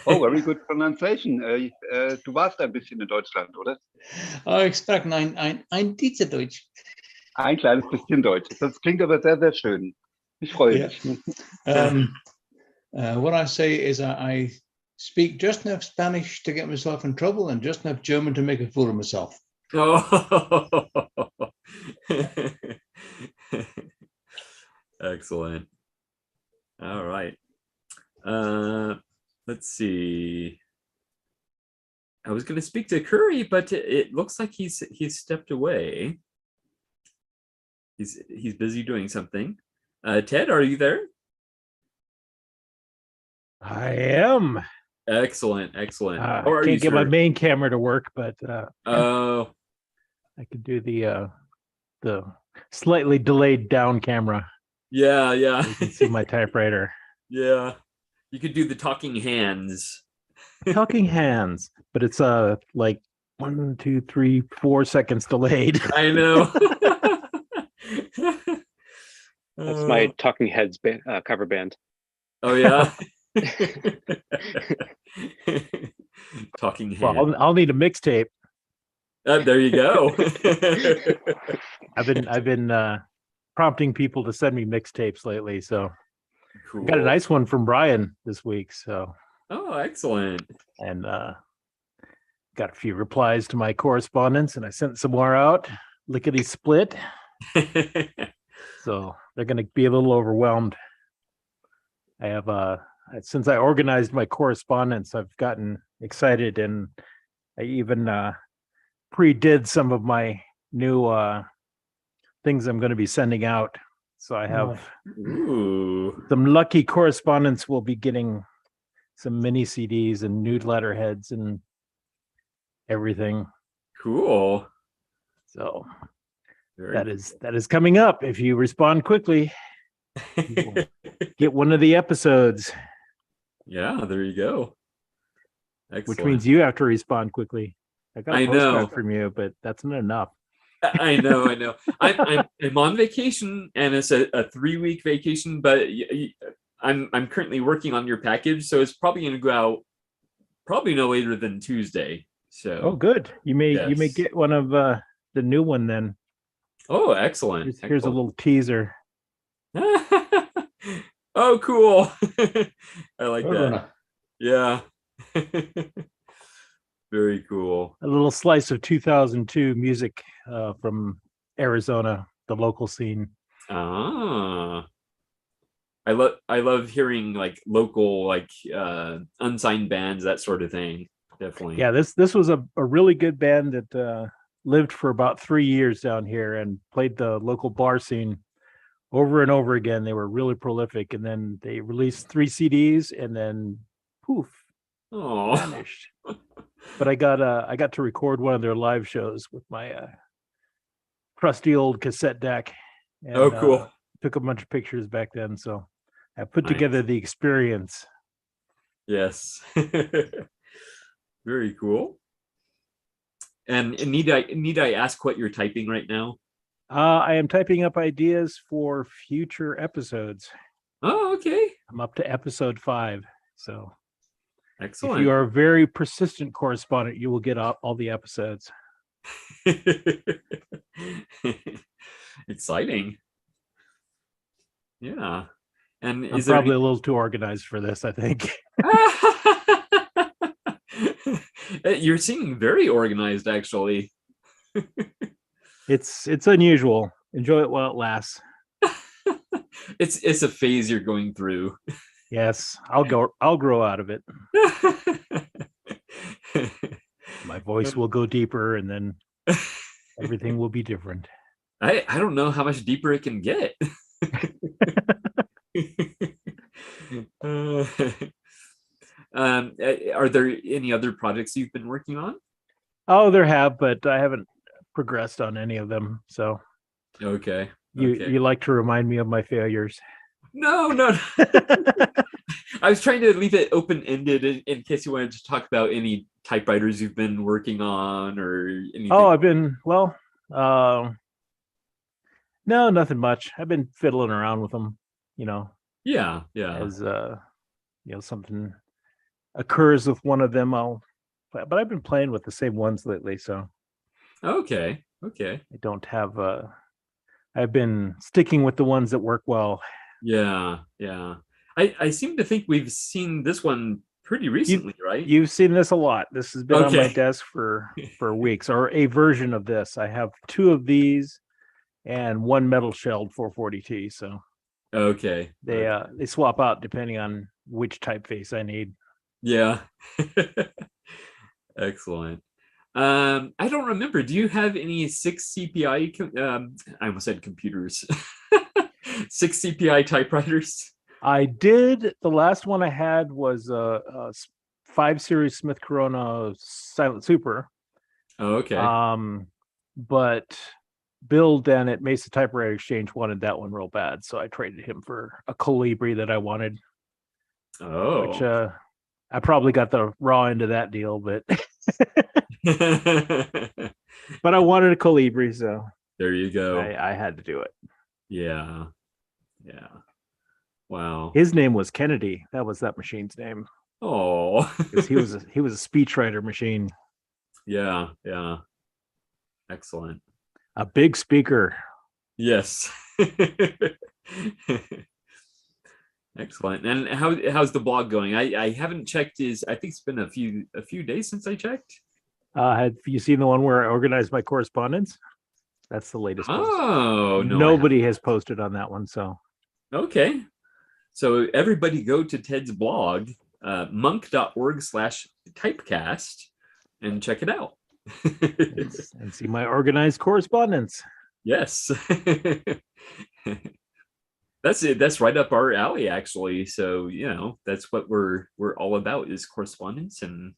Oh, very good pronunciation. Du warst ein bisschen in Deutschland, oder? Oh, ich spreche ein Deutsch. Ein kleines bisschen Deutsch. Das klingt aber sehr, sehr schön. Ich freue mich. What I say is I speak just enough Spanish to get myself in trouble and just enough German to make a fool of myself. Oh. Excellent. All right. Let's see. I was going to speak to Curry, but it looks like he's stepped away. He's busy doing something. Ted, are you there? I am. Excellent. I can't get my main camera to work, but oh, I could do the slightly delayed down camera. Yeah. You can see my typewriter. Yeah, you could do the talking hands. Talking hands, but it's like 1, 2, 3, 4 seconds delayed. I know. That's my Talking Heads cover band. Oh yeah. Talking Heads. Well, I'll need a mixtape. There you go. I've been prompting people to send me mixtapes lately, so cool. I got a nice one from Brian this week. So excellent. And got a few replies to my correspondence, and I sent some more out, lickety split. So they're going to be a little overwhelmed. I have since I organized my correspondence, I've gotten excited, and I even pre-did some of my new things I'm going to be sending out. So I have some lucky correspondents will be getting some mini CDs and nude letterheads and everything. Cool. So that is coming up. If you respond quickly, you will get one of the episodes. Yeah, there you go. Excellent. Which means you have to respond quickly. I got a postcard from you, but that's not enough. I know. I'm on vacation, and it's a 3-week vacation, but I'm currently working on your package, so it's probably going to go out probably no later than Tuesday. So good. You may get one of the new one then. Oh, excellent. Here's a little teaser. Oh, cool. I like that. Yeah. Very cool. A little slice of 2002 music from Arizona, the local scene. I love hearing like local, like unsigned bands, that sort of thing. Definitely. Yeah, this was a really good band that lived for about 3 years down here and played the local bar scene over and over again. They were really prolific, and then they released 3 CDs, and then poof, vanished. But I got to record one of their live shows with my crusty old cassette deck. And, cool. Took a bunch of pictures back then, so I put together the experience. Yes. Very cool. And need I ask what you're typing right now? I am typing up ideas for future episodes. Oh, okay. I'm up to episode 5. So excellent. If you are a very persistent correspondent, you will get all the episodes. Exciting. Yeah. And I'm probably a little too organized for this, I think. You're seeming very organized, actually. It's unusual. Enjoy it while it lasts. It's a phase you're going through. Yes, I'll grow out of it. My voice will go deeper, and then everything will be different. I don't know how much deeper it can get. Are there any other projects you've been working on? Oh, there have, but I haven't progressed on any of them. So Okay. you like to remind me of my failures. No. I was trying to leave it open-ended in case you wanted to talk about any typewriters you've been working on or anything. Oh, I've been, well, no, nothing much. I've been fiddling around with them, Yeah. as something occurs with one of them, but I've been playing with the same ones lately, so Okay. I don't have I've been sticking with the ones that work well. Yeah. I seem to think we've seen this one pretty recently, right? You've seen this a lot. This has been on my Okay. desk for weeks, or a version of this. I have 2 of these and 1 metal shelled 440T. So Okay. they swap out depending on which typeface I need. Yeah. Excellent. I don't remember. Do you have any 6 CPI? I almost said computers. 6 CPI typewriters. I did. The last one I had was a 5 Series Smith Corona Silent Super. Oh, okay. But Bill then at Mesa Typewriter Exchange wanted that one real bad, so I traded him for a Colibri that I wanted. Oh. Which I probably got the raw end of that deal, but but I wanted a Colibri, so there you go. I had to do it. Yeah. Wow. His name was Kennedy. That was that machine's name. Oh. Because he was a speechwriter machine. Yeah. Excellent. A big speaker. Yes. Excellent. And how's the blog going? I haven't checked I think it's been a few days since I checked. Have you seen the one where I organized my correspondence? That's the latest post. Oh, no. Nobody has posted on that one, so. Okay. So everybody go to Ted's blog, monk.org/typecast, and check it out. And see my organized correspondence. Yes. That's it. That's right up our alley, actually. So, that's what we're all about is correspondence. And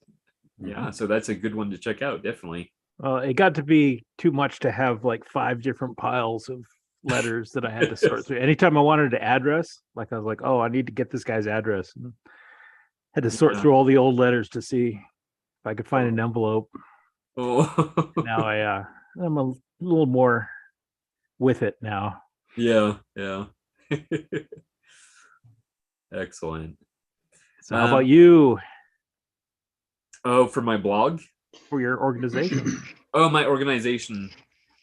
yeah, so that's a good one to check out, definitely. It got to be too much to have like 5 different piles of letters that I had to sort through. Anytime I wanted an address, like I was like, oh, I need to get this guy's address. And had to sort through all the old letters to see if I could find an envelope. Oh. Now I'm a little more with it now. Yeah. Excellent. So how about you? Oh, for my blog? For your organization? Oh, my organization.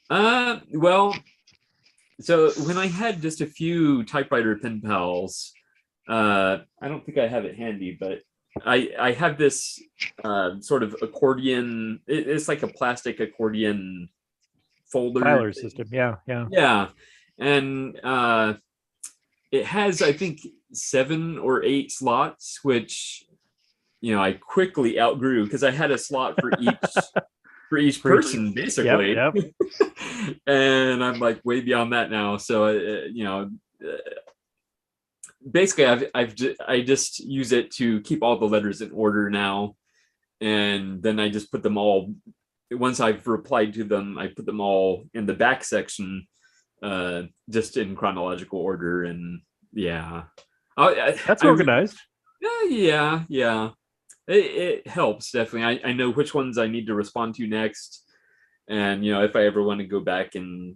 Well, so when I had just a few typewriter pen pals, I don't think I have it handy, but I have this sort of accordion. It's like a plastic accordion folder. Filer system. Yeah. And it has, I think, 7 or 8 slots, which I quickly outgrew because I had a slot for each person, basically. Yep. And I'm like way beyond that now. So basically, I just use it to keep all the letters in order now, and then I just put them all. Once I've replied to them, I put them all in the back section, just in chronological order. And yeah, that's organized. Yeah. It helps, definitely. I know which ones I need to respond to next. And, if I ever want to go back and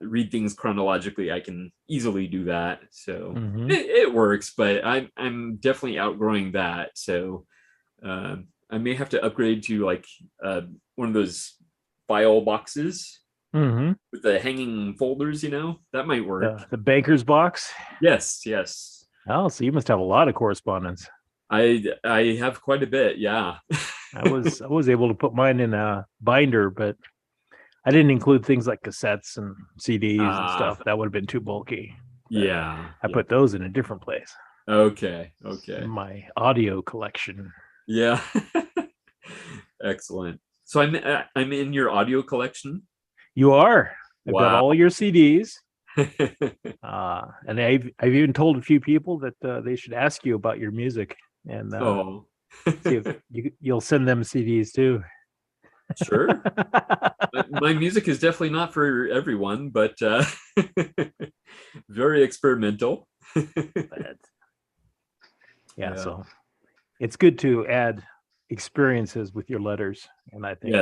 read things chronologically, I can easily do that. So it works, but I'm definitely outgrowing that. So I may have to upgrade to like one of those file boxes with the hanging folders, that might work. The banker's box? Yes. Oh, so you must have a lot of correspondence. I have quite a bit, yeah. I was able to put mine in a binder, but I didn't include things like cassettes and CDs and stuff. That would have been too bulky. Yeah. I put those in a different place. Okay. In my audio collection. Yeah. Excellent. So I'm in your audio collection. You are. I've got all your CDs. And I've even told a few people that they should ask you about your music and see if you'll send them CDs too. Sure. My music is definitely not for everyone, but very experimental. Yeah, so it's good to add experiences with your letters, and I think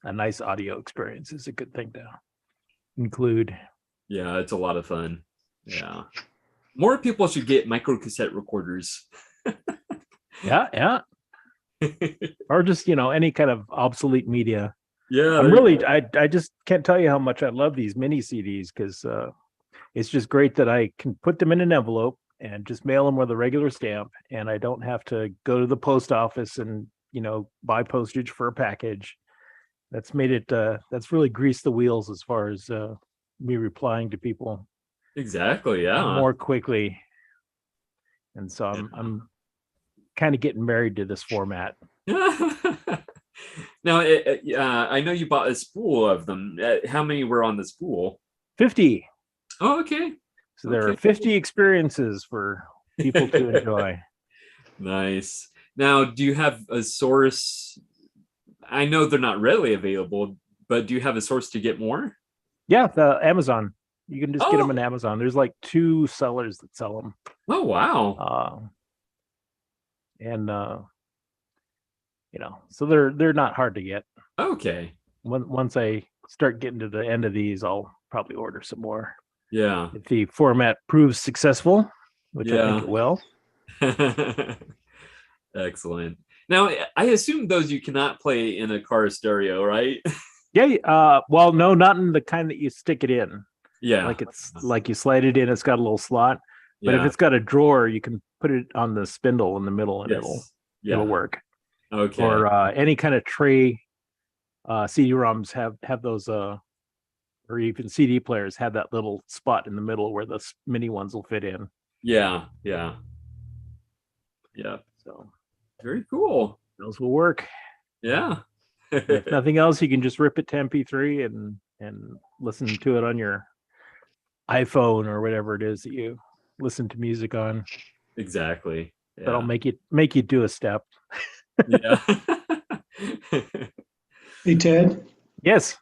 a nice audio experience is a good thing to include. Yeah, it's a lot of fun. Yeah, more people should get micro cassette recorders. Yeah. Or just any kind of obsolete media. Yeah, I just can't tell you how much I love these mini CDs, because it's just great that I can put them in an envelope and just mail them with a regular stamp, and I don't have to go to the post office and buy postage for a package. That's made it that's really greased the wheels as far as me replying to people exactly, yeah, more quickly. And so I'm kind of getting married to this format. Now, I know you bought a spool of them. How many were on the spool? 50. Oh, okay. So there are 50 experiences for people to enjoy. Nice. Now, do you have a source? I know they're not readily available, but do you have a source to get more? Yeah, the Amazon. You can just get them on Amazon. There's like 2 sellers that sell them. Oh, wow. And so they're not hard to get. Okay. Once I start getting to the end of these, I'll probably order some more. Yeah. If the format proves successful, which I think it will. Excellent. Now, I assume those you cannot play in a car stereo, right? Yeah. Well, no, not in the kind that you stick it in. Yeah. Like it's like you slide it in, it's got a little slot. But if it's got a drawer, you can put it on the spindle in the middle, and it'll work. Okay. Or any kind of tray CD-ROMs have those, or even CD players have that little spot in the middle where the mini ones will fit in. Yeah. So very cool. Those will work. Yeah. If nothing else, you can just rip it to MP3 and listen to it on your iPhone or whatever it is that you listen to music on. Exactly. Yeah. That'll make you do a step. Yeah. Hey, Ted. Yes.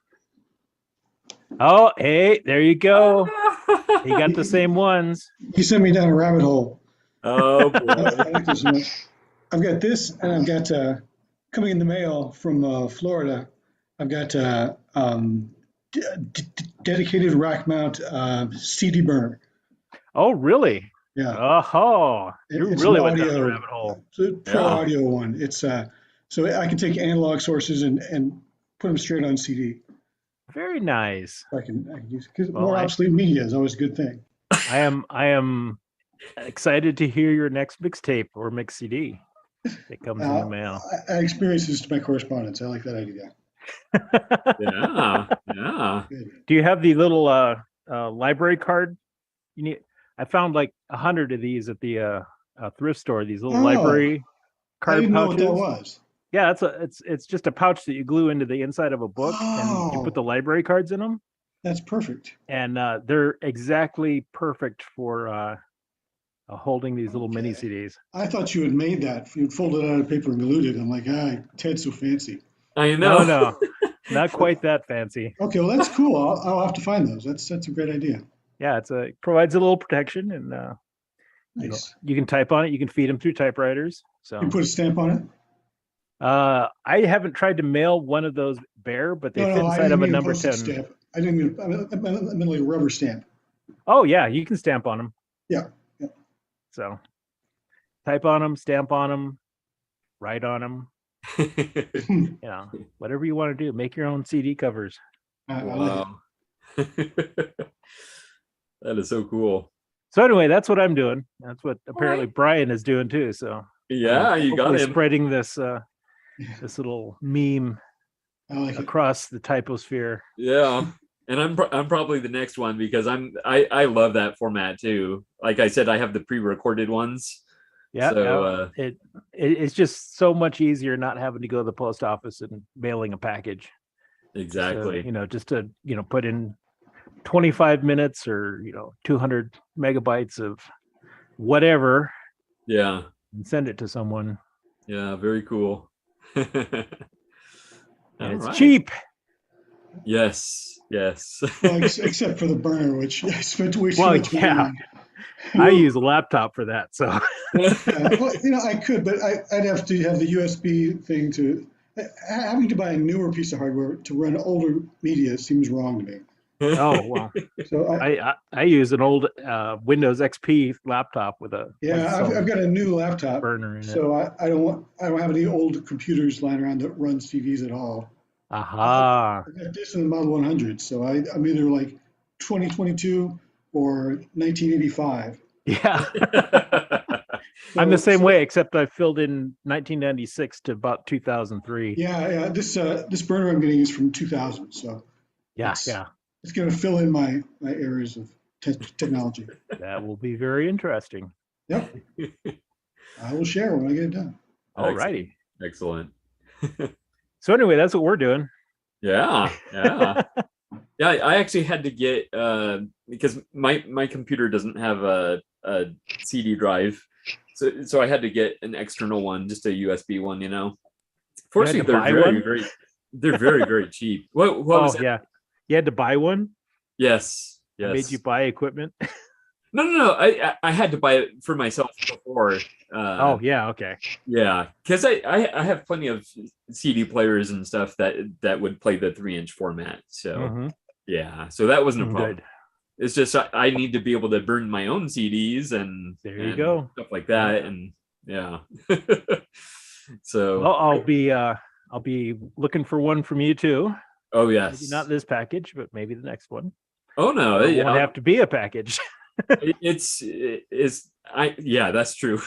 Oh, hey, there you go. You got the same ones. You sent me down a rabbit hole. Oh, boy. I like this so much. I've got this, and I've got coming in the mail from Florida. I've got dedicated rack mount CD burner. Oh, really? Yeah. Oh, you really went down the audio, rabbit hole. It's a pro audio one. It's so I can take analog sources and put them straight on CD. Very nice. I can use, because more obsolete media is always a good thing. I am excited to hear your next mixtape or mix CD that comes in the mail. I experience this to my correspondence. I like that idea. Yeah. Do you have the little library card? You need. I found like 100 of these at the thrift store. These little library card I didn't pouches. know what that was. Yeah, it's just a pouch that you glue into the inside of a book, and you put the library cards in them. That's perfect. And they're exactly perfect for holding these little mini CDs. I thought you had made that. You'd folded it out of paper and glued it. I'm like, Ted's so fancy. I know. No, not quite that fancy. Okay, well that's cool. I'll have to find those. That's a great idea. Yeah, it provides a little protection, and nice. You can type on it. You can feed them through typewriters. So you put a stamp on it. I haven't tried to mail one of those bare, but they fit inside of a number 10. Stamp. I didn't mean. I meant like a rubber stamp. Oh yeah, you can stamp on them. Yeah. So type on them, stamp on them, write on them. Whatever you want to do. Make your own CD covers. Wow. That is so cool. So anyway, that's what I'm doing. That's what apparently Brian is doing too. So yeah, you got him spreading this this little meme across the typosphere. Yeah. And I'm probably the next one, because I love that format too. Like I said, I have the pre-recorded ones. Yeah. So it's just so much easier not having to go to the post office and mailing a package. Exactly. Just to put in 25 minutes or 200 megabytes of whatever. Yeah. And send it to someone. Yeah, very cool. And it's cheap. Yes. Well, except for the burner, which I spent way too much money on. I use a laptop for that, so. Well, I could, but I'd have to have the USB thing to. Having to buy a newer piece of hardware to run older media seems wrong to me. Oh well. So I use an old Windows XP laptop with a I've got a new laptop burner in it. So I don't have any old computers lying around that run CDs at all. Aha. I've got this in the Model 100, so I'm either like 2022 or 1985. Yeah. I'm the same way, except I filled in 1996 to about 2003. Yeah. This burner I'm getting is from 2000, so it's going to fill in my areas of technology. That will be very interesting. Yep. I will share when I get it done. All righty. Excellent. So anyway, that's what we're doing. Yeah. I actually had to get because my computer doesn't have a CD drive, so I had to get an external one, just a USB one. Fortunately, they're very very cheap. What was that? Yeah, you had to buy one. Yes. I made you buy equipment. No. I had to buy it for myself before. Okay. Yeah, because I have plenty of CD players and stuff that would play the 3-inch format. So so that wasn't a problem. Good. It's just I need to be able to burn my own CDs and there you go, stuff like that, and yeah. So well, I'll be looking for one from you too. Oh yes, maybe not this package, but maybe the next one. Oh no, it won't have to be a package. That's true.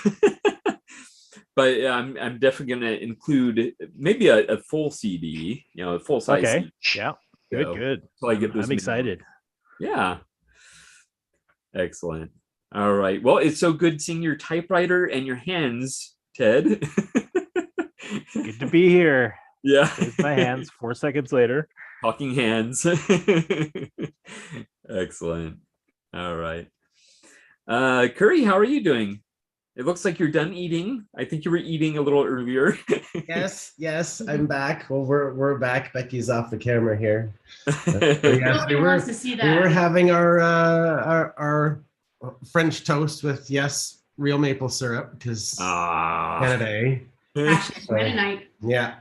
But I'm definitely gonna include maybe a full CD, a full size. Okay. CD. Yeah. Good. So I get those. I'm excited. Yeah. Excellent. All right. Well, it's so good seeing your typewriter and your hands, Ted. Good to be here. Yeah. There's my hands 4 seconds later. Talking hands. Excellent. All right. Curry, how are you doing? It looks like you're done eating. I think you were eating a little earlier. Yes, I'm back. Well, we're back. Becky's off the camera here. Yes, we were having our French toast with real maple syrup because Canada. Mennonite. Yeah.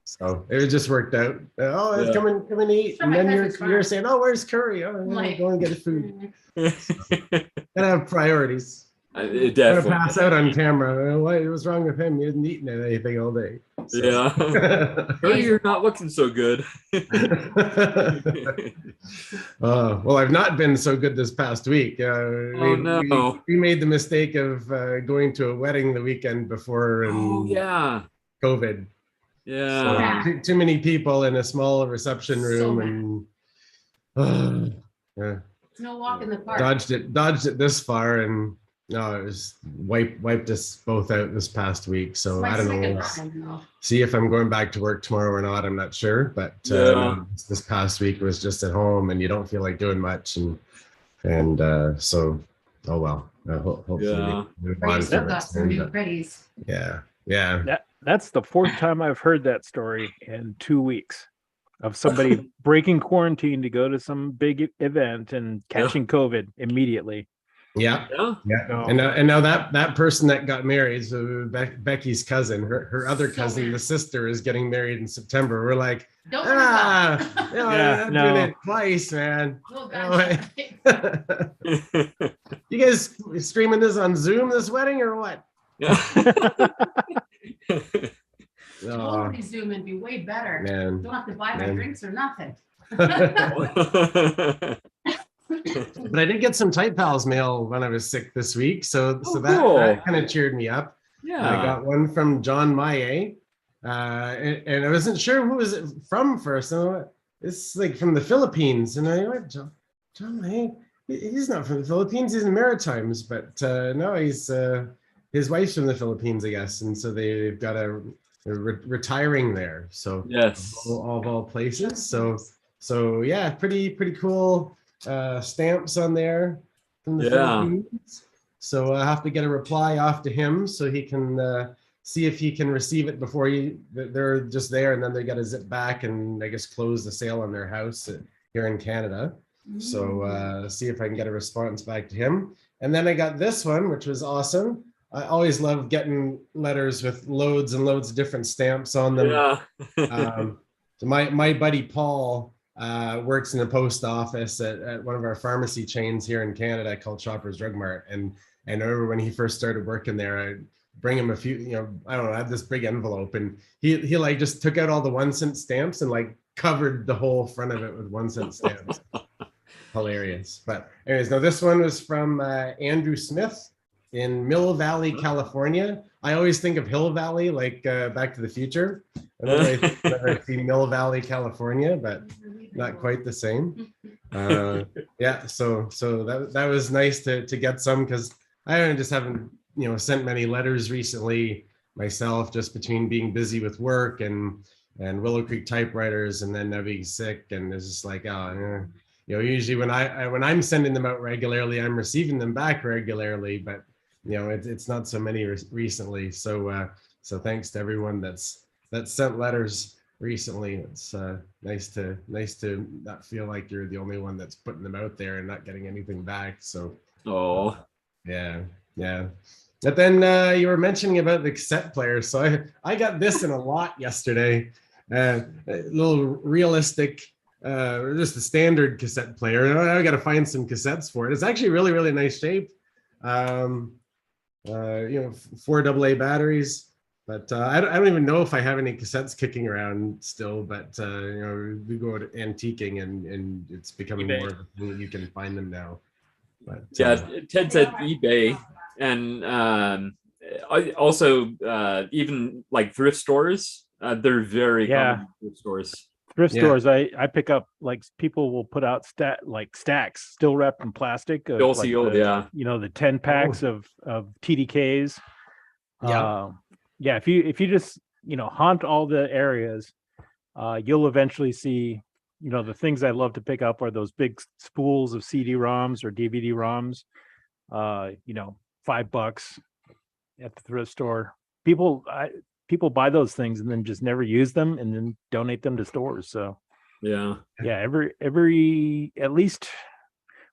So it just worked out. Come and eat. And then you're saying, oh, where's Curry? Oh, go and get his food. Gotta have priorities. Definitely. Gotta pass out on camera. What was wrong with him? He hadn't eaten anything all day. So. Yeah. Curry, you're not looking so good. Well, I've not been so good this past week. We made the mistake of going to a wedding the weekend before and COVID. Yeah. So, too many people in a small reception room and no walk in the park. Dodged it this far and no, it was wiped us both out this past week. So I don't know. See if I'm going back to work tomorrow or not. I'm not sure. But this past week was just at home and you don't feel like doing much. And so, oh well. Hopefully move on from it. Yeah. That's the fourth time I've heard that story in 2 weeks of somebody breaking quarantine to go to some big event and catching COVID immediately. Yeah. And now that person that got married, so Becky's cousin, her other cousin, the sister, is getting married in September. We're like, I'm doing it twice, man. You guys streaming this on Zoom, this wedding, or what? Totally Zoom and be way better. Man. Don't have to buy my drinks or nothing. But I did get some Type Pals mail when I was sick this week, so that kind of cheered me up. Yeah, I got one from John Maye, and I wasn't sure who was it from first. So it's like from the Philippines, and I went, John Maye. He's not from the Philippines. He's in the Maritimes, but no, he's his wife's from the Philippines, I guess, and so they've got they're retiring there. So yes, all of all places. So yeah, pretty cool stamps on there from the Philippines. So I have to get a reply off to him so he can see if he can receive it before they're just there, and then they got to zip back and I guess close the sale on their house here in Canada. So see if I can get a response back to him. And then I got this one, which was awesome. I always love getting letters with loads and loads of different stamps on them. So my buddy Paul works in the post office at one of our pharmacy chains here in Canada called Shoppers Drug Mart. And I remember when he first started working there, I bring him a few, I don't know, I have this big envelope, and he like just took out all the 1-cent stamps and like covered the whole front of it with 1-cent stamps. Hilarious. But anyways, now this one was from Andrew Smith in Mill Valley, California. I always think of Hill Valley, like Back to the Future. I see Mill Valley, California, but not quite the same. Yeah, so that was nice to get some, because I just haven't sent many letters recently myself, just between being busy with work and Willow Creek Typewriters, and then being sick, and it's just like usually when I'm sending them out regularly, I'm receiving them back regularly, but it's not so many recently. So thanks to everyone that sent letters recently. It's nice to not feel like you're the only one that's putting them out there and not getting anything back. So yeah. But then you were mentioning about the cassette player, so I got this in a lot yesterday. A little realistic, just a standard cassette player. I got to find some cassettes for it. It's actually really nice shape. 4 AA batteries, but I don't even know if I have any cassettes kicking around still. But we go to antiquing, and it's becoming eBay. more of a thing that you can find them now. But Ted said eBay, and also even like thrift stores. They're very common thrift stores. Stores, I pick up, like, people will put out stacks still wrapped in plastic, Still like sealed, the 10 packs of TDKs. If you just haunt all the areas, you'll eventually see the things I love to pick up are those big spools of CD-ROMs or DVD-ROMs. $5 at the thrift store. People buy those things and then just never use them, and then donate them to stores. So every at least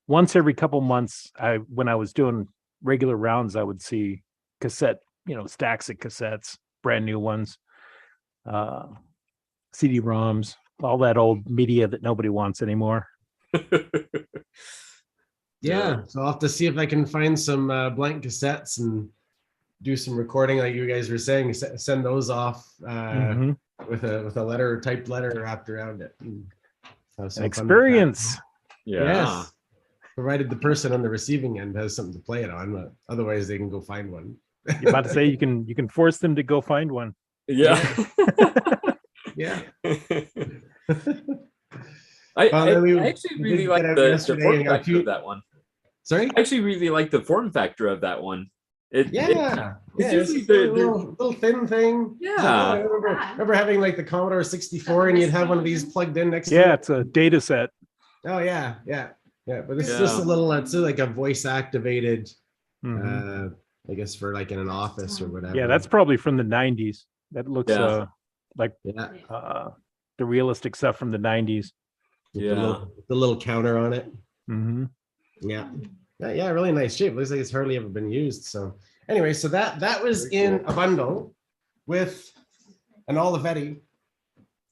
once every couple months, when I was doing regular rounds, I would see cassette, stacks of cassettes, brand new ones, CD-ROMs, all that old media that nobody wants anymore. So I'll have to see if I can find some blank cassettes and do some recording, like you guys were saying. Send those off with a letter, typed letter wrapped around it. An experience. Yes. Provided the person on the receiving end has something to play it on, but otherwise they can go find one. You're about to say you can force them to go find one. Yeah. I actually really like the form factor of that one. Sorry? I actually really like the form factor of that one. It's usually the little thin thing. I remember having like the Commodore 64, and you'd have one of these plugged in next to it. It's a data set. Oh yeah, but it's just a little, it's like a voice activated, I guess, for like in an office or whatever. Yeah, that's probably from the 90s. That looks like the realistic stuff from the 90s. The little counter on it. Yeah, really nice shape. Looks like it's hardly ever been used. So anyway, so that was in a bundle with an Olivetti.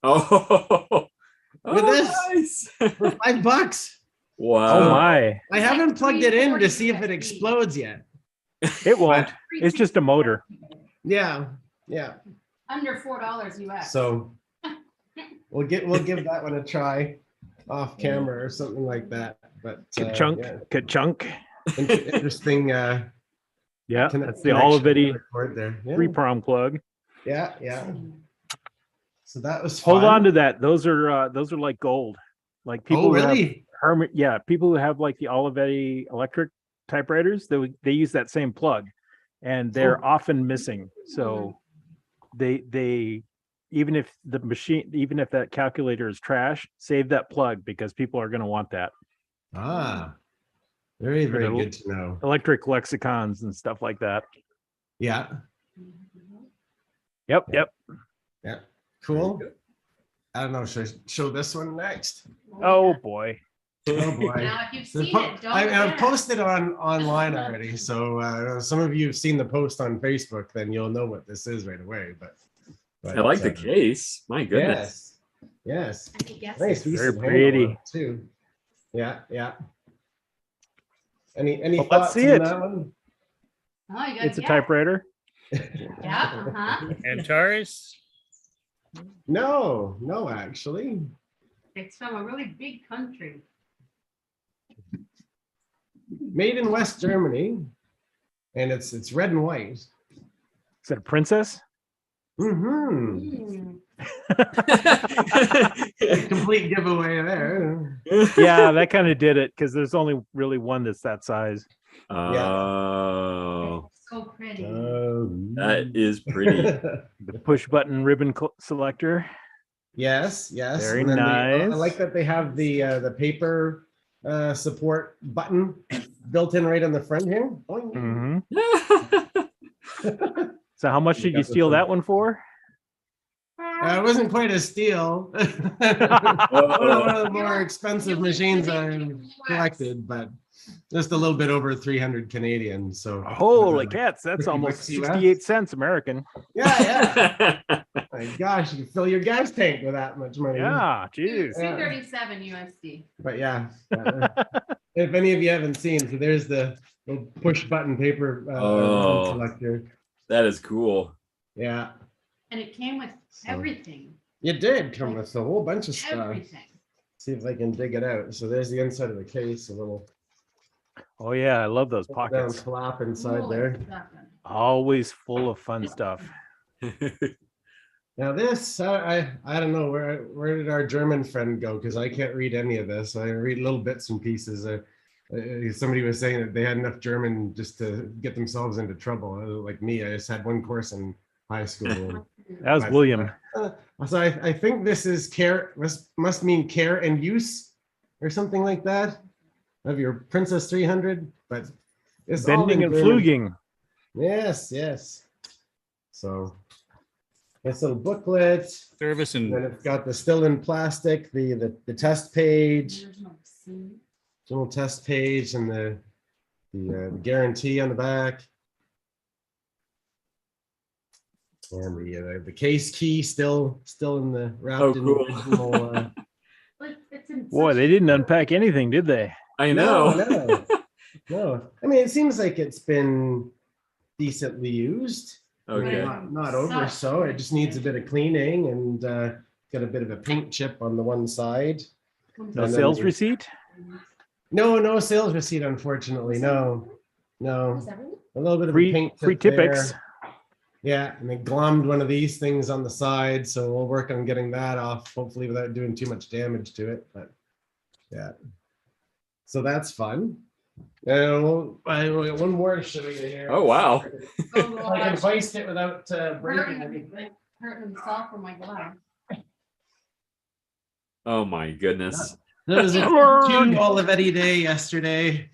With this nice. for $5. Wow. Oh my. I haven't plugged it in to see if it explodes yet. It won't. It's just a motor. Yeah. Under $4 US. So we'll give that one a try off camera or something like that. But Ka-chunk. Interesting. That's the Olivetti 3-prong plug. Yeah. So that was fun. Hold on to that. Those are like gold. Like people really? People who have like the Olivetti electric typewriters, they use that same plug, and they're often missing. So they even if that calculator is trash, save that plug because people are going to want that. Ah, very, For very the good to know. Electric lexicons and stuff like that. Yeah. Yep. Yeah. Cool. I don't know. Should I show this one next? Oh boy. Oh boy. Now, if you've seen it, don't I've forget. posted online already. So some of you have seen the post on Facebook, then you'll know what this is right away. But I like the case. My goodness. Yes. I could guess Nice it. piece Very of handle pretty. on it, too. Yeah. Any Well, let's thoughts see on it. that one? Oh, you got It's a typewriter. Yeah. Uh-huh. Antares? No, actually. It's from a really big country. Made in West Germany, and it's red and white. Is that a princess? Mm-hmm. Mm. Complete giveaway there. Yeah, that kind of did it because there's only really one that's that size. Oh, So pretty. that is pretty. The push button ribbon selector. Yes. Very And then I nice. like that they have the paper support button built in right on the front here. Boing. Mhm. So how much did you steal that one for? It wasn't quite a steal. One of the more expensive machines I've collected, but just a little bit over 300 Canadian. So Holy cats, that's 50 almost bucks US. 68 cents American. Yeah. My gosh, you can fill your gas tank with that much money. Yeah, geez. 237 USD. But yeah, if any of you haven't seen, so there's the push button paper selector. That is cool. Yeah, And it came with everything. it did come with a whole bunch of stuff. Everything. See if I can dig it out. So there's the inside of the case, a little Oh yeah, I love those down pockets. flap inside Holy there. stuffing. Always full of fun stuff. Now this, I don't know where did our German friend go, because I can't read any of this. I read little bits and pieces. Somebody was saying that they had enough German just to get themselves into trouble. Like me, I just had one course in high school. That was William. So I think this is care, must mean care and use or something like that of your Princess 300, but it's all Bending in and German. fluging. Yes. So nice little booklet. Service And and then it's got the still in plastic, the test page, little test page, and the guarantee on the back. And the case key still in the wrapped in the original. Boy, they didn't unpack anything, did they? I know. No. I mean, it seems like it's been decently used. Okay. Not over so. It just needs a bit of cleaning and got a bit of a paint chip on the one side. No sales receipt? No sales receipt, unfortunately. No. A little bit of Free a paint free chip Tipex. there. Yeah, and they glommed one of these things on the side, so we'll work on getting that off, hopefully without doing too much damage to it. But yeah, so that's fun. And I got one more to show you here. Oh wow. If I can hoist it without breaking anything. Hurting himself for my glove. Oh my goodness. There was a 2 Olivetti day yesterday.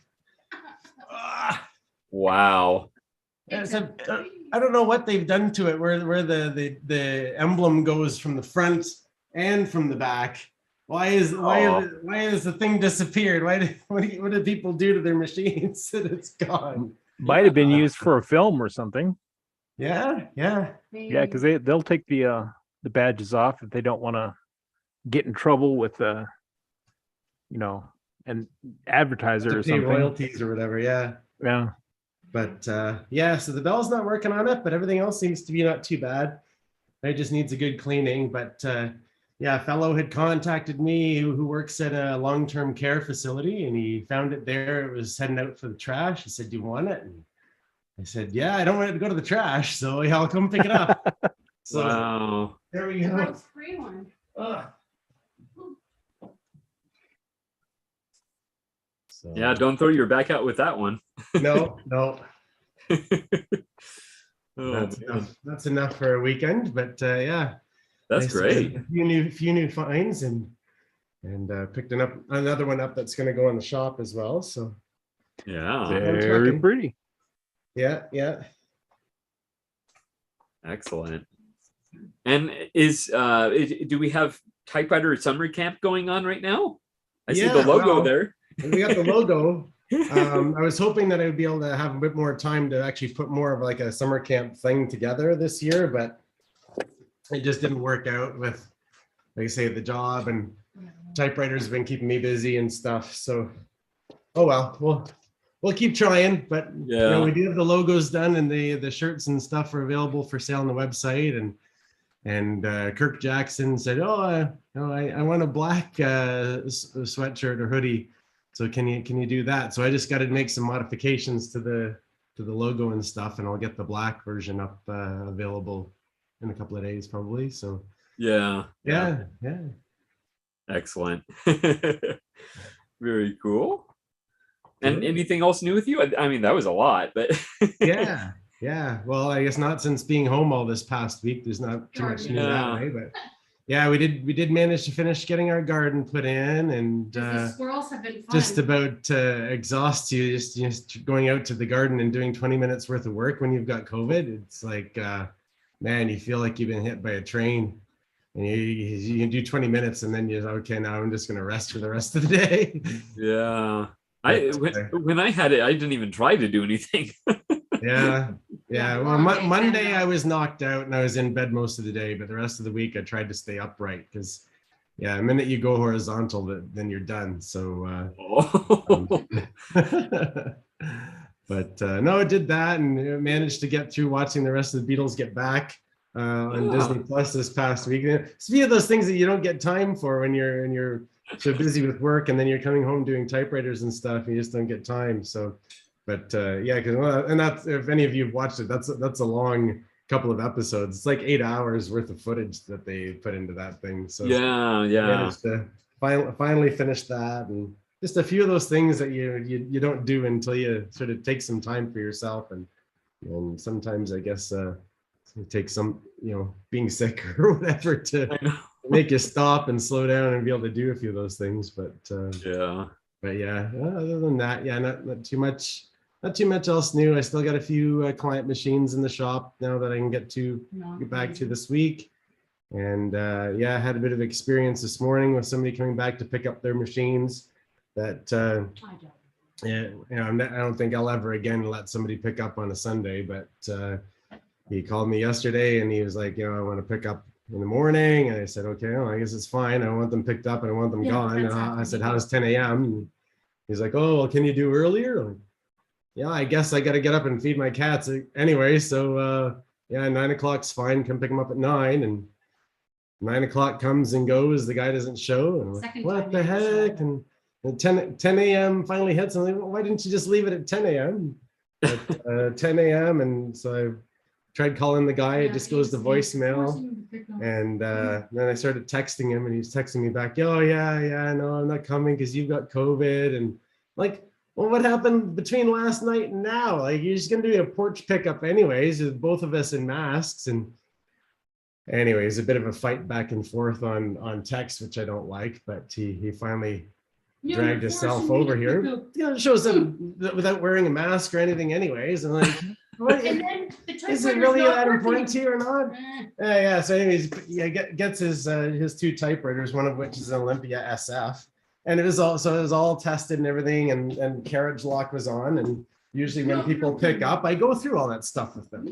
Wow. I don't know what they've done to it, where the emblem goes from the front and from the back. Why has the thing disappeared? What did people do to their machines that it's gone? Might have been used for a film or something. Yeah. Yeah, because they'll take the badges off if they don't want to get in trouble with an advertiser To or pay something. royalties or whatever. Yeah. But so the bell's not working on it, but everything else seems to be not too bad. It just needs a good cleaning. But a fellow had contacted me who works at a long-term care facility, and he found it there. It was heading out for the trash. He said, "Do you want it?" And I said, "Yeah, I don't want it to go to the trash, so yeah, I'll come pick it up." So wow. There we go. Free one. So, Yeah, don't throw your back out with that one. No. Oh, That's enough for a weekend, but That's nice to get great. a few new finds and picked another one up that's going to go in the shop as well. So Yeah. Very pretty. Yeah, yeah. Excellent. And do we have Typewriter summer camp going on right now? I see the logo there. We got the logo. I was hoping that I would be able to have a bit more time to actually put more of like a summer camp thing together this year, but it just didn't work out with, like I say, the job, and typewriters have been keeping me busy and stuff. So, oh well, we'll keep trying. But yeah, you know, we do have the logos done, and the shirts and stuff are available for sale on the website. And Kirk Jackson said, "Oh, I want a black sweatshirt or hoodie. So can you do that?" So I just got to make some modifications to the logo and stuff, and I'll get the black version up available in a couple of days probably. So yeah. Excellent. Very cool. And anything else new with you? I mean, that was a lot, but yeah. Well, I guess not, since being home all this past week. There's not too much new that way, but yeah, we did manage to finish getting our garden put in, and the squirrels have been fun. Just about to exhaust you, just going out to the garden and doing 20 minutes worth of work when you've got COVID. It's like, man, you feel like you've been hit by a train, and you do 20 minutes and then you're okay, now I'm just going to rest for the rest of the day. Yeah. When I had it, I didn't even try to do anything. Yeah. Well, Monday I was knocked out and I was in bed most of the day, but the rest of the week I tried to stay upright because, the minute you go horizontal, then you're done. So, but no, it did that, and managed to get through watching the rest of the Beatles get back on Disney Plus this past week. It's a few of those things that you don't get time for when you're so busy with work, and then you're coming home doing typewriters and stuff, and you just don't get time. So, but and that's, if any of you have watched it, that's a long couple of episodes. It's like 8 hours worth of footage that they put into that thing. So yeah. Managed to finally finish that, and just a few of those things that you don't do until you sort of take some time for yourself, and sometimes I guess it takes some being sick or whatever to make you stop and slow down and be able to do a few of those things. But other than that, not too much else new. I still got a few client machines in the shop now that I can get back to this week. And I had a bit of experience this morning with somebody coming back to pick up their machines that I don't think I'll ever again let somebody pick up on a Sunday, but he called me yesterday and he was like, I want to pick up in the morning. And I said, okay, well, I guess it's fine. I want them picked up and I want them gone. And I said, how's 10 a.m.? And he's like, oh, well, can you do earlier? Like, yeah, I guess I got to get up and feed my cats anyway. So 9 o'clock's fine. Come pick them up at 9. And 9 o'clock comes and goes. The guy doesn't show. And I'm like, what the heck? And 10 a.m. finally hits. And I'm like, well, why didn't you just leave it at 10 a.m.? At 10 a.m. And so I tried calling the guy. It just goes to voicemail. And then I started texting him, and he was texting me back, oh, yeah, no, I'm not coming because you've got COVID. And like, well, what happened between last night and now? Like, you're just going to do a porch pickup anyways, with both of us in masks. And anyways, a bit of a fight back and forth on text, which I don't like, but he finally dragged himself over here. Shows up without wearing a mask or anything anyways. And like, and then is it really that important to you or not? Yeah. So anyways, gets his two typewriters, one of which is an Olympia SF. And it was all tested and everything, and carriage lock was on. And usually when people pick up, I go through all that stuff with them,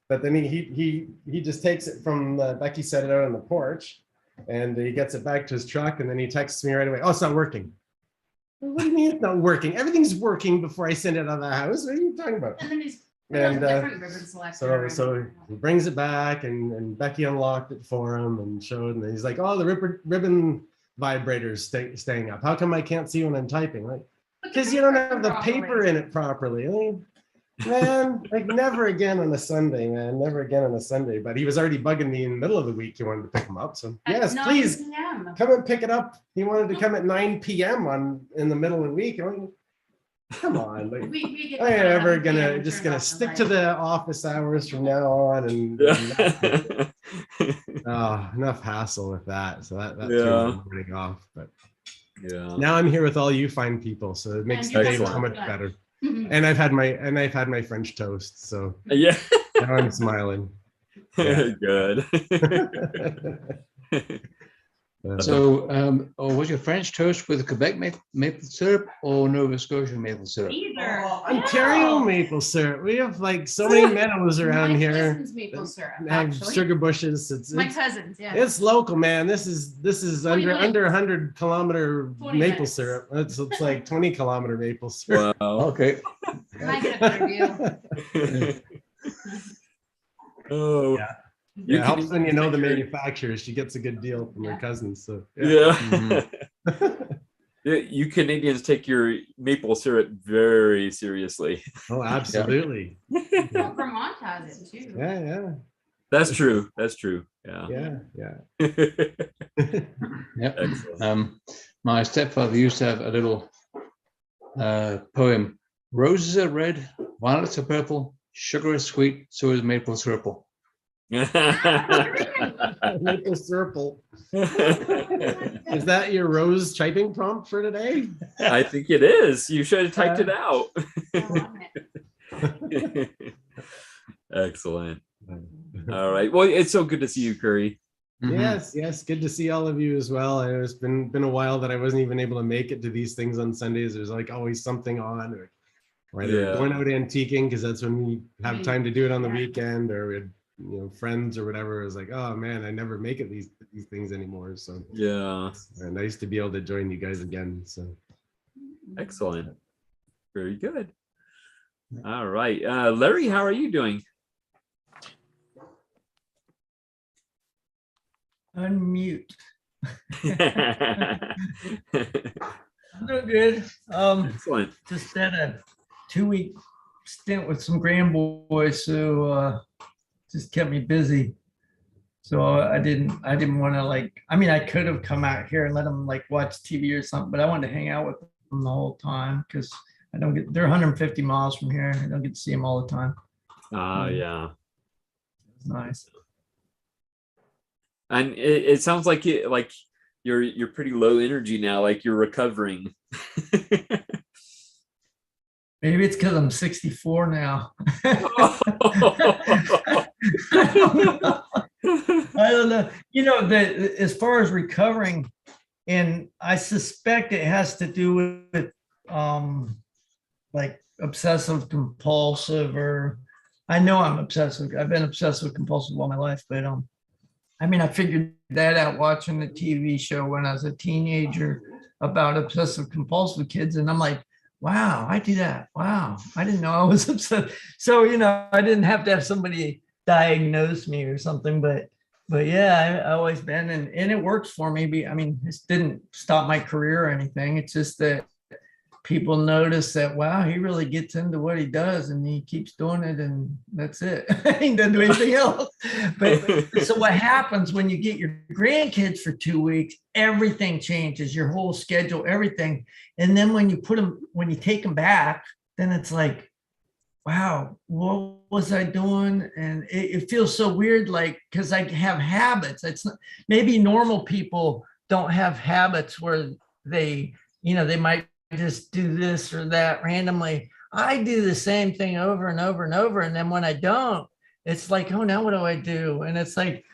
but then he just takes it from Becky set it out on the porch, and he gets it back to his truck, and then he texts me right away. Oh, it's not working. What do you mean it's not working? Everything's working before I send it out of the house. What are you talking about? And then he's so he brings it back, and Becky unlocked it for him and showed, and he's like, oh, the ribbon vibrator's staying up. How come I can't see when I'm typing? Like, because you don't have the paper in it properly. I mean, man, like never again on a Sunday, man. Never again on a Sunday. But he was already bugging me in the middle of the week. He wanted to pick him up. So yes, please come and pick it up. He wanted to come at 9 p.m. in the middle of the week. Come on, like, We get I ain't the ever phone gonna and just turn gonna off the stick to light. the office hours from now on, and oh, enough hassle with that. So that turns the morning off. But now I'm here with all you fine people, so it makes the day so much better. And I've had my French toast, so Yeah. now I'm smiling. Yeah. Good. So, was your French toast with Quebec maple syrup or Nova Scotia maple syrup? Either. Ontario maple syrup. We have like so many meadows around My here. cousin's maple syrup, Have actually. sugar bushes. My cousins, yeah. It's local, man. This is 20 under 100-kilometer 20 maple minutes. syrup. It's like 20-kilometer maple syrup. Wow. Okay. And I get a better deal. Oh. Yeah. You It helps can when you even know the take your- manufacturer. She gets a good deal from her cousins. So Yeah. Mhm. Yeah, you Canadians take your maple syrup very seriously. Oh, absolutely. Well, Vermont has it too. Yeah. That's true. That's true. Yeah. Yeah. Yep. Excellent. My stepfather used to have a little poem. Roses are red, violets are purple, sugar is sweet, so is maple syrup. Maple syrup. Is that your Rose typing prompt for today? I think it is. You should have typed it out. Excellent. All right. Well, it's so good to see you, Curry. Yes, good to see all of you as well. It's been a while that I wasn't even able to make it to these things on Sundays. There's like always something on, or either going out antiquing because that's when we have time to do it on the weekend, or we had friends or whatever. It was like, oh man, I never make it these things anymore. So yeah, nice to be able to join you guys again. So excellent, very good. All right, Larry, how are you doing? Unmute. I'm doing good. Excellent. Just had a 2-week stint with some grandboys, so just kept me busy. So I didn't want to I could have come out here and let them watch TV or something, but I wanted to hang out with them the whole time because they're 150 miles from here. I don't get to see them all the time. Yeah. It's nice. And it sounds like you're pretty low energy now, like you're recovering. Maybe it's because I'm 64 now. I don't know. As far as recovering, and I suspect it has to do with obsessive compulsive, or I know I'm obsessive. I've been obsessive compulsive all my life, but I figured that out watching the TV show when I was a teenager about obsessive compulsive kids. And I'm like, wow, I do that. Wow. I didn't know I was upset. So, I didn't have to have somebody diagnose me or something, but yeah, I always been, and it works for me. It didn't stop my career or anything. It's just that people notice that, wow, he really gets into what he does and he keeps doing it, and that's it. He doesn't do anything else. But so what happens when you get your grandkids for 2 weeks, everything changes, your whole schedule, everything. And then when you take them back, then it's like, wow, what was I doing? And it feels so weird, because I have habits. It's not, maybe normal people don't have habits where they might just do this or that randomly. I do the same thing over and over and over. And then when I don't, it's like, oh, now what do I do? And it's like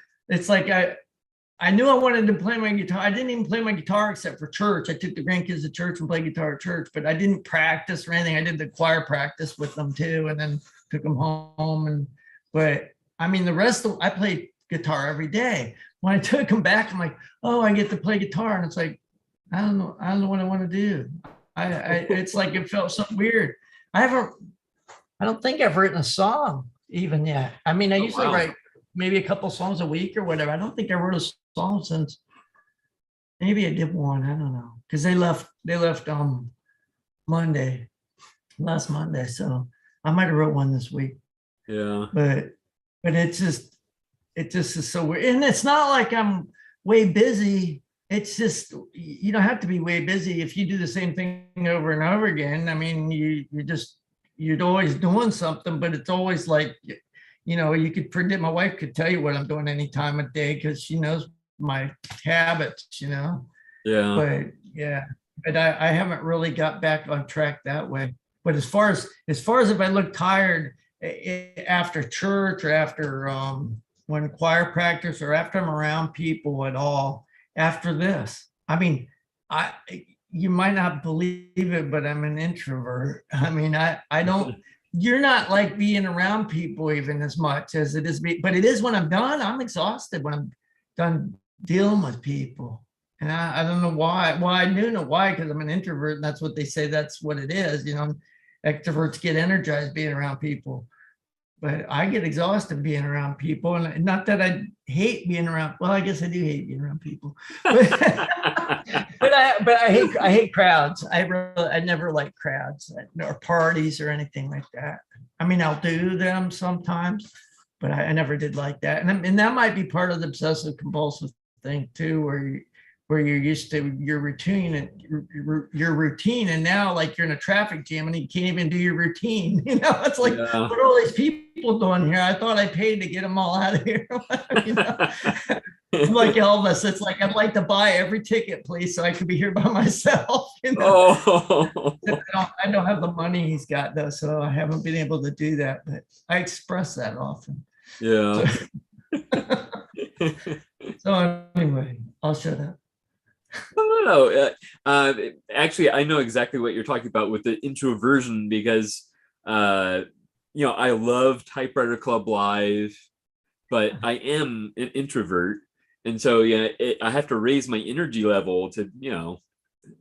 I knew I wanted to play my guitar. I didn't even play my guitar except for church. I took the grandkids to church and played guitar at church, but I didn't practice or anything. I did the choir practice with them too, and then took them home. I played guitar every day. When I took them back, I'm like, oh, I get to play guitar. And it's like, I don't know what I want to do. It's like it felt so weird. I don't think I've written a song even yet. I usually write maybe a couple songs a week or whatever. I don't think I wrote a song since maybe I did one. I don't know, because they left last Monday. So I might have wrote one this week. Yeah. But it just is so weird. And it's not like I'm way busy. it's just, you don't have to be way busy if you do the same thing over and over again. I mean, you're always doing something, but it's always like, you know, you could predict, my wife could tell you what I'm doing any time of day because she knows my habits, you know. Yeah. But yeah, but I haven't really got back on track that way. But as far as if I look tired after church or after when choir practice or after I'm around people at all, after this, I mean, you might not believe it, but I'm an introvert. I mean, I don't, you're not like being around people even as much as it is me, but it is when I'm done. I'm exhausted when I'm done dealing with people. And I don't know why. Well, I do know why, because I'm an introvert and that's what they say. That's what it is. You know, extroverts get energized being around people. But I get exhausted being around people, and not that I hate being around. Well, I guess I do hate being around people, but I hate crowds. I never like crowds or parties or anything like that. I mean, I'll do them sometimes, but I never did like that. And that might be part of the obsessive compulsive thing too, where you're used to your routine and now like you're in a traffic jam and you can't even do your routine. You know, it's like, what are all these people doing here? I thought I paid to get them all out of here. You know? I'm like Elvis. It's like, I'd like to buy every ticket, please, so I could be here by myself. You know? I don't have the money he's got though, so I haven't been able to do that, but I express that often. Yeah. So anyway, I'll shut up. No. Actually, I know exactly what you're talking about with the introversion because, you know, I love Typewriter Club Live, but I am an introvert. And so, yeah, I have to raise my energy level to, you know,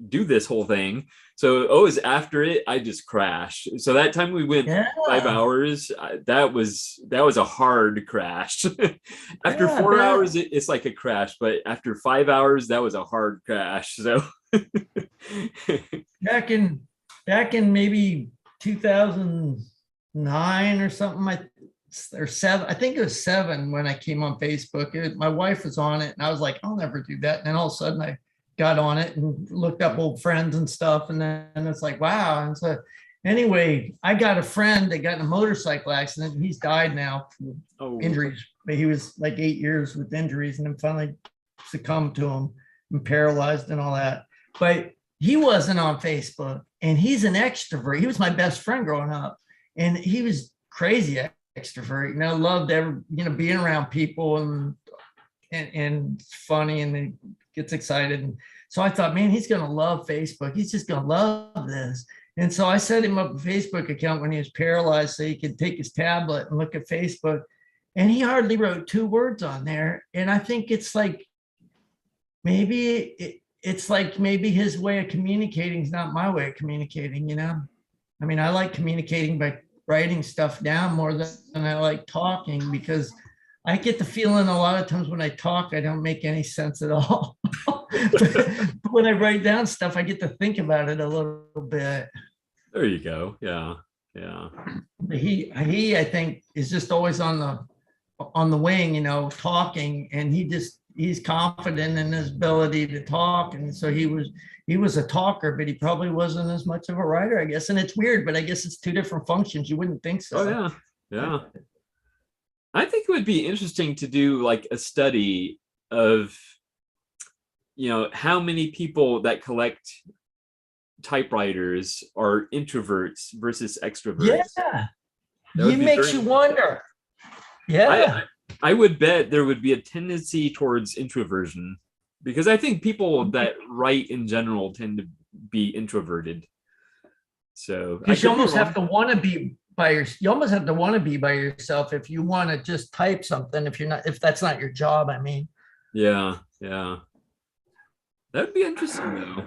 do this whole thing. So always after it, I just crash. So that time we went 5 hours, that was a hard crash. After 4 hours, it's like a crash, but after 5 hours, that was a hard crash. So back in maybe 2009 or something, or 7, I think it was 7 when I came on Facebook. My wife was on it and I was like, I'll never do that. And then all of a sudden I got on it and looked up old friends and stuff. And then it's like, wow. And so anyway, I got a friend that got in a motorcycle accident. He's died now from injuries, but he was like 8 years with injuries and then finally succumbed to them and paralyzed and all that. But he wasn't on Facebook and he's an extrovert. He was my best friend growing up and he was crazy extrovert. You know, loved being around people and funny and then gets excited. And so I thought, man, he's going to love Facebook. He's just going to love this. And so I set him up a Facebook account when he was paralyzed so he could take his tablet and look at Facebook. And he hardly wrote 2 words on there. And I think it's like, maybe his way of communicating is not my way of communicating, you know? I mean, I like communicating by writing stuff down more than I like talking because I get the feeling a lot of times when I talk, I don't make any sense at all. But when I write down stuff, I get to think about it a little bit. There you go. Yeah. Yeah. He I think is just always on the wing, you know, talking, and he's confident in his ability to talk. And so he was a talker, but he probably wasn't as much of a writer, I guess. And it's weird, but I guess it's 2 different functions. You wouldn't think so. Oh yeah. Yeah. I think it would be interesting to do like a study of, you know, how many people that collect typewriters are introverts versus extroverts. Yeah. It makes you wonder. Yeah. I would bet there would be a tendency towards introversion because I think people that write in general tend to be introverted. So because you almost have to want to be you almost have to want to be by yourself if you want to just type something, if that's not your job, I mean. Yeah. That would be interesting though.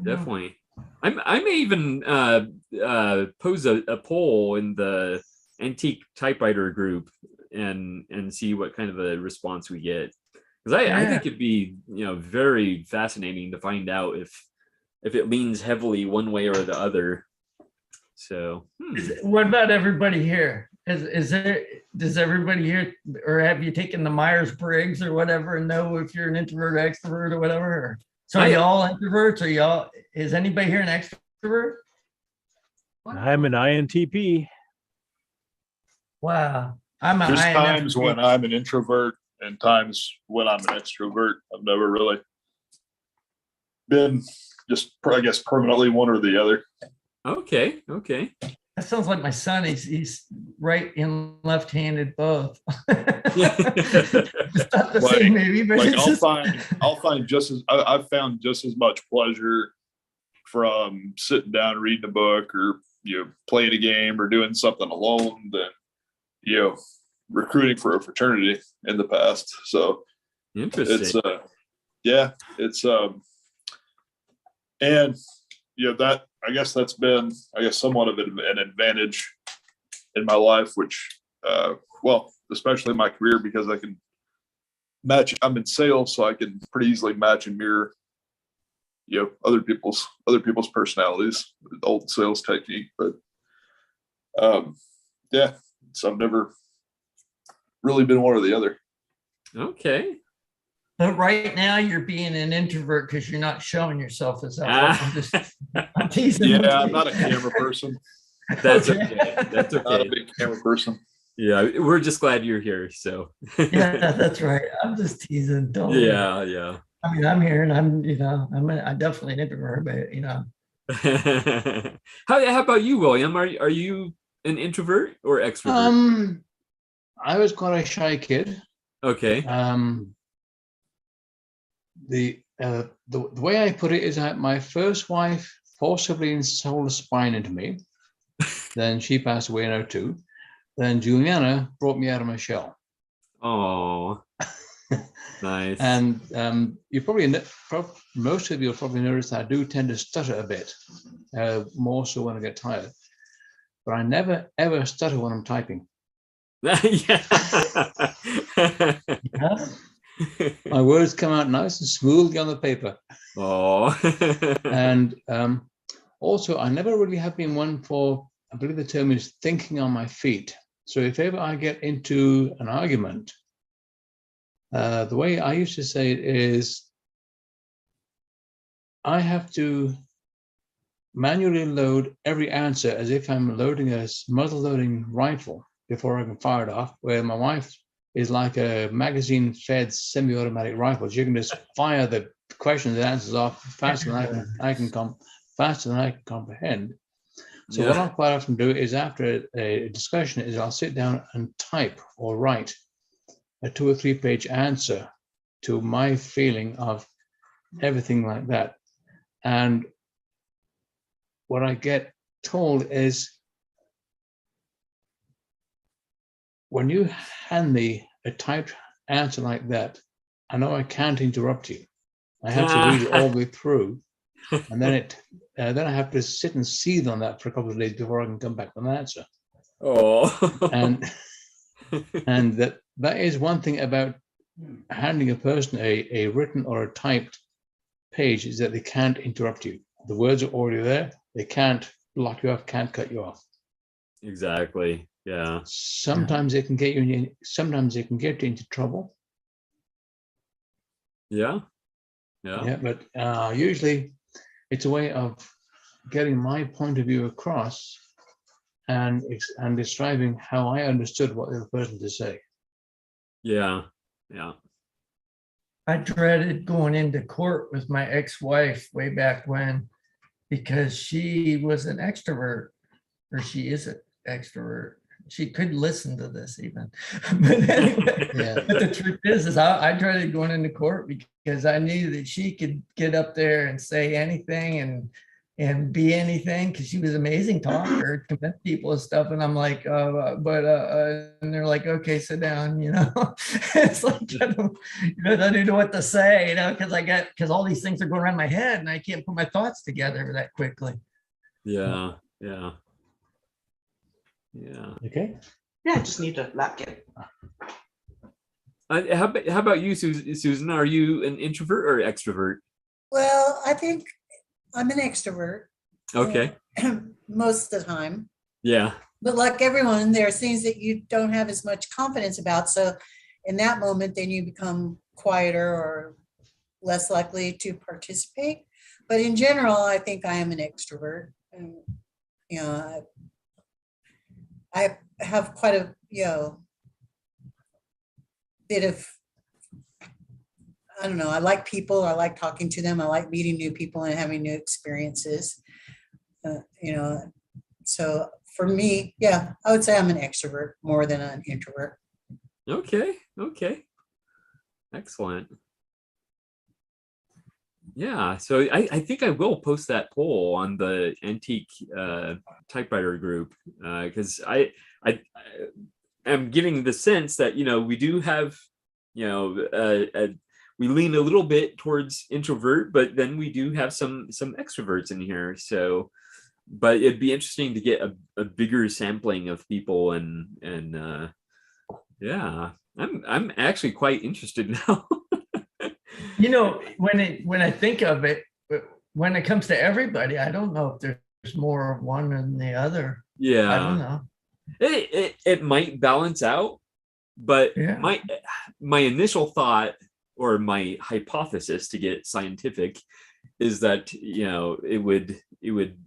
Definitely. I may even pose a poll in the antique typewriter group and see what kind of a response we get. Because I think it'd be, you know, very fascinating to find out if it leans heavily one way or the other. So what about everybody here? does everybody here, or have you taken the Myers-Briggs or whatever and know if you're an introvert or extrovert or whatever? Or, so are y'all introverts? Is anybody here an extrovert? I'm an INTP. Wow. There's times when I'm an introvert and times when I'm an extrovert. I've never really been just, I guess, permanently one or the other. Okay. That sounds like my son. He's right and left-handed both. It's not the same, maybe, but like it's I'll find just as I've found just as much pleasure from sitting down reading a book or playing a game or doing something alone than recruiting for a fraternity in the past. So interesting. It's and that I guess that's been somewhat of an advantage in my life, which especially in my career, because I can match. I'm in sales, so I can pretty easily match and mirror other people's personalities, old sales technique. But so I've never really been one or the other. Okay. But right now you're being an introvert because you're not showing yourself as that. I'm teasing. Yeah, I'm not a camera person. That's okay. That's okay. Not a big camera person. Yeah, we're just glad you're here. So yeah, that's right. I'm just teasing. Don't worry. Yeah. I mean, I'm here and I'm definitely an introvert, but How about you, William? Are you an introvert or extrovert? I was quite a shy kid. Okay. The way I put it is that my first wife forcibly installed a spine into me. Then she passed away in 2002. Then Juliana brought me out of my shell. Oh, nice. And you most of you will probably notice I do tend to stutter a bit, more so when I get tired. But I never ever stutter when I'm typing. Yeah. My words come out nice and smoothly on the paper. Oh. And also, I never really have been one for, I believe the term is thinking on my feet. So if ever I get into an argument, the way I used to say it is, I have to manually load every answer as if I'm loading a muzzle-loading rifle before I can fire it off, where my wife is like a magazine-fed semi-automatic rifle. She can just fire the questions and answers off faster than I can comprehend. So what I'll quite often do is, after a discussion, is I'll sit down and type or write a 2 or 3 page answer to my feeling of everything like that. And what I get told is, when you hand me a typed answer like that, I know I can't interrupt you. I have to read it all the way through, and then then I have to sit and seethe on that for a couple of days before I can come back with an answer. Oh, and that is one thing about handing a person a written or a typed page, is that they can't interrupt you. The words are already there. They can't block you off, can't cut you off. Exactly. Yeah. Sometimes they can get you sometimes they can get you into trouble. Yeah. But usually it's a way of getting my point of view across and describing how I understood what the other person to say. Yeah. I dreaded going into court with my ex-wife way back when, because she was an extrovert, or she is an extrovert. She could listen to this even. But anyway, but the truth is I dreaded going into court because I knew that she could get up there and say anything and be anything, because she was an amazing talker, convince people and stuff. And I'm like, and they're like, okay, sit down, It's like, I don't know what to say, because all these things are going around my head and I can't put my thoughts together that quickly. Yeah. Okay. Yeah, I just need to lap it. How about you, Susan? Are you an introvert or extrovert? Well, I think I'm an extrovert. Okay. Most of the time. Yeah. But like everyone, there are things that you don't have as much confidence about. So in that moment, then you become quieter or less likely to participate. But in general, I think I am an extrovert. And, you know, I have quite a, bit of, I don't know, I like people, I like talking to them, I like meeting new people and having new experiences. So for me, yeah, I would say I'm an extrovert more than an introvert. Okay. Excellent. Yeah, so I think I will post that poll on the antique typewriter group because I am getting the sense that we do have we lean a little bit towards introvert, but then we do have some extroverts in here. So, but it'd be interesting to get a bigger sampling of people and yeah, I'm actually quite interested now. When I think of it, when it comes to everybody, I don't know if there's more of one than the other. Yeah, I don't know. It might balance out, but my initial thought or my hypothesis, to get scientific, is that it would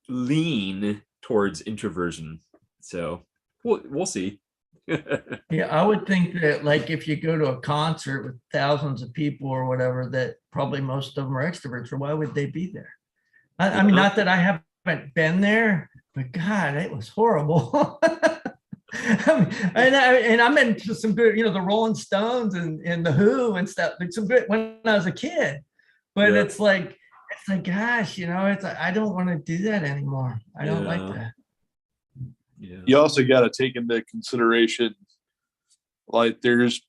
lean towards introversion. So we'll see. Yeah, I would think that, like, if you go to a concert with thousands of people or whatever, that probably most of them are extroverts, or why would they be there? I mean, not that I haven't been there, but God, it was horrible. and I'm into some good, the Rolling Stones and the Who and stuff. Like some good when I was a kid, but it's like, gosh, it's like, I don't want to do that anymore. I don't like that. You also got to take into consideration, like there's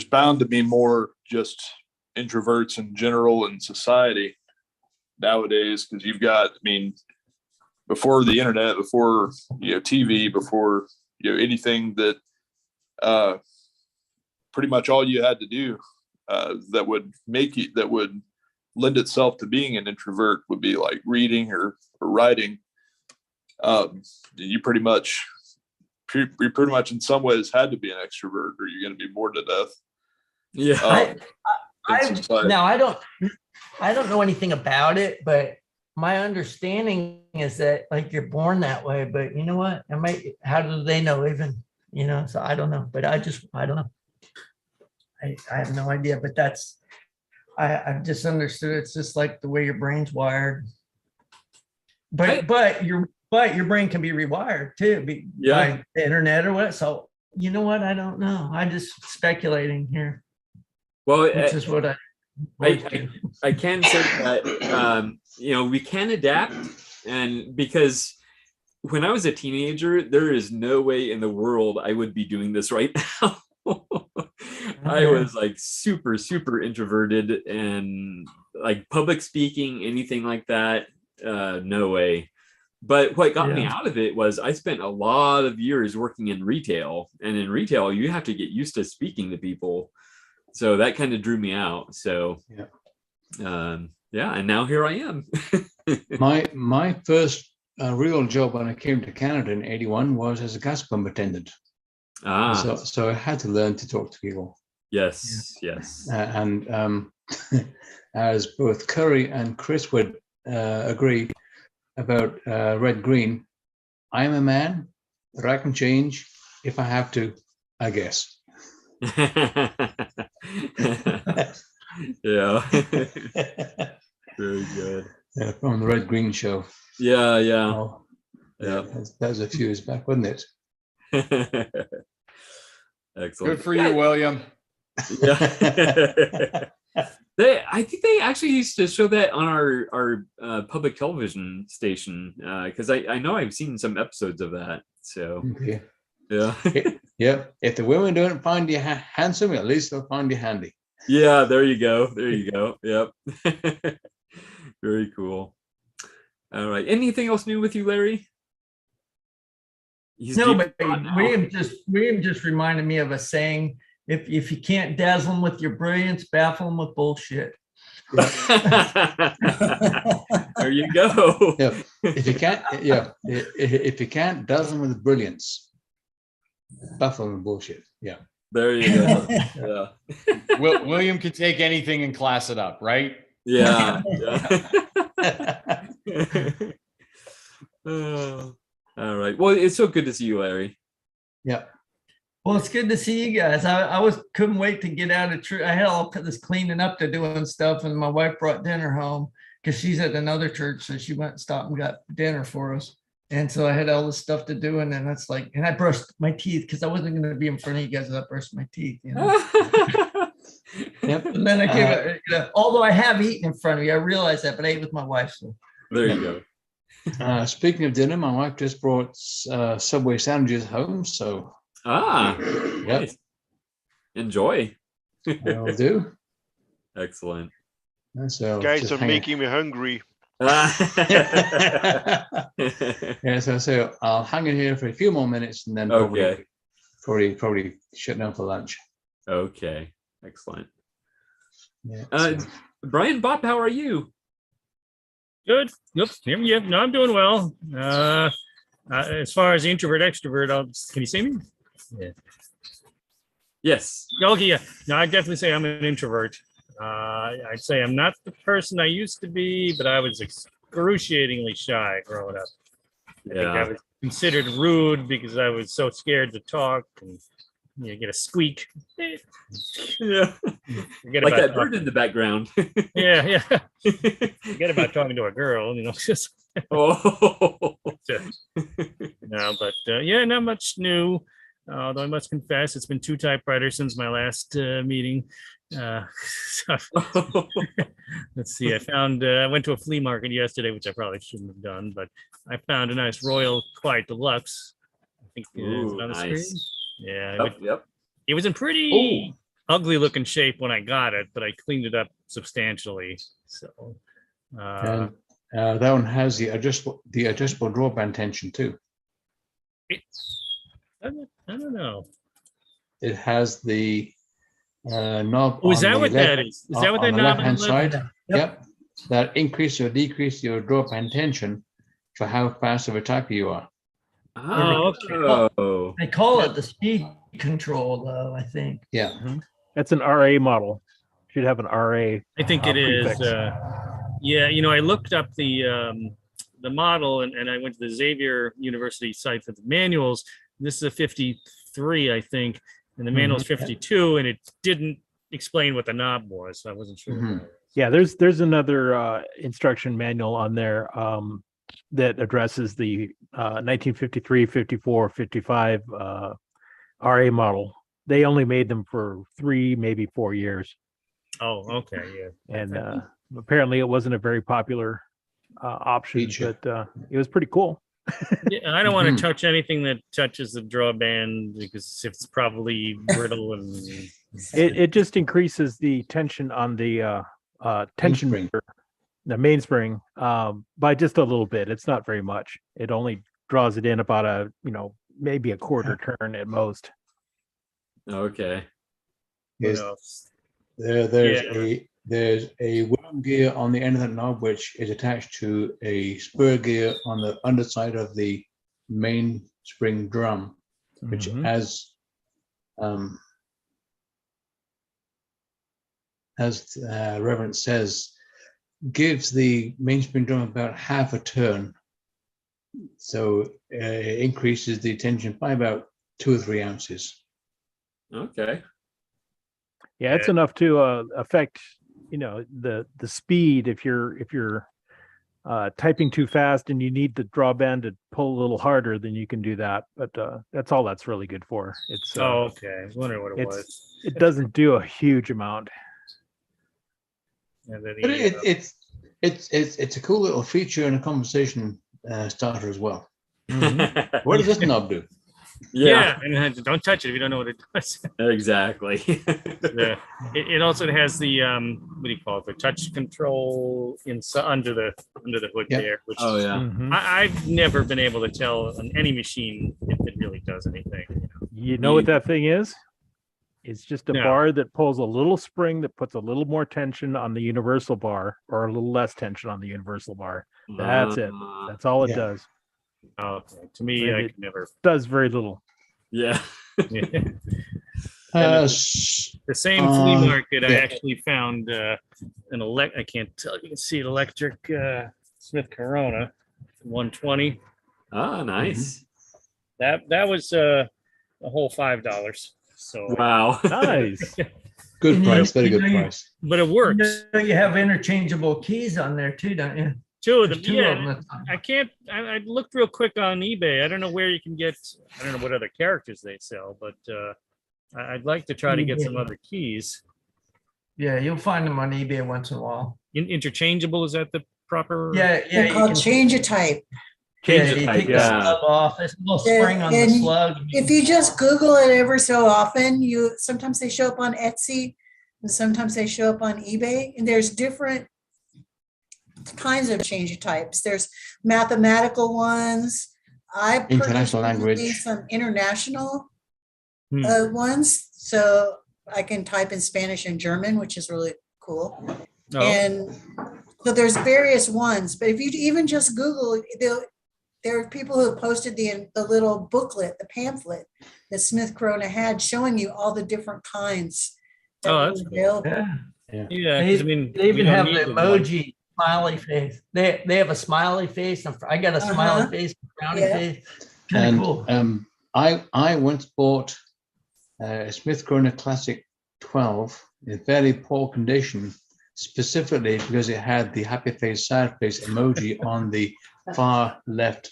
bound to be more just introverts in general in society nowadays, because you've got, before the internet, before TV, before anything, that pretty much all you had to do that would lend itself to being an introvert would be like reading or writing. You pretty much in some ways had to be an extrovert, or you're going to be bored to death. Yeah. Now I don't know anything about it, but my understanding is that, like, you're born that way. But you know what? How do they know even? So I don't know. But I don't know. I have no idea. But I've just understood it's just like the way your brain's wired. But your brain can be rewired too, by the internet or what. So you know what? I don't know. I'm just speculating here. Well, which is what I can say that we can adapt, and because when I was a teenager, there is no way in the world I would be doing this right now. I was like super introverted, and like public speaking, anything like that, no way. But what got me out of it was I spent a lot of years working in retail, and in retail you have to get used to speaking to people. So that kind of drew me out. So and now here I am. my first real job when I came to Canada in '81 was as a gas pump attendant. So I had to learn to talk to people. Yes. And as both Curry and Chris would agree about red green, I am a man that I can change if I have to, I guess. Yeah. Very good. From the Red Green Show. Yeah. That was a few years back, wasn't it? Excellent. Good for you, William. Yeah. I think they actually used to show that on our public television station, because I know I've seen some episodes of that. So yeah. If the women don't find you handsome, at least they'll find you handy. Yeah, there you go. Yep. Very cool. All right. Anything else new with you, Larry? No, but William just reminded me of a saying: if you can't dazzle them with your brilliance, baffle them with bullshit. There you go. Yeah. If you can't dazzle them with brilliance, buff them with bullshit. Yeah. There you go. Yeah. William can take anything and class it up, right? Yeah. All right. Well, it's so good to see you, Larry. Yeah. Well, it's good to see you guys. I couldn't wait to get out of church. I had all this cleaning up to do and stuff, and my wife brought dinner home because she's at another church, so she went and stopped and got dinner for us. And so I had all this stuff to do, and then that's like, and I brushed my teeth because I wasn't going to be in front of you guys as I brushed my teeth, you know. Yep. And then I came, although I have eaten in front of you, I realized that, but I ate with my wife. So there you go. Speaking of dinner, my wife just brought Subway sandwiches home, so. Yep. Nice. Enjoy. I'll do. Excellent. So guys are making me hungry. Yeah, so I'll hang in here for a few more minutes and then probably shut down for lunch. Okay, excellent. Yeah, Brian, Bob, how are you? Good. Yep. Yeah. No, I'm doing well. As far as introvert extrovert, can you see me? Yeah. Yes. Okay. Yeah. No, I definitely say I'm an introvert. I'd say I'm not the person I used to be, but I was excruciatingly shy growing up. I think I was considered rude because I was so scared to talk and get a squeak. Yeah. Like that bird in the background. Yeah. Forget about talking to a girl, just. Oh. No, but yeah, not much new. Although I must confess, it's been 2 typewriters since my last meeting. Let's see. I went to a flea market yesterday, which I probably shouldn't have done, but I found a nice Royal Quiet Deluxe. I think it's on the screen. Yeah. Yep. It was in pretty ugly looking shape when I got it, but I cleaned it up substantially. So and that one has the adjustable drawer band tension too. I don't know. It has the knob. Is that what that is? Is that what that knob on the left-hand side? Yep. That increase or decrease your drawer band tension for how fast of a typer you are. Oh, okay. They call it the speed control, though, I think. Yeah. That's an RA model. Should have an RA. I think it is. Yeah, I looked up the model and I went to the Xavier University site for the manuals. This is a 53, I think, and the manual's 52, and it didn't explain what the knob was, so I wasn't sure. Yeah, there's another instruction manual on there that addresses the 1953, 54, 55 RA model. They only made them for 3, maybe 4 years. Oh, okay, yeah. And apparently it wasn't a very popular option, but it was pretty cool. Yeah, I don't want to touch anything that touches the draw band because it's probably brittle and it just increases the tension on the tension mainspring. The mainspring by just a little bit. It's not very much. It only draws it in about maybe a quarter turn at most. Okay. Yes. There's a worm gear on the end of that knob, which is attached to a spur gear on the underside of the mainspring drum, which as Reverend says, gives the mainspring drum about half a turn. So it increases the tension by about 2 or 3 ounces. Okay. Yeah, it's enough to affect, the speed. If you're typing too fast and you need the draw band to pull a little harder, then you can do that. But that's all that's really good for. It's okay. I was wondering what it was. It doesn't do a huge amount. And then But it's a cool little feature and a conversation starter as well. What does this knob do? Yeah, and don't touch it if you don't know what it does. Exactly. It also has the what do you call it? The touch control under the hood there. Which I've never been able to tell on any machine if it really does anything. You know what that thing is? It's just a No. bar that pulls a little spring that puts a little more tension on the universal bar or a little less tension on the universal bar. That's it. That's all it Yeah. does. Okay. To me, I It could never. does very little. Yeah. Yeah. Uh, The same flea market, I yeah. actually found an I can't tell you can see it, electric Smith Corona 120. Ah, nice. That was a whole $5. So Wow. Nice. Good And you- price, very you good know you- price. but it works. You have interchangeable keys on there too, don't you? Two of them, There's two yeah. of them. I can't. I looked real quick on eBay. I don't know where you can get. I don't know what other characters they sell, but I'd like to try to get some other keys. Yeah, you'll find them on eBay once in a while. Interchangeable, is that the proper? Yeah, They're you called can change a type. Change yeah, the you type, take the yeah. slug off. There's a little spring on the And slug. If you just Google it ever so often, sometimes they show up on Etsy and sometimes they show up on eBay, and there's different kinds of change types. There's mathematical ones. I purchased International language. recently some international Hmm. ones, so I can type in Spanish and German, which is really cool. Oh. And so there's various ones, but if you even just Google, there are people who have posted the little booklet, the pamphlet that Smith Corona had, showing you all the different kinds that Oh, were that's cool. available. Yeah. Yeah, They, 'cause I mean, they even we don't have need the the one. emoji smiley face. They have a smiley face. I got a smiley Uh-huh. face, frowny Yeah. face. Kind And of cool. I once bought a Smith Corona Classic 12 in very poor condition, specifically because it had the happy face, sad face emoji on the far left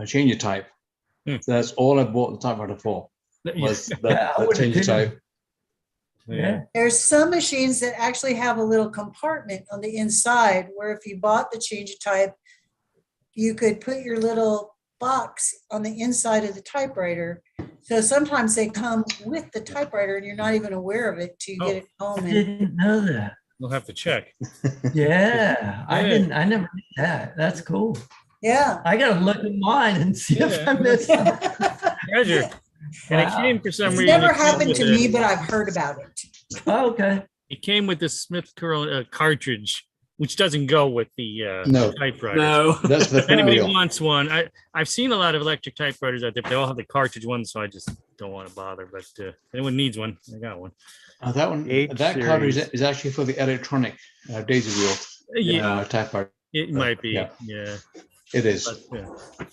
changer type. Hmm. So that's all I bought the typewriter for, was Yeah, that I would've changer too. type. Yeah. There's some machines that actually have a little compartment on the inside where if you bought the change of type, you could put your little box on the inside of the typewriter. So sometimes they come with the typewriter and you're not even aware of it till you get it home. I And didn't know that. We'll have to check. Yeah, I Yeah. didn't. I never knew that. That's cool. yeah. I gotta look at mine and see if Yeah. I missed something. Treasure. And it Wow. came for some It's reason. never it came happened with to a- me, but I've heard about it. Oh, okay. It came with the Smith Corona cartridge, which doesn't go with the No. typewriter. No. That's the If anybody wheel. wants one, I've seen a lot of electric typewriters out there, but they all have the cartridge ones, so I just don't want to bother. But if anyone needs one, I got one. That one, H that cartridge series. is actually for the electronic daisy wheel Yeah, typewriter. it might be. yeah. Yeah. It is.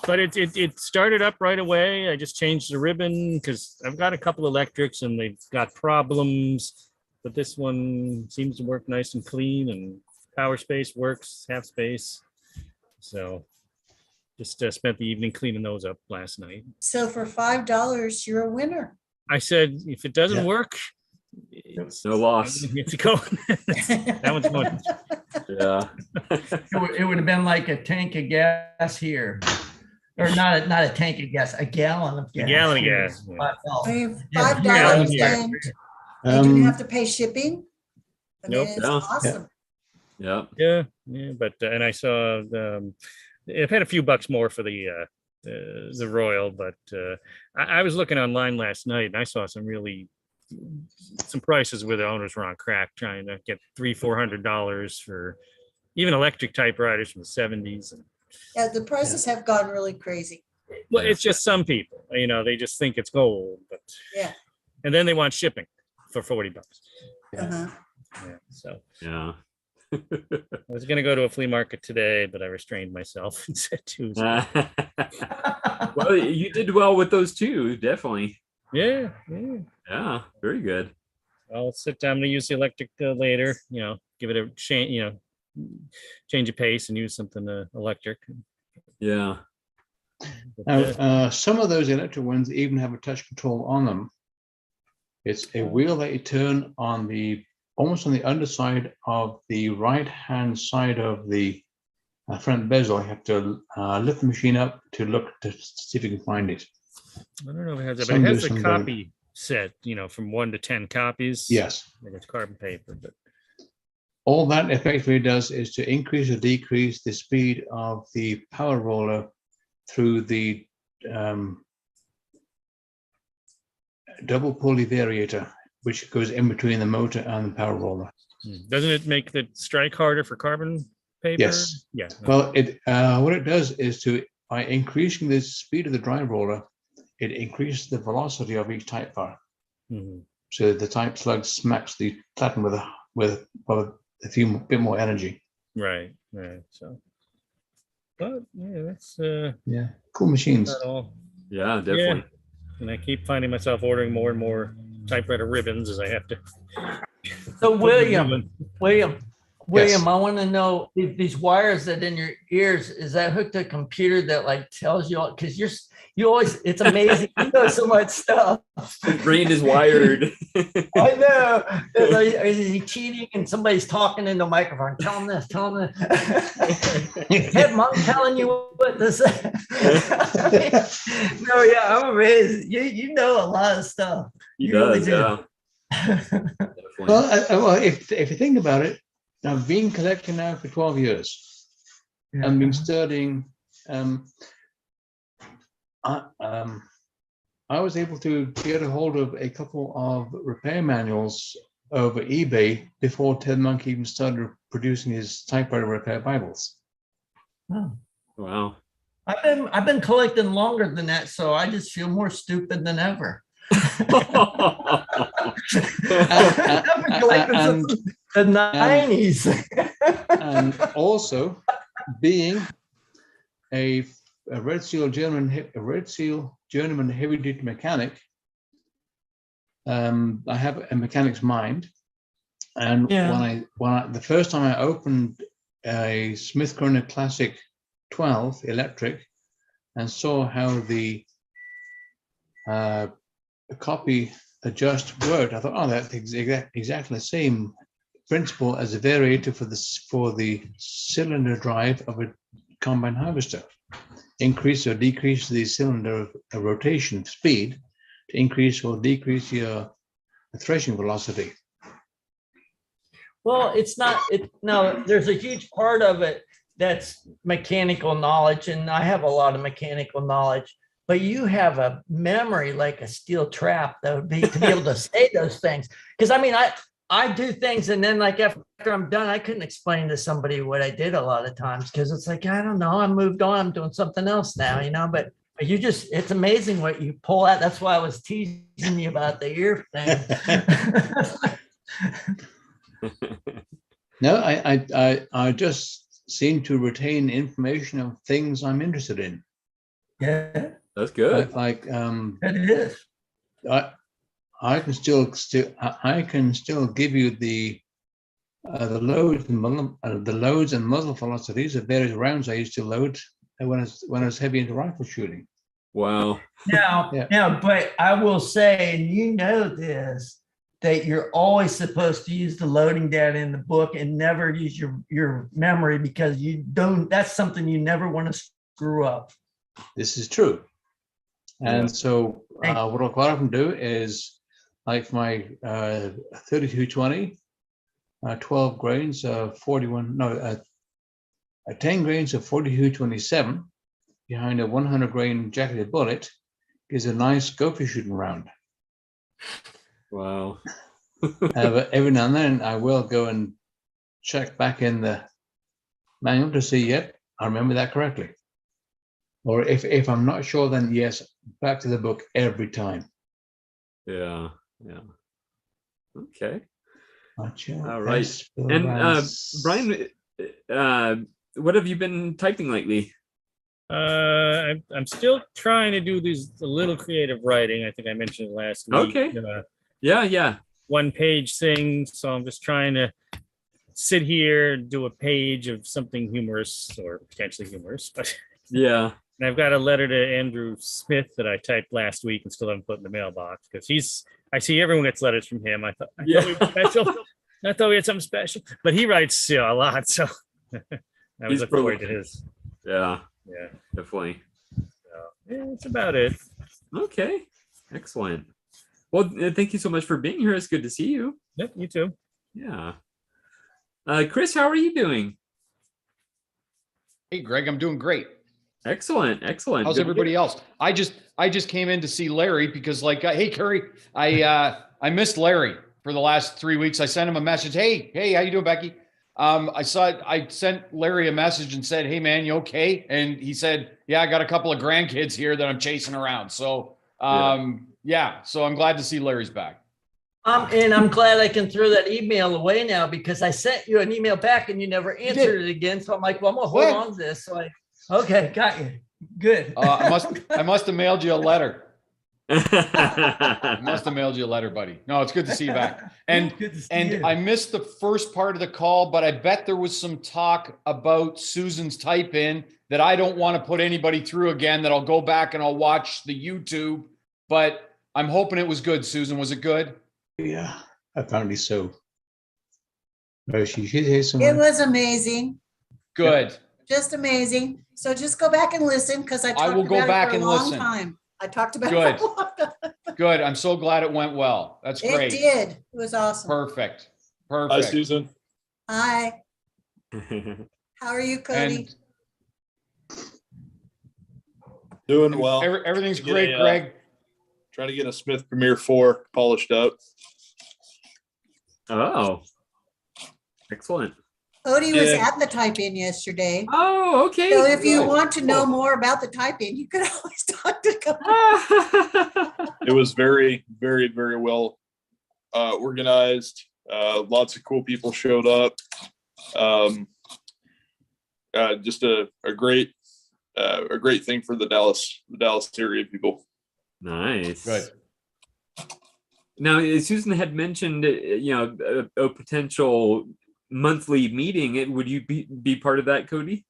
But it started up right away. I just changed the ribbon because I've got a couple electrics and they've got problems. But this one seems to work nice and clean, and power space works, half space. So just spent the evening cleaning those up last night. So for $5, you're a winner. I said, if it doesn't Yeah. work, No loss. you have to go. That one's going. Yeah. It would have been like a tank of gas here. Or not a tank of gas, a gallon of gas. gallon of here. gas, yeah. I mean, Yeah, $5 yeah. and you didn't have Um, to pay shipping. I mean, Nope. it's Yeah. awesome. Yeah. Yeah. But and I saw I've had a few bucks more for the Royal, but I was looking online last night and I saw some prices where the owners were on crack trying to get $300-400 for even electric typewriters from the 70s. And Yeah, the prices have gone really crazy. well, it's just some people, they just think it's gold, but Yeah. and then they want shipping for $40. Uh-huh. Yeah, so Yeah. I was gonna go to a flea market today, but I restrained myself and said Tuesday. Well, you did well with those two, definitely. Yeah. Yeah, very good. I'll sit down and use the electric later, give it a change, change of pace and use something electric. Yeah. Now, some of those electric ones even have a touch control on them. It's a wheel that you turn on almost on the underside of the right-hand side of the front bezel. You have to lift the machine up to look to see if you can find it. I don't know if it has that, but Some it do, has a some copy set, from 1 to 10 copies. Yes. Like it's carbon paper, but All that effectively does is to increase or decrease the speed of the power roller through the double pulley variator, which goes in between the motor and the power roller. Doesn't it make the strike harder for carbon paper? Yes. Yeah. Well, what it does is by increasing the speed of the drive roller, it increases the velocity of each type bar. Mhm. So the type slug smacks the platen with a few bit more energy. Right. So, but yeah, that's Yeah, cool machines. not all. Yeah, definitely. Yeah. And I keep finding myself ordering more and more typewriter ribbons as I have to. So William, Yes. I want to know if these wires that in your ears, is that hooked to a computer that like tells you all, because you always, it's amazing. You know so much stuff. His brain is wired. I know. It's like, is he cheating and somebody's talking in the microphone? Tell him this, tell him this. Head monk telling you what to say. No, yeah, I'm amazed. You know a lot of stuff. He You does, really do. yeah. Well, if you think about it, I've been collecting now for 12 years. Yeah. I've been studying. I was able to get a hold of a couple of repair manuals over eBay before Ted Monk even started producing his typewriter repair Bibles. Oh. Wow. I've been collecting longer than that, so I just feel more stupid than ever. I've been collecting since the 90s. And also, being a Red Seal journeyman heavy duty mechanic, I have a mechanic's mind. And the first time I opened a Smith Corner Classic 12 electric and saw how the copy adjust worked, I thought, oh, that's exactly the same principle as a variator for the cylinder drive of a combine harvester. Increase or decrease the cylinder rotation speed to increase or decrease your threshing velocity. Well, it's not, no, there's a huge part of it that's mechanical knowledge, and I have a lot of mechanical knowledge, but you have a memory like a steel trap that would be to be able to say those things. Because I mean, I do things, and then like after I'm done, I couldn't explain to somebody what I did a lot of times because it's like, I don't know, I moved on, I'm doing something else now, you know, but you just, it's amazing what you pull out. That's why I was teasing you about the ear thing. No, I just seem to retain information of things I'm interested in. Yeah, that's good. It is. I can still give you the loads and muzzle velocities of various rounds I used to load when I was heavy into rifle shooting. Wow. Now, but I will say, and you know this, that you're always supposed to use the loading data in the book and never use your memory, because you don't, that's something you never want to screw up. This is true. And so what I quite often do is, like my 3220, 12 grains of 10 grains of 4227 behind a 100 grain jacketed bullet gives a nice gopher shooting round. Wow. But every now and then I will go and check back in the manual to see, yep, I remember that correctly. Or if I'm not sure, then yes, back to the book every time. Yeah. Okay. All right. And Brian, what have you been typing lately? I'm still trying to do a little creative writing. I think I mentioned it last week. Okay. Yeah. One page thing. So I'm just trying to sit here and do a page of something humorous or potentially humorous, but yeah. And I've got a letter to Andrew Smith that I typed last week and still haven't put in the mailbox because I see everyone gets letters from him. I thought we were special. I thought we had something special, but he writes a lot. So I was looking forward to his. Yeah, definitely. So, yeah, that's about it. Okay, excellent. Well, thank you so much for being here. It's good to see you. Yep, you too. Yeah. Chris, how are you doing? Hey, Greg, I'm doing great. Excellent. Excellent. How's Good to everybody hear. else? I just came in to see Larry because hey, Curry, I missed Larry for the last 3 weeks. I sent him a message. Hey, how you doing, Becky? I sent Larry a message and said, hey man, you okay? And he said, yeah, I got a couple of grandkids here that I'm chasing around. So, so I'm glad to see Larry's back. And I'm glad I can throw that email away now because I sent you an email back and you never answered it again. So I'm like, well, I'm gonna hold on to this. So okay, got you. Good. I must have mailed you a letter. I must have mailed you a letter, buddy. No, it's good to see you back. And I missed the first part of the call, but I bet there was some talk about Susan's type in that I don't want to put anybody through again, that I'll go back and I'll watch the YouTube, but I'm hoping it was good. Susan, was it good? Yeah, apparently so. No, she should hear some. It was amazing. Good. Just amazing. So just go back and listen because I will talked go about back it for a and long listen. time. I talked about Good. it for a long time. Good. I'm so glad it went well. That's great. It did. It was awesome. Perfect. Hi, Susan. Hi. How are you, Cody? Doing well. Everything's great, Greg. Trying to get a Smith Premier 4 polished up. Oh, excellent. Cody was at the type-in yesterday. Oh, okay. So if you Good. want to know more about the type-in, you could always talk to Cody. It was very, very, very well organized. Lots of cool people showed up. Just a great thing for the Dallas area people. Nice. Good. Now, Susan had mentioned, a potential monthly meeting. Would you be part of that, Cody?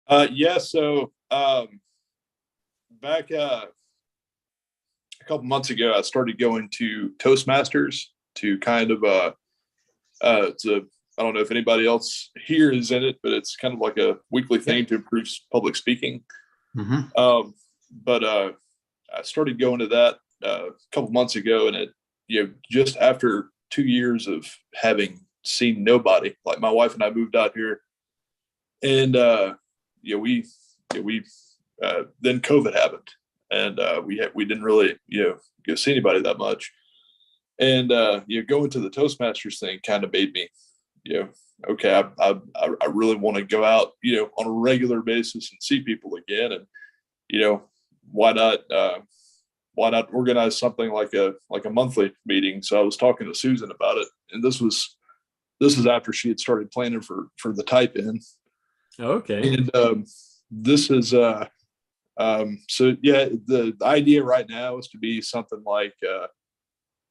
Yeah. So back a couple months ago, I started going to Toastmasters to kind of I don't know if anybody else here is in it, but it's kind of like a weekly thing to improve public speaking. Mm-hmm. But I started going to that a couple months ago, and it, just after 2 years of having seen nobody, like my wife and I moved out here, and then COVID happened, and we didn't really go see anybody that much, and going to the Toastmasters thing kind of made me, okay, I really want to go out on a regular basis and see people again, and why not organize something like a monthly meeting? So I was talking to Susan about it, and this was after she had started planning for the type-in. Okay. And this is so yeah, the idea right now is to be something like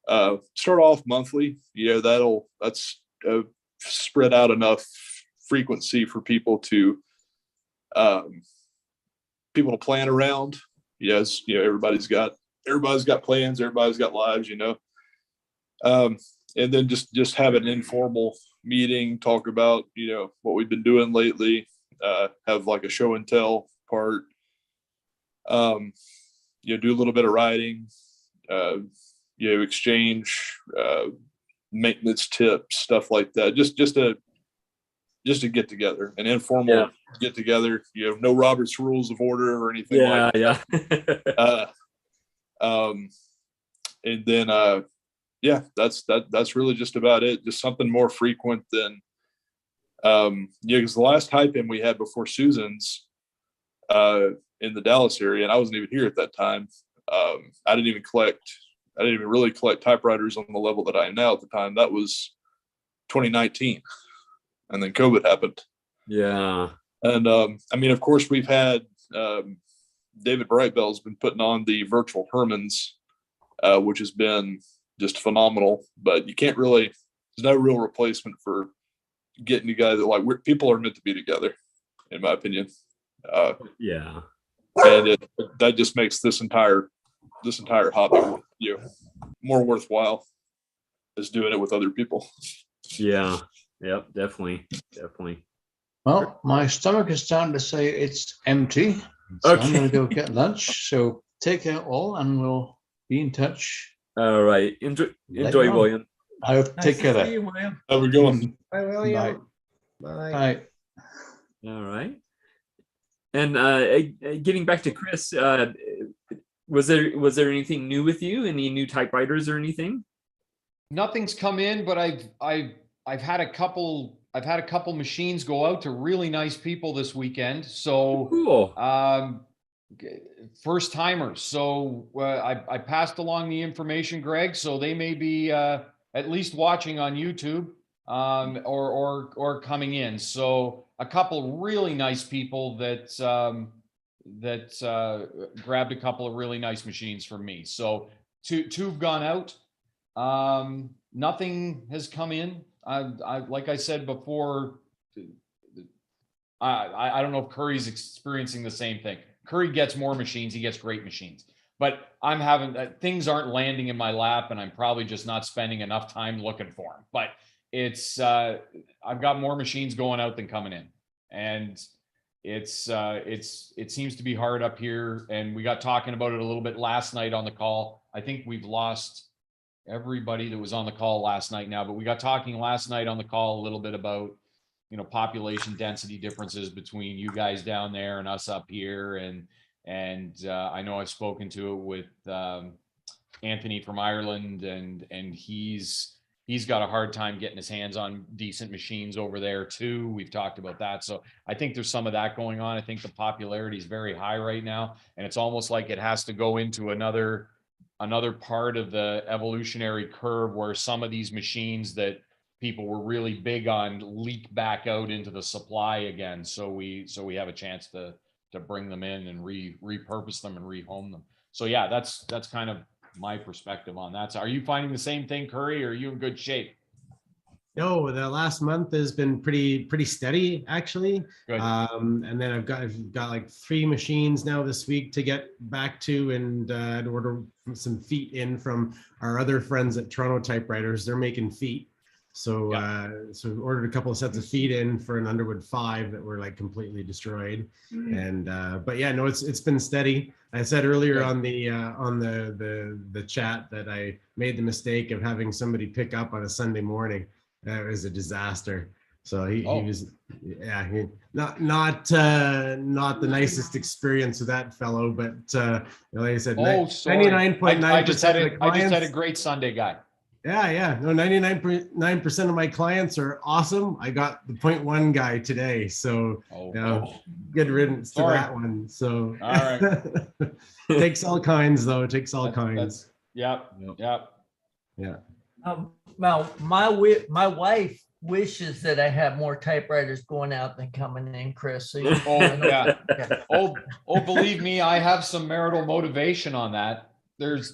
start off monthly. That's spread out enough frequency for people to plan around. Yes, everybody's got plans, everybody's got lives, and then just have an informal meeting, talk about what we've been doing lately, have like a show and tell part, do a little bit of writing, exchange maintenance tips, stuff like that, just to get together, an informal get together, no Robert's Rules of Order or anything like that. And then that's really just about it. Just something more frequent than because the last type-in we had before Susan's in the Dallas area, and I wasn't even here at that time. I didn't even really collect typewriters on the level that I am now at the time. That was 2019, and then COVID happened. Yeah. And of course, we've had David Brightbell's been putting on the virtual Hermans, which has been just phenomenal. But you can't really, there's no real replacement for getting together. Like people are meant to be together, in my opinion. Yeah. And that just makes this entire hobby, more worthwhile is doing it with other people. Yeah. Yep. Definitely. Well, my stomach is starting to say it's empty. So I'm going to go get lunch. So take care all, and we'll be in touch. All right. Enjoy, William. I hope. Take care. Have a good one. Bye, William. Bye. Bye. All right. And getting back to Chris, was there anything new with you? Any new typewriters or anything? Nothing's come in, but I've had a couple machines go out to really nice people this weekend. So cool. First timers. So I passed along the information, Greg. So they may be at least watching on YouTube or coming in. So a couple really nice people that grabbed a couple of really nice machines from me. So two have gone out. Nothing has come in. I like I said before, I don't know if Curry's experiencing the same thing. Curry gets more machines. He gets great machines, but I'm having things aren't landing in my lap, and I'm probably just not spending enough time looking for them. But it's I've got more machines going out than coming in, and it seems to be hard up here. And we got talking about it a little bit last night on the call. I think we've lost everybody that was on the call last night now, but we got talking last night on the call a little bit about, you know, population density differences between you guys down there and us up here. And I know I've spoken to it with Anthony from Ireland, and he's got a hard time getting his hands on decent machines over there too. We've talked about that. So I think there's some of that going on. I think the popularity is very high right now, and it's almost like it has to go into another part of the evolutionary curve where some of these machines that people were really big on leak back out into the supply again. So we have a chance to bring them in and repurpose them and rehome them. So yeah, that's kind of my perspective on that. So are you finding the same thing, Curry, or are you in good shape? No, the last month has been pretty steady actually. Good. And then I've got like 3 machines now this week to get back to, and order some feet in from our other friends at Toronto Typewriters. They're making feet. So so ordered a couple of sets of feet in for an Underwood 5 that were like completely destroyed. And but yeah, no, it's been steady. I said earlier on the chat that I made the mistake of having somebody pick up on a Sunday morning. It was a disaster. So he was, yeah, not the nicest experience with that fellow, but like I said, 99.9%. I just had a great Sunday guy. Yeah. No, 99% of my clients are awesome. I got the 0.1 guy today. So good riddance to that one. So all right. Takes all kinds though. It takes all kinds. Yep. Yeah. Well, my wife wishes that I have more typewriters going out than coming in, Chris. So yeah. Believe me, I have some marital motivation on that. There's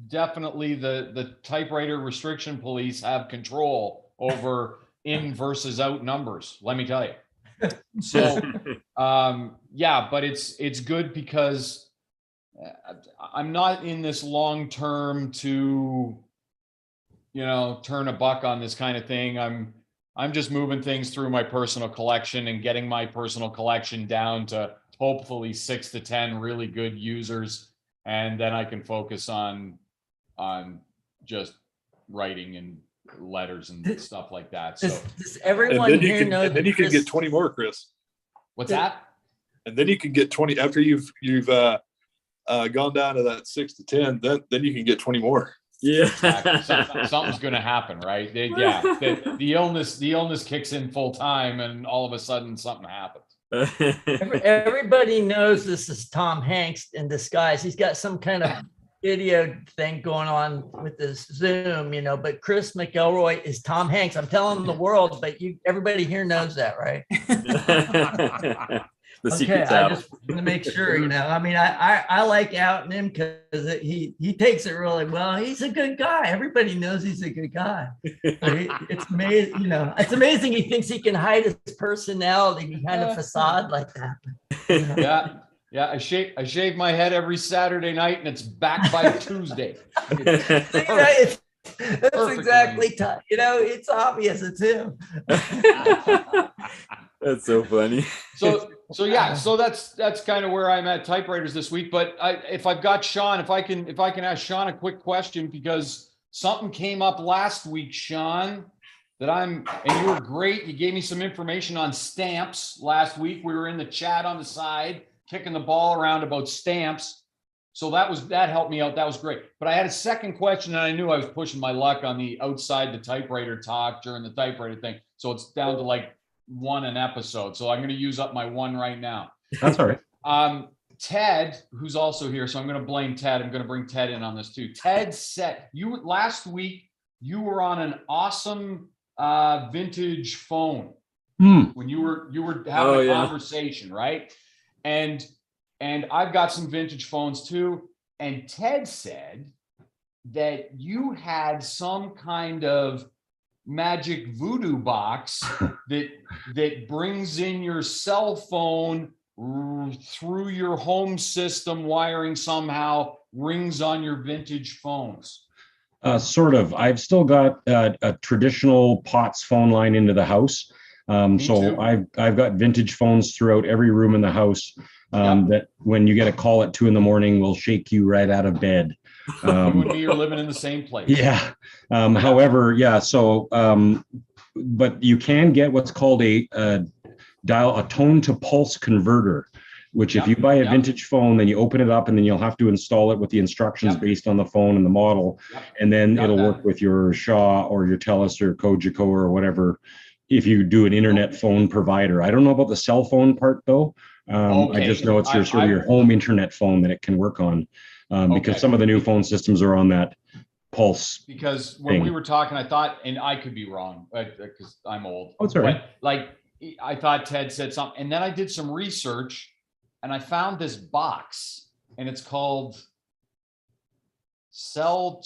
definitely the typewriter restriction police have control over in versus out numbers. Let me tell you. So, yeah, but it's good because I'm not in this long term to, you know, turn a buck on this kind of thing. I'm just moving things through my personal collection and getting my personal collection down to hopefully 6 to 10 really good users, and then I can focus on just writing and letters and stuff like that. So does everyone here know? And then you can get 20 more, Chris. What's that? And then you can get 20 after you've gone down to that 6 to 10. Then you can get 20 more. Yeah, exactly. Something's going to happen, right? The illness kicks in full time, and all of a sudden something happens. Everybody knows this is Tom Hanks in disguise. He's got some kind of video thing going on with this Zoom, you know, but Chris McElroy is Tom Hanks. I'm telling the world, but everybody here knows that, right? The secret's out. I just want to make sure, you know. I mean, I like outing him because he takes it really well. He's a good guy. Everybody knows he's a good guy. It's amazing, you know. It's amazing he thinks he can hide his personality behind a facade like that. You know? Yeah. I shave my head every Saturday night, and it's back by Tuesday. That's exactly, you know, it's obvious it's him. That's so funny. So yeah, so that's kind of where I'm at typewriters this week. But if I've got Sean, if I can ask Sean a quick question, because something came up last week, Sean. and you were great. You gave me some information on stamps last week. We were in the chat on the side, kicking the ball around about stamps. So that helped me out. That was great. But I had a second question, and I knew I was pushing my luck on the outside the typewriter talk during the typewriter thing. So it's down to like one an episode. So I'm going to use up my one right now. That's all right. Ted, who's also here, so I'm going to blame Ted. I'm going to bring Ted in on this too. Ted said last week you were on an awesome vintage phone when you were having a conversation, right? And I've got some vintage phones too. And Ted said that you had some kind of magic voodoo box that brings in your cell phone through your home system wiring, somehow rings on your vintage phones. Sort of. I've still got a traditional POTS phone line into the house. So I've got vintage phones throughout every room in the house that when you get a call at 2 a.m. will shake you right out of bed. You and me are living in the same place. Yeah. However, so but you can get what's called a tone to pulse converter, which if you buy a vintage phone, then you open it up and then you'll have to install it with the instructions based on the phone and the model. And then it'll work with your Shaw or your Telus or Cogeco or whatever. If you do an internet phone provider, I don't know about the cell phone part though. I just know it's your sort of your home internet phone that it can work on, because some of the new phone systems are on that pulse. Because when we were talking, I thought, and I could be wrong because I'm old. Oh, it's all right. But like I thought Ted said something, and then I did some research, and I found this box, and it's called Cell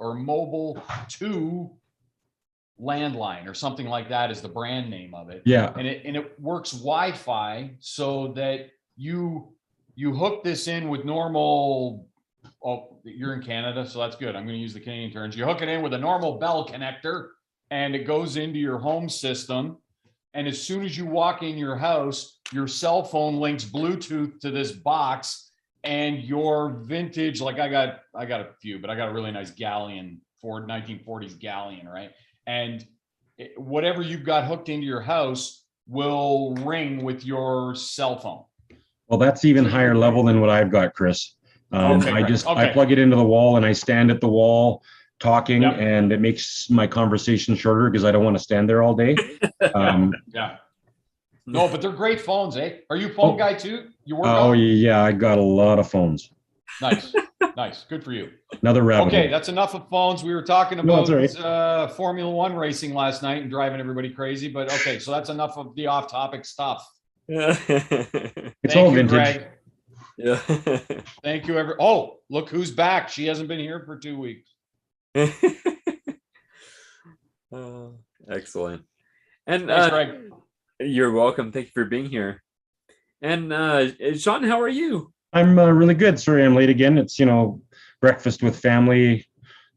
or Mobile 2 Landline or something like that is the brand name of it. Yeah. And it works Wi-Fi so that you hook this in with normal. Oh, you're in Canada, so that's good. I'm going to use the Canadian terms. You hook it in with a normal Bell connector, and it goes into your home system. And as soon as you walk in your house, your cell phone links Bluetooth to this box, and your vintage, like I got a few, but I got a really nice Galleon, Ford 1940s Galleon, right? And whatever you've got hooked into your house will ring with your cell phone. Well, that's even higher level than what I've got, Chris. I plug it into the wall and I stand at the wall talking, and it makes my conversation shorter because I don't want to stand there all day. Yeah. No, but they're great phones, eh? Are you a phone guy too? You work Oh yeah, I got a lot of phones. Nice. Nice. Good for you. Another rabbit Okay, hole. that's enough of phones. We were talking No, about that's all Formula One racing last night and driving everybody crazy, but okay, so that's enough of the off-topic stuff. It's Thank all you, vintage. Greg. Yeah. Thank you, oh, look who's back. She hasn't been here for 2 weeks. Excellent. And Thanks, Greg. You're welcome. Thank you for being here. And Sean, how are you? I'm really good. Sorry, I'm late again. It's, breakfast with family.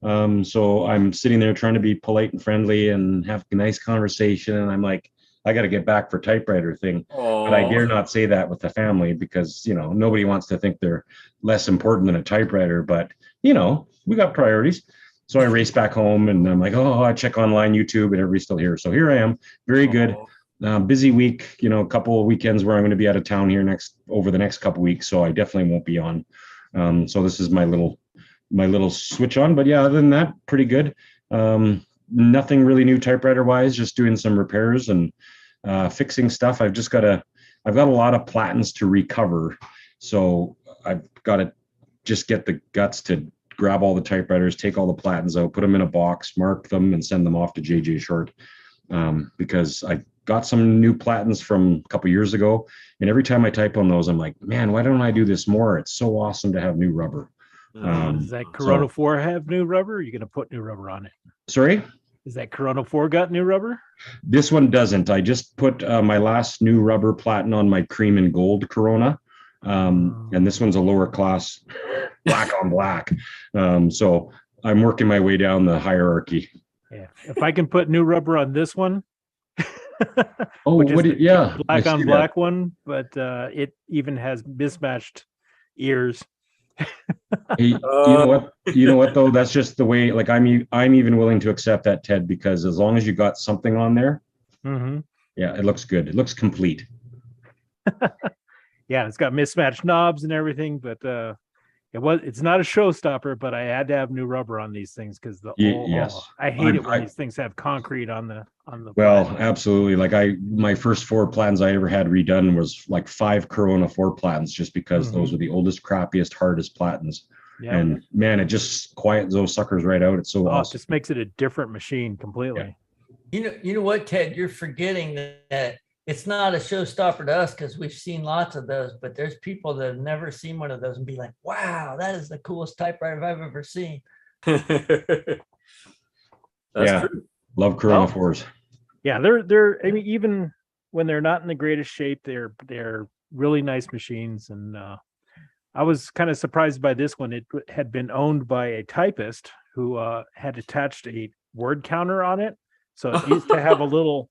So I'm sitting there trying to be polite and friendly and have a nice conversation. And I'm like, I got to get back for typewriter thing. But I dare not say that with the family because, nobody wants to think they're less important than a typewriter. But, we got priorities. So I race back home and I'm like, I check online YouTube and everybody's still here. So here I am. Very good. Busy week, a couple of weekends where I'm going to be out of town here over the next couple of weeks. So I definitely won't be on. So this is my little switch on, but yeah, other than that, pretty good. Nothing really new typewriter wise, just doing some repairs and fixing stuff. I've got a lot of platens to recover. So I've got to just get the guts to grab all the typewriters, take all the platens out, put them in a box, mark them and send them off to JJ Short. Because I got some new platens from a couple years ago. And every time I type on those, I'm like, man, why don't I do this more? It's so awesome to have new rubber. Does that Corona 4 have new rubber? Or are you going to put new rubber on it? Sorry? Is that Corona 4 got new rubber? This one doesn't. I just put my last new rubber platen on my cream and gold Corona. And this one's a lower class black on black. So I'm working my way down the hierarchy. Yeah. If I can put new rubber on this one. Black on black one, but it even has mismatched ears. Hey, you know what? You know what though? That's just the way. Like I'm even willing to accept that, Ted, because as long as you got something on there, Mm-hmm. yeah, it looks good. It looks complete. Yeah, it's got mismatched knobs and everything, but it's not a showstopper, but I had to have new rubber on these things because Yes, I hate it when these things have concrete on the Well, platen. absolutely. Like my first 4 platens I ever had redone was like 5 Corona 4 platens, just because those are the oldest, crappiest, hardest platens. Yeah. And man, it just quiets those suckers right out. It's so It awesome. just makes it a different machine completely. You know what, Ted? You're forgetting that it's not a showstopper to us because we've seen lots of those, but there's people that have never seen one of those and be like, "Wow, that is the coolest typewriter I've ever seen." That's true. Love Corona 4s. Yeah, they're. I mean, even when they're not in the greatest shape, they're really nice machines. And I was kind of surprised by this one. It had been owned by a typist who had attached a word counter on it, so it used to have a little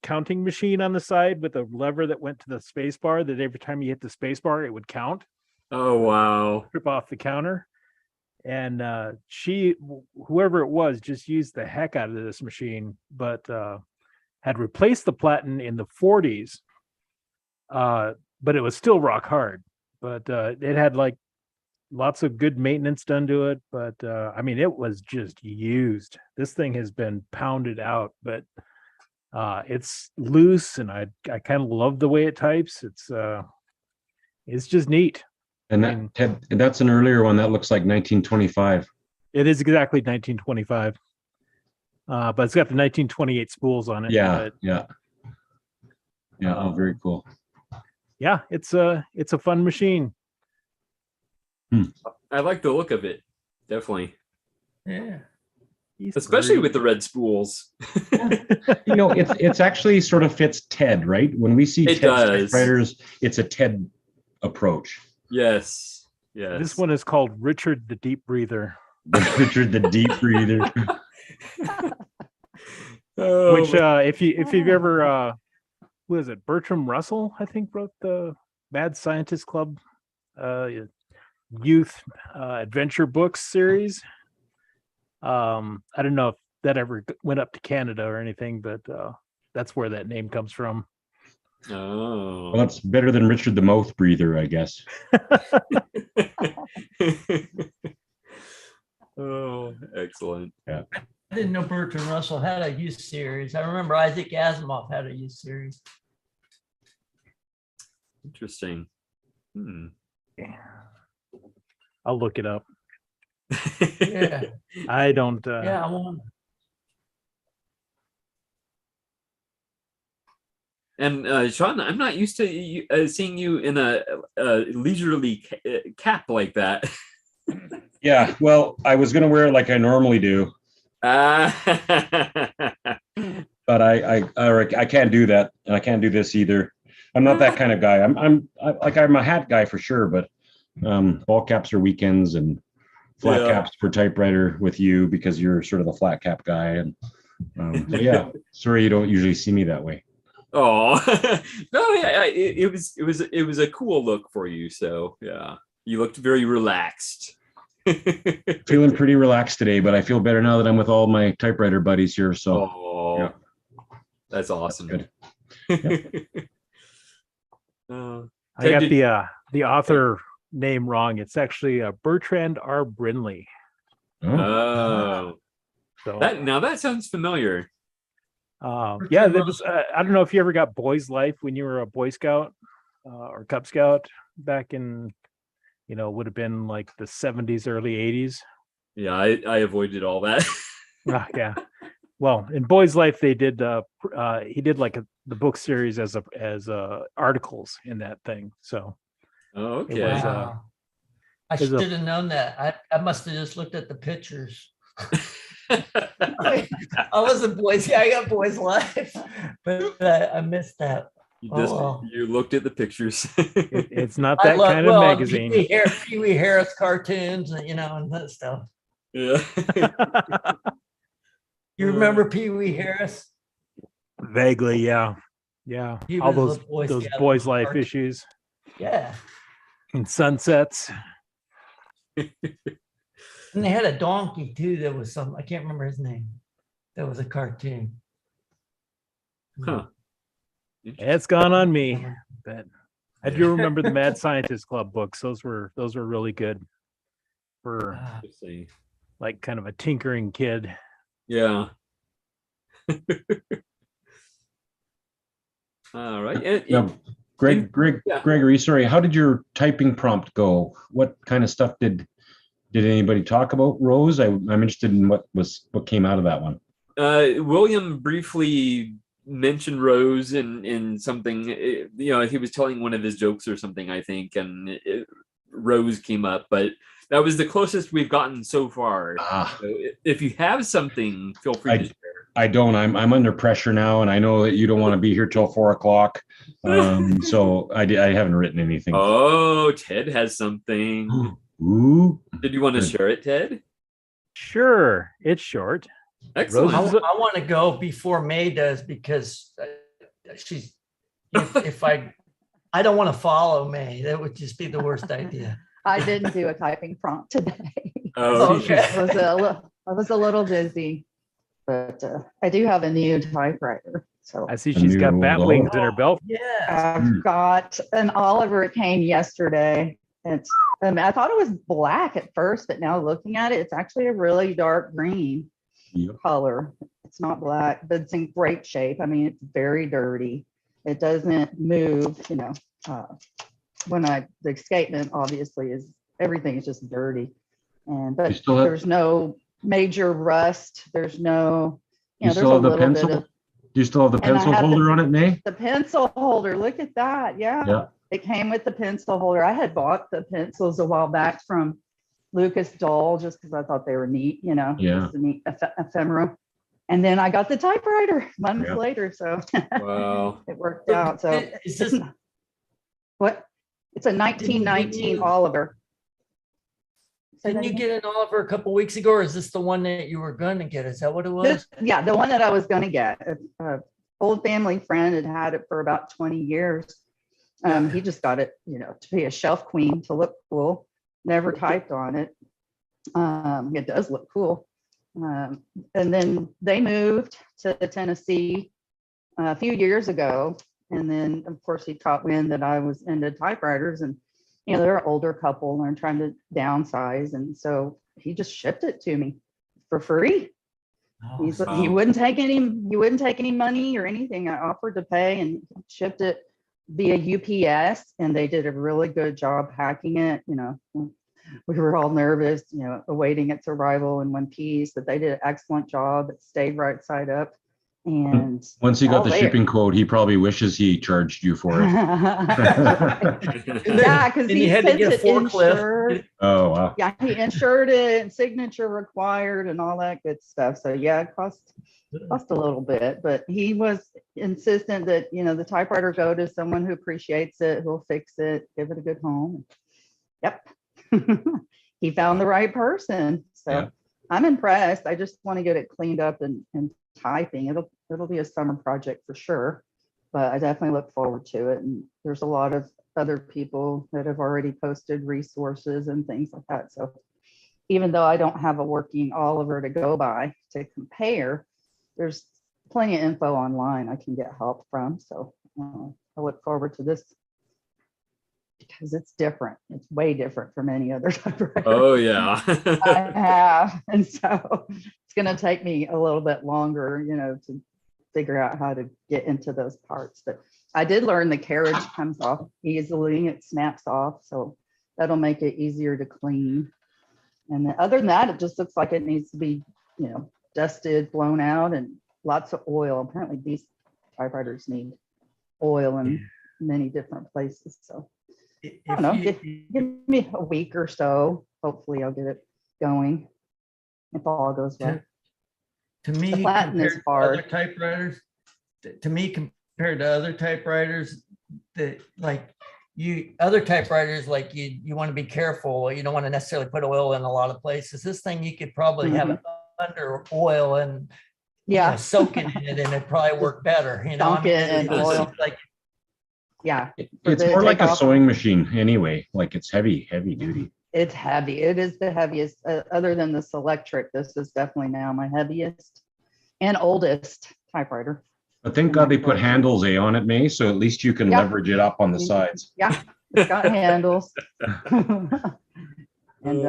counting machine on the side with a lever that went to the space bar. That every time you hit the space bar, it would count. Oh wow! Strip off the counter. And whoever it was, just used the heck out of this machine, but had replaced the platen in the 40s, but it was still rock hard. But it had like lots of good maintenance done to it. But I mean, it was just used. This thing has been pounded out, but it's loose, and I kind of love the way it types. It's just neat. And that's an earlier one that looks like 1925. It is exactly 1925, but it's got the 1928 spools on it. Yeah, but, Oh, very cool. Yeah, it's a fun machine. I like the look of it. Definitely. Yeah. Especially with the red spools. You know, it's actually sort of fits Ted, right? When we see Ted typewriters, it's a Ted approach. Yes. Yes. This one is called Richard the Deep Breather. Richard the Deep Breather. Which if you've ever who is it? Bertram Russell, I think, wrote the Mad Scientist Club youth adventure books series. I don't know if that ever went up to Canada or anything, but that's where that name comes from. Oh, well, that's better than Richard the Mouth Breather, I guess. Oh, excellent. Yeah. I didn't know Bertrand Russell had a youth series. I remember Isaac Asimov had a youth series. Interesting. I'll look it up. Yeah. I don't. Yeah, I want. And Sean, I'm not used to seeing you in a leisurely cap like that. Yeah, well, I was going to wear it like I normally do. But I can't do that, and I can't do this either. I'm not that kind of guy. I'm a hat guy for sure, but ball caps are weekends, and flat caps for typewriter with you because you're sort of the flat cap guy. And so yeah, sorry you don't usually see me that way. Oh no, yeah, it was a cool look for you. So yeah, you looked very relaxed. Feeling pretty relaxed today, but I feel better now that I'm with all my typewriter buddies here. So yeah. That's awesome. That's good. I got the author name wrong. It's actually Bertrand R. Brinley. Oh, so that sounds familiar. Yeah, there was. I don't know if you ever got Boy's Life when you were a Boy Scout or Cub Scout back in, would have been like the 70s, early 80s. Yeah, I avoided all that. Yeah. Well, in Boy's Life, they did. He did like the book series as articles in that thing. So. Okay. Wow. I should have known that. I must have just looked at the pictures. I wasn't Boys. Yeah, I got Boys Life, but I missed that. You looked at the pictures. It's not that kind of magazine. Pee Wee Harris cartoons, and that stuff. Yeah. You remember Pee Wee Harris? Vaguely, yeah. All those Boys Life issues. Yeah. And Sunsets. And they had a donkey too. That was I can't remember his name. That was a cartoon. Huh. It's gone on me, but I do remember the Mad Scientist Club books. Those were really good for like kind of a tinkering kid. Yeah. All right. Yeah. Gregory, sorry, how did your typing prompt go? What kind of stuff did anybody talk about Rose? I'm interested in what came out of that one. William briefly mentioned Rose in something, he was telling one of his jokes or something, I think, and Rose came up, but that was the closest we've gotten so far. So if you have something, feel free to share. I don't. I'm under pressure now, and I know that you don't want to be here till 4 o'clock. So I haven't written anything. Oh, Ted has something. Ooh. Did you want to share it, Ted? Sure. It's short. Excellent. I want to go before May does, because she's. If I don't want to follow May. That would just be the worst idea. I didn't do a typing prompt today. Oh, okay. I was a little busy, but I do have a new typewriter. So I see she's got bat wings in her belt. Yeah, I've got an Oliver. It came yesterday. I thought it was black at first, but now looking at it, it's actually a really dark green color. It's not black, but it's in great shape. I mean, it's very dirty. It doesn't move, the escapement obviously is, everything is just dirty. But there's no major rust. There's no, you still have the pencil? Do you still have the pencil holder on it, May? The pencil holder, look at that. Yeah. It came with the pencil holder. I had bought the pencils a while back from Lucas Dole just because I thought they were neat, just a neat ephemera. And then I got the typewriter months later. So wow. It worked out. So it's just, what? It's a 1919 Oliver. Didn't you get an Oliver a couple weeks ago, or is this the one that you were going to get? Is that what it was? The one that I was going to get. An old family friend had it for about 20 years. He just got it, to be a shelf queen, to look cool. Never typed on it. It does look cool. And then they moved to Tennessee a few years ago. And then, of course, he caught wind that I was into typewriters, and they're an older couple and they're trying to downsize, and so he just shipped it to me for free. He wouldn't take any money or anything. I offered to pay, and shipped it via UPS, and they did a really good job packing it. We were all nervous, awaiting its arrival in one piece, but they did an excellent job. It stayed right side up. And once he got the shipping code, he probably wishes he charged you for it. Yeah, because he had to get a forklift. Oh wow! Yeah, he insured it, and signature required, and all that good stuff. So yeah, it cost a little bit, but he was insistent that the typewriter go to someone who appreciates it, who'll fix it, give it a good home. Yep, he found the right person. So I'm impressed. I just want to get it cleaned up and typing. It'll be a summer project for sure, but I definitely look forward to it. And there's a lot of other people that have already posted resources and things like that. So even though I don't have a working Oliver to go by to compare, there's plenty of info online I can get help from. So I look forward to this because it's different. It's way different from any other typewriter. Oh yeah. I have. And so it's going to take me a little bit longer, to figure out how to get into those parts. But I did learn the carriage comes off easily. It snaps off. So that'll make it easier to clean. And then other than that, it just looks like it needs to be, dusted, blown out, and lots of oil. Apparently these typewriters need oil in many different places. So I don't know, give me a week or so. Hopefully I'll get it going if all goes well. To me, compared to other typewriters, compared to other typewriters, other typewriters, like you want to be careful. You don't want to necessarily put oil in a lot of places. This thing, you could probably have it under oil and soak it in it, and it'd probably work better. Oil. It's more like a sewing machine anyway. Like it's heavy duty. It's heavy. It is the heaviest, other than the Selectric. This is definitely now my heaviest and oldest typewriter. But thank God they put handles on it, May, so at least you can Yeah. leverage it up on the sides. Yeah, it's got handles. And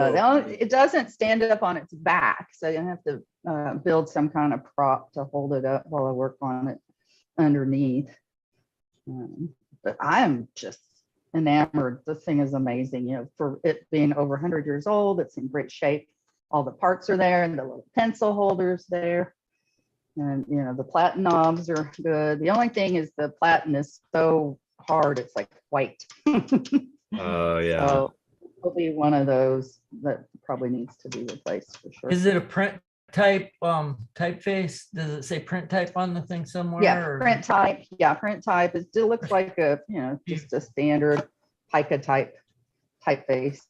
it doesn't stand up on its back, so you have to build some kind of prop to hold it up while I work on it underneath. But I am just enamored. This thing is amazing. You know, for it being over 100 years old, it's in great shape. All the parts are there, and the little pencil holders there. And you know, the platen knobs are good. The only thing is the platen is so hard; it's like white. Oh yeah. So it'll be one of those that probably needs to be replaced for sure. Is it a print type typeface? Does it say print type on the thing somewhere? Yeah, or- print type. Yeah, print type. It still looks like a, you know, just a standard pica typeface.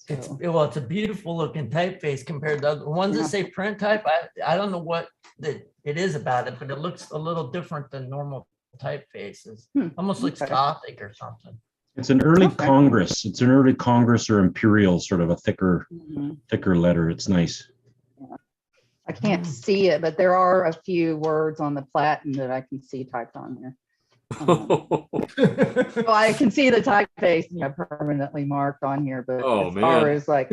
It's, So, well, it's a beautiful looking typeface compared to other ones Yeah. that say print type. I don't know what it is about it, but it looks a little different than normal typefaces. Almost looks okay. Gothic or something. It's an early Okay. Congress. It's an early Congress or Imperial, sort of a thicker letter. It's nice. I can't see it, but there are a few words on the platen that I can see typed on there. So I can see the typeface, you know, permanently marked on here, but Oh, as far man. as like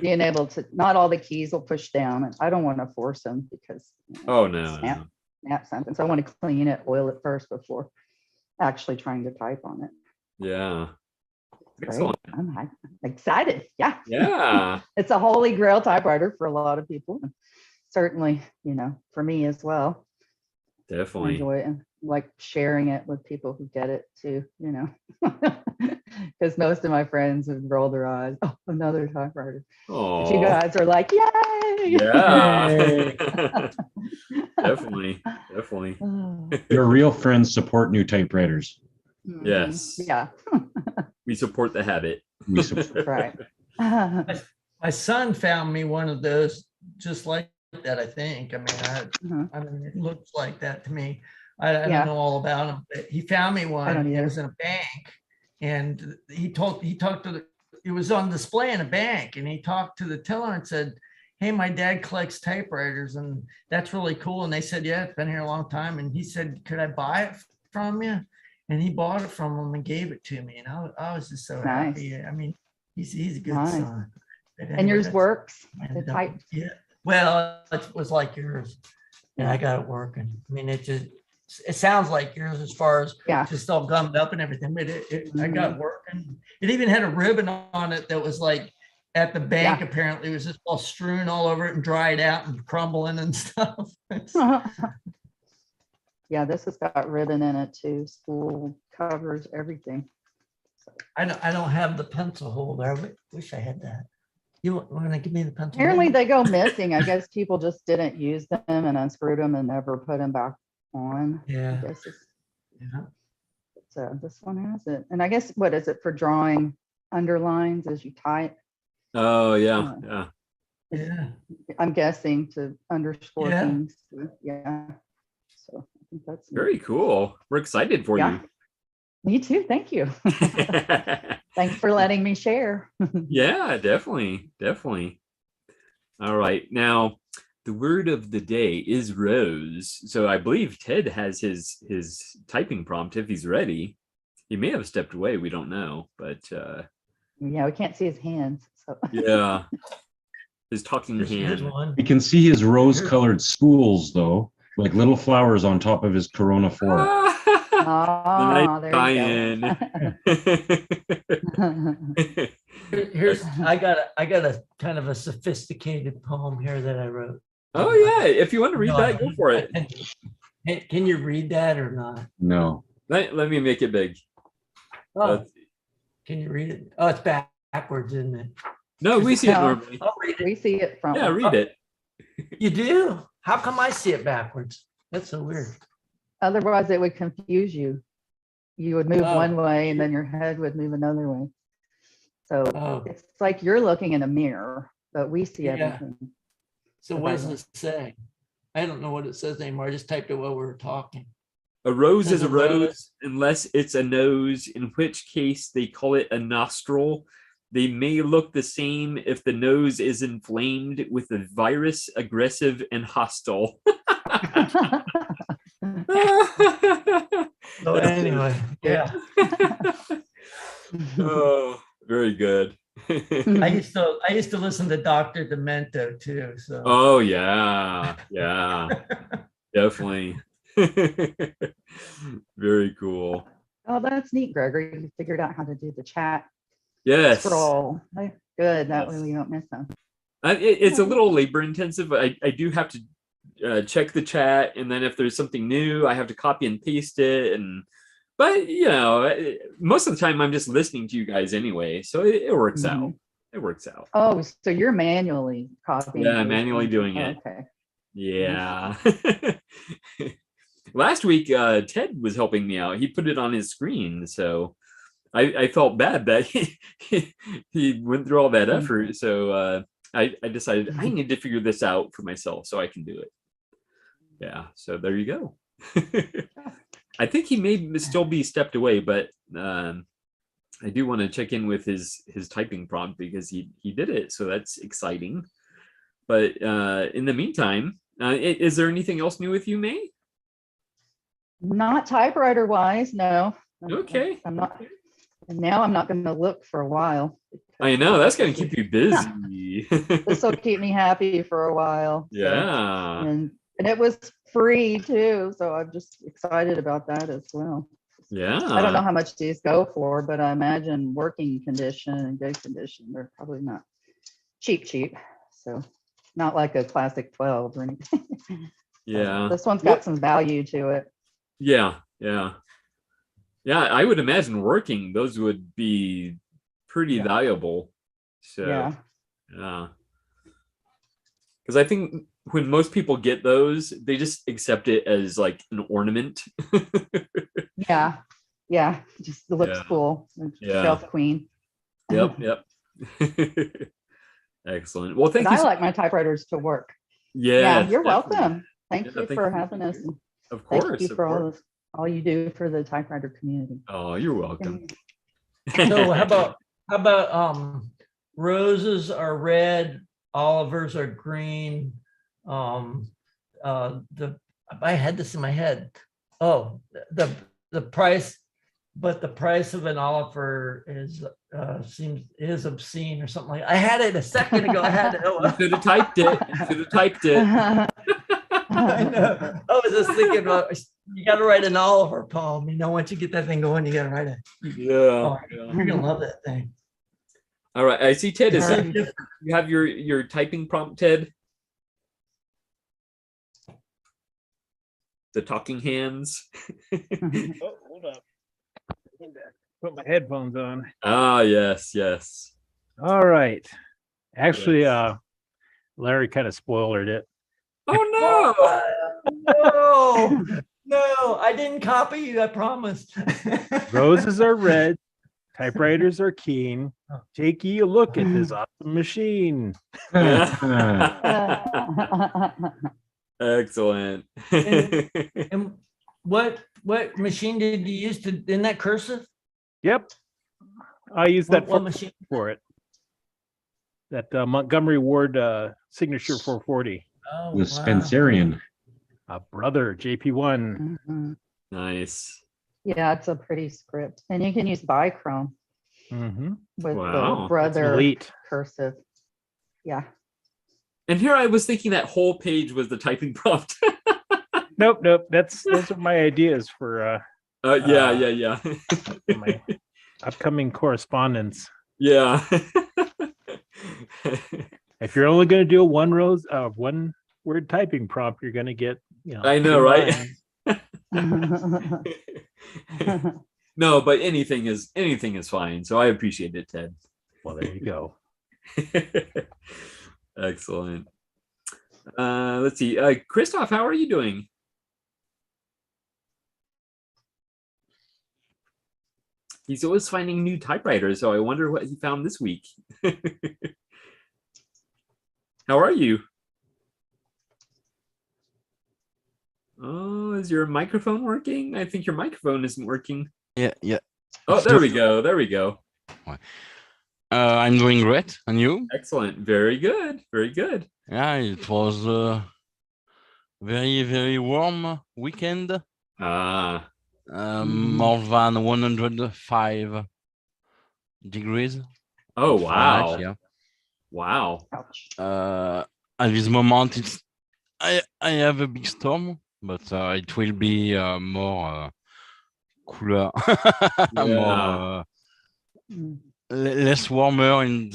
being able to, not all the keys will push down, and I don't want to force them because you know, Oh no. snap something. So I want to clean it, oil it first before actually trying to type on it. Yeah. Great. Excellent. I'm excited. Yeah. Yeah. It's a holy grail typewriter for a lot of people. And certainly, you know, for me as well. I Definitely. enjoy it and like sharing it with people who get it too, you know. Because most of my friends would roll their eyes. Oh, another typewriter. But you Oh. guys are like, yay! Yeah. Definitely. Definitely. Your real friends support new typewriters. Yes. Yeah. We support the habit. We support. Right. My son found me one of those just like that, I think. I mean, it looks like that to me. I Yeah. don't know all about him, but he found me one. don't It either. was in a bank, and he talked to the. It was on display in a bank, and he talked to the teller and said, "Hey, my dad collects typewriters, and that's really cool." And they said, "Yeah, it's been here a long time." And he said, "Could I buy it from you?" And he bought it from him and gave it to me, and I was just so Nice. happy. I mean, he's a good Nice. son. But And anyway, yours that's- works. and, The type. yeah. Well, it was like yours, and I got it working. I mean, it sounds like yours as far as just all gummed up and everything, but I got it working. It even had a ribbon on it that was like at the bank. Apparently, it was just all strewn all over it and dried out and crumbling and stuff. Yeah, this has got ribbon in it too. School covers, everything. I don't have the pencil holder. I wish I had that. You want to give me the pencil? Apparently holder? they go missing. I guess people just didn't use them and unscrewed them and never put them back on. Yeah. I guess it's, Yeah. so this one has it. And I guess, what is it for drawing underlines as you type? Oh yeah. Yeah. Yeah. I'm guessing to underscore Yeah. things. Yeah. So I think that's Very cool. We're excited for Yeah. Me too. Thank you. you. Thanks for letting me share. Yeah, definitely. Definitely. All right. Now, the word of the day is rose. So I believe Ted has his typing prompt if he's ready. He may have stepped away. We don't know, but Yeah, we can't see his hands. So yeah, his talking Here's hand. one. You can see his rose-colored schools, though, like little flowers on top of his Corona 4. Ah, there tie-in. Here's I got a kind of a sophisticated poem here that I wrote. Oh yeah, if you want to read No, that, go for it. Can you read that or not? No. Let me make it big. Oh, can you read it? Oh, it's backwards, isn't it? No, we see it No. normally. I'll read it. We see it from. Yeah, read it. You do? How come I see it backwards? That's so weird. Otherwise, it would confuse you. You would move Oh. one way and then your head would move another way. So Oh. it's like you're looking in a mirror, but we see Yeah. everything. So what does it say? I don't know what it says anymore. I just typed it while we were talking. A rose Says is a a rose. rose unless it's a nose, in which case they call it a nostril. They may look the same if the nose is inflamed with a virus, aggressive, and hostile. So anyway, yeah. Oh, very good. I used to listen to Dr. Demento too. So Oh yeah, yeah, definitely. Very cool. Oh, that's neat, Gregory. You figured out how to do the chat Yes. scroll. Good. That way Yes. we don't miss them. It's a little labor intensive. I do have to check the chat, and then if there's something new, I have to copy and paste it. But you know, most of the time I'm just listening to you guys anyway, so it works out. It works out. Oh, so you're manually copying? Yeah, manually doing it. Okay. Yeah. Last week, Ted was helping me out. He put it on his screen, so I felt bad that he went through all that effort. So I decided I need to figure this out for myself so I can do it. Yeah, so there you go. I think he may still be stepped away, but I do want to check in with his typing prompt because he did it, so that's exciting. But in the meantime, is there anything else new with you, May? Not typewriter wise, no. Okay. I'm not. And now I'm not going to look for a while. I know that's going to keep you busy. This will keep me happy for a while. So, Yeah. and it was free too, so I'm just excited about that as well. Yeah. I don't know how much these go for, but I imagine working condition and good condition, they're probably not cheap. So not like a classic 12 or anything. Yeah. This one's got some value to it. Yeah. Yeah. Yeah. I would imagine working, those would be pretty valuable. So, yeah. Because I think when most people get those, they just accept it as like an ornament. Yeah. Just looks cool. Yeah. Shelf queen. Yep. Excellent. Well, thank you. I like my typewriters to work. Yeah. You're welcome. Thank you thank for you. having us. Of course. Thank you for all you do for the typewriter community. Oh, you're welcome. So how about roses are red, olivers are green. I had this in my head. Oh, the price, but the price of an oliver is obscene or something like. I had it a second ago. I had it. You should have typed it. I know. I was just thinking about you got to write an Oliver poem. You know, once you get that thing going, you got to write it. Yeah. You're gonna love that thing. All right. I see Ted is you have your typing prompt, Ted. The talking hands. Oh, hold up. Put my headphones on. Ah, yes. All right. Actually, Larry kind of spoiled it. Oh no, I didn't copy you, I promise. Roses are red, typewriters are keen. Take ye a look at this awesome machine. Excellent. And what machine did you use in that cursive? Yep. I used that What machine for it. That Montgomery Ward signature 440. Oh, The Spencerian. Brother, JP1. Nice. Yeah, it's a pretty script. And you can use bichrome with the brother Elite cursive. Yeah. And here I was thinking that whole page was the typing prompt. Nope. Those are my ideas for yeah. my upcoming correspondence. Yeah. If you're only going to do a one word typing prompt, you're going to get, I know, right? No, but anything is fine. So I appreciate it, Ted. Well, there you go. Excellent. Let's see. Christoph, how are you doing? He's always finding new typewriters, so I wonder what he found this week. How are you? Oh, is your microphone working? I think your microphone isn't working. Yeah. Oh, there we go. I'm doing great. And you? Excellent. Very good. Very good. Yeah, it was a very, very warm weekend. More than 105 degrees. Oh, Fahrenheit, wow. yeah. Wow. At this moment, I have a big storm, but it will be more cooler, more less warmer in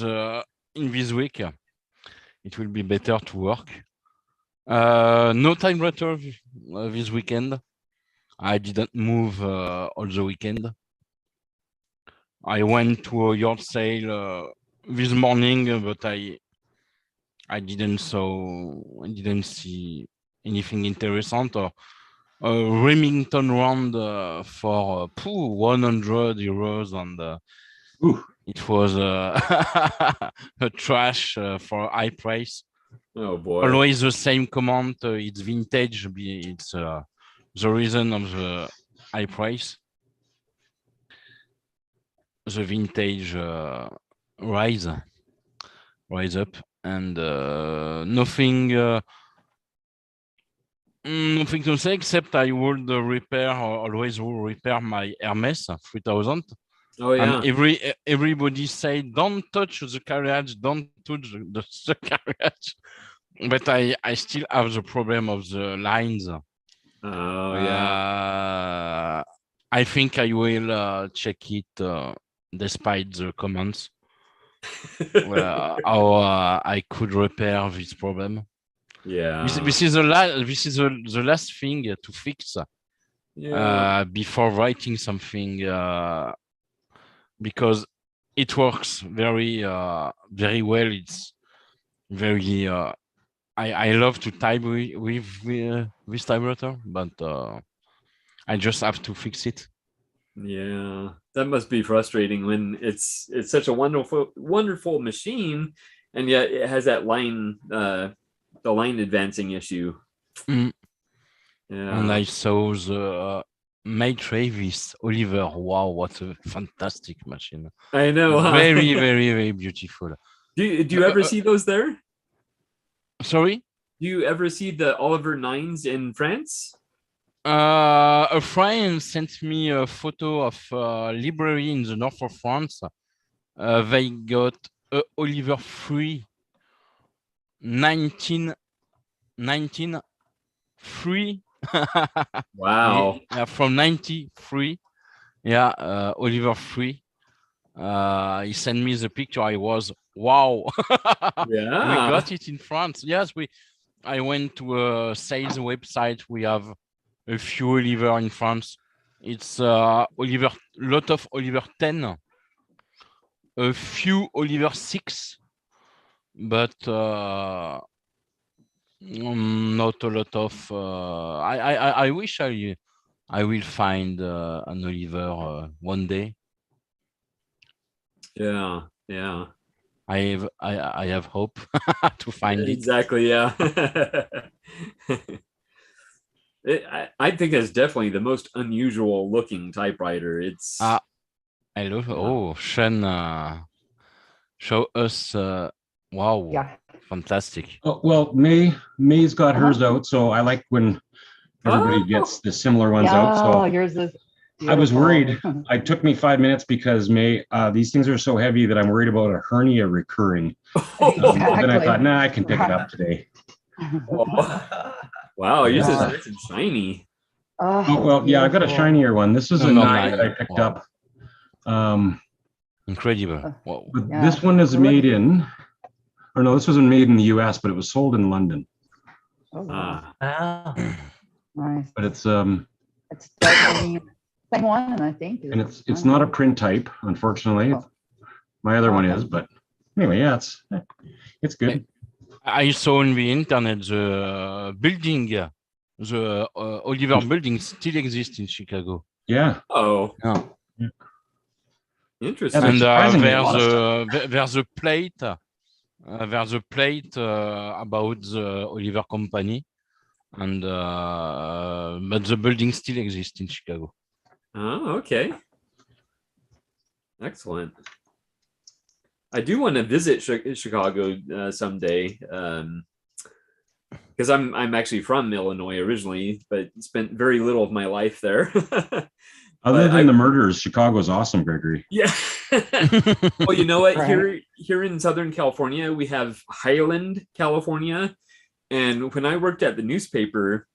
this week. It will be better to work. No typewriter this weekend. I didn't move all the weekend. I went to a yard sale this morning, but I didn't see anything interesting or Remington round for €100 and it was a trash for high price. Oh boy. Always the same comment. It's vintage. It's the reason of the high price. The vintage rise up and nothing to say except I would always repair my Hermes 3000. Oh yeah. And everybody say don't touch the carriage, don't touch the carriage. But I still have the problem of the lines. Oh yeah. I think I will check it despite the comments. How I could repair this problem. Yeah. This is the last thing to fix. Yeah. Before writing something, because it works very very well. It's very I love to type with typewriter, but I just have to fix it. Yeah, that must be frustrating when it's such a wonderful machine, and yet it has that the line advancing issue. Yeah. Yeah. And I saw the May Travis Oliver. Wow, what a fantastic machine! I know. Huh? Very, very, very beautiful. Do you ever see those there? Sorry? Do you ever see the Oliver 9s in France? A friend sent me a photo of a library in the north of France. They got Oliver 3 1993. Wow. Yeah, from 93. Yeah, Oliver 3. He sent me the picture. I was wow. Yeah. We got it in France. Yes, I went to a sales website. We have a few Oliver in France. It's Oliver, lot of Oliver 10, a few Oliver 6, but not a lot of. I wish I will find an Oliver one day. Yeah, yeah. I have hope to find it. Exactly. Yeah. I think that's definitely the most unusual looking typewriter. It's. I love. Oh, Sean, show us. Wow. Yeah. Fantastic. Oh, well, May's got hers out, so I like when everybody gets the similar ones out. So yours is. I was beautiful. worried. It took me 5 minutes because these things are so heavy that I'm worried about a hernia recurring. But then I thought, nah, I can pick it up today. Wow, yours is nice and shiny. Oh, well, yeah, I've got a shinier one. This is a 9 that I picked up. Incredible. But this one is made in, or no, this wasn't made in the US, but it was sold in London. Oh, wow. Nice. But it's definitely same one, I think. and it's not a print type, unfortunately. My other one is, but anyway, yeah, it's good. I saw on the internet the building, the Oliver building still exists in Chicago. Yeah. Oh. Yeah. Interesting. And there's a plate. There's a plate about the Oliver company, and but the building still exists in Chicago. Oh, okay. Excellent. I do want to visit Chicago someday. Because I'm actually from Illinois originally, but spent very little of my life there. Other than the murders, Chicago's awesome, Gregory. Yeah. Well, you know what? Here in Southern California, we have Highland, California. And when I worked at the newspaper,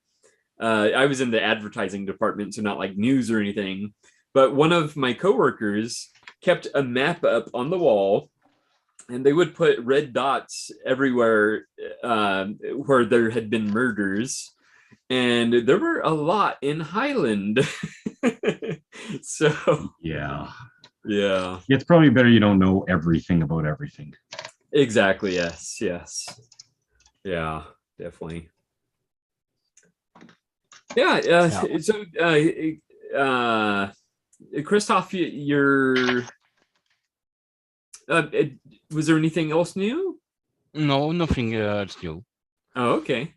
I was in the advertising department, so not like news or anything. But one of my coworkers kept a map up on the wall, and they would put red dots everywhere where there had been murders. And there were a lot in Highland. So yeah. It's probably better you don't know everything about everything. Exactly. Yes. Yeah, definitely. Yeah. So Christoph, you're was there anything else new? No, nothing else new. Oh, okay.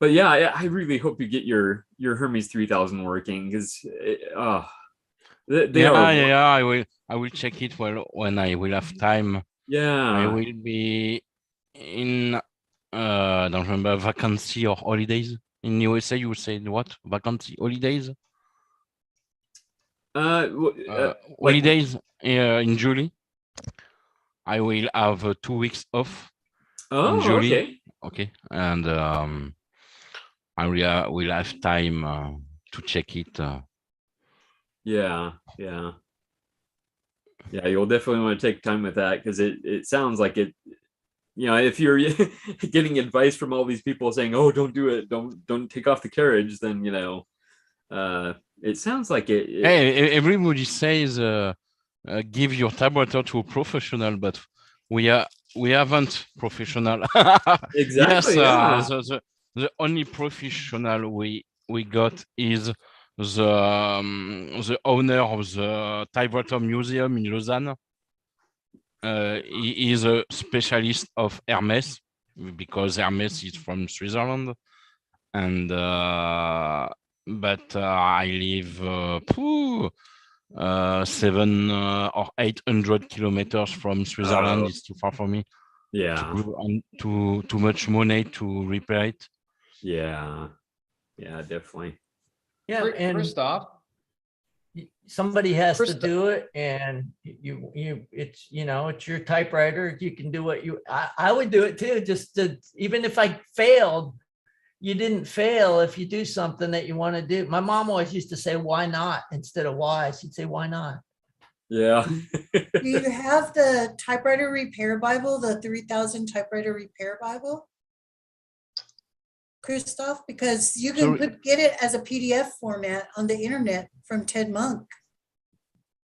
But yeah, I really hope you get your Hermes 3000 working, because I will check it when I will have time. Yeah, I will be in I don't remember, vacancy or holidays in USA. You said what? Vacancy, holidays? Holidays in July. I will have 2 weeks off in July. Okay, and I will have time to check it. Yeah, you'll definitely want to take time with that, because it sounds like it. You know, if you're getting advice from all these people saying, "Oh, don't do it, don't take off the carriage," then it sounds like it. Hey, everybody says give your typewriter to a professional, but we haven't professional. Exactly. Yes, the only professional we got is the owner of the Typewriter Museum in Lausanne. He is a specialist of Hermes, because Hermes is from Switzerland, and but I live 700 or 800 kilometers from Switzerland. It's too far for me. Yeah. Too much money to repair it. Yeah, definitely. Yeah, and Christoph, somebody has to do it, and it's it's your typewriter. You can do what I would do it too. Just to, even if I failed, you didn't fail if you do something that you want to do. My mom always used to say, "Why not?" instead of "why." She'd say, "Why not?" Yeah. Do you have the typewriter repair Bible, the 3000 typewriter repair Bible, Christoph? Because you can get it as a PDF format on the internet from Ted Monk.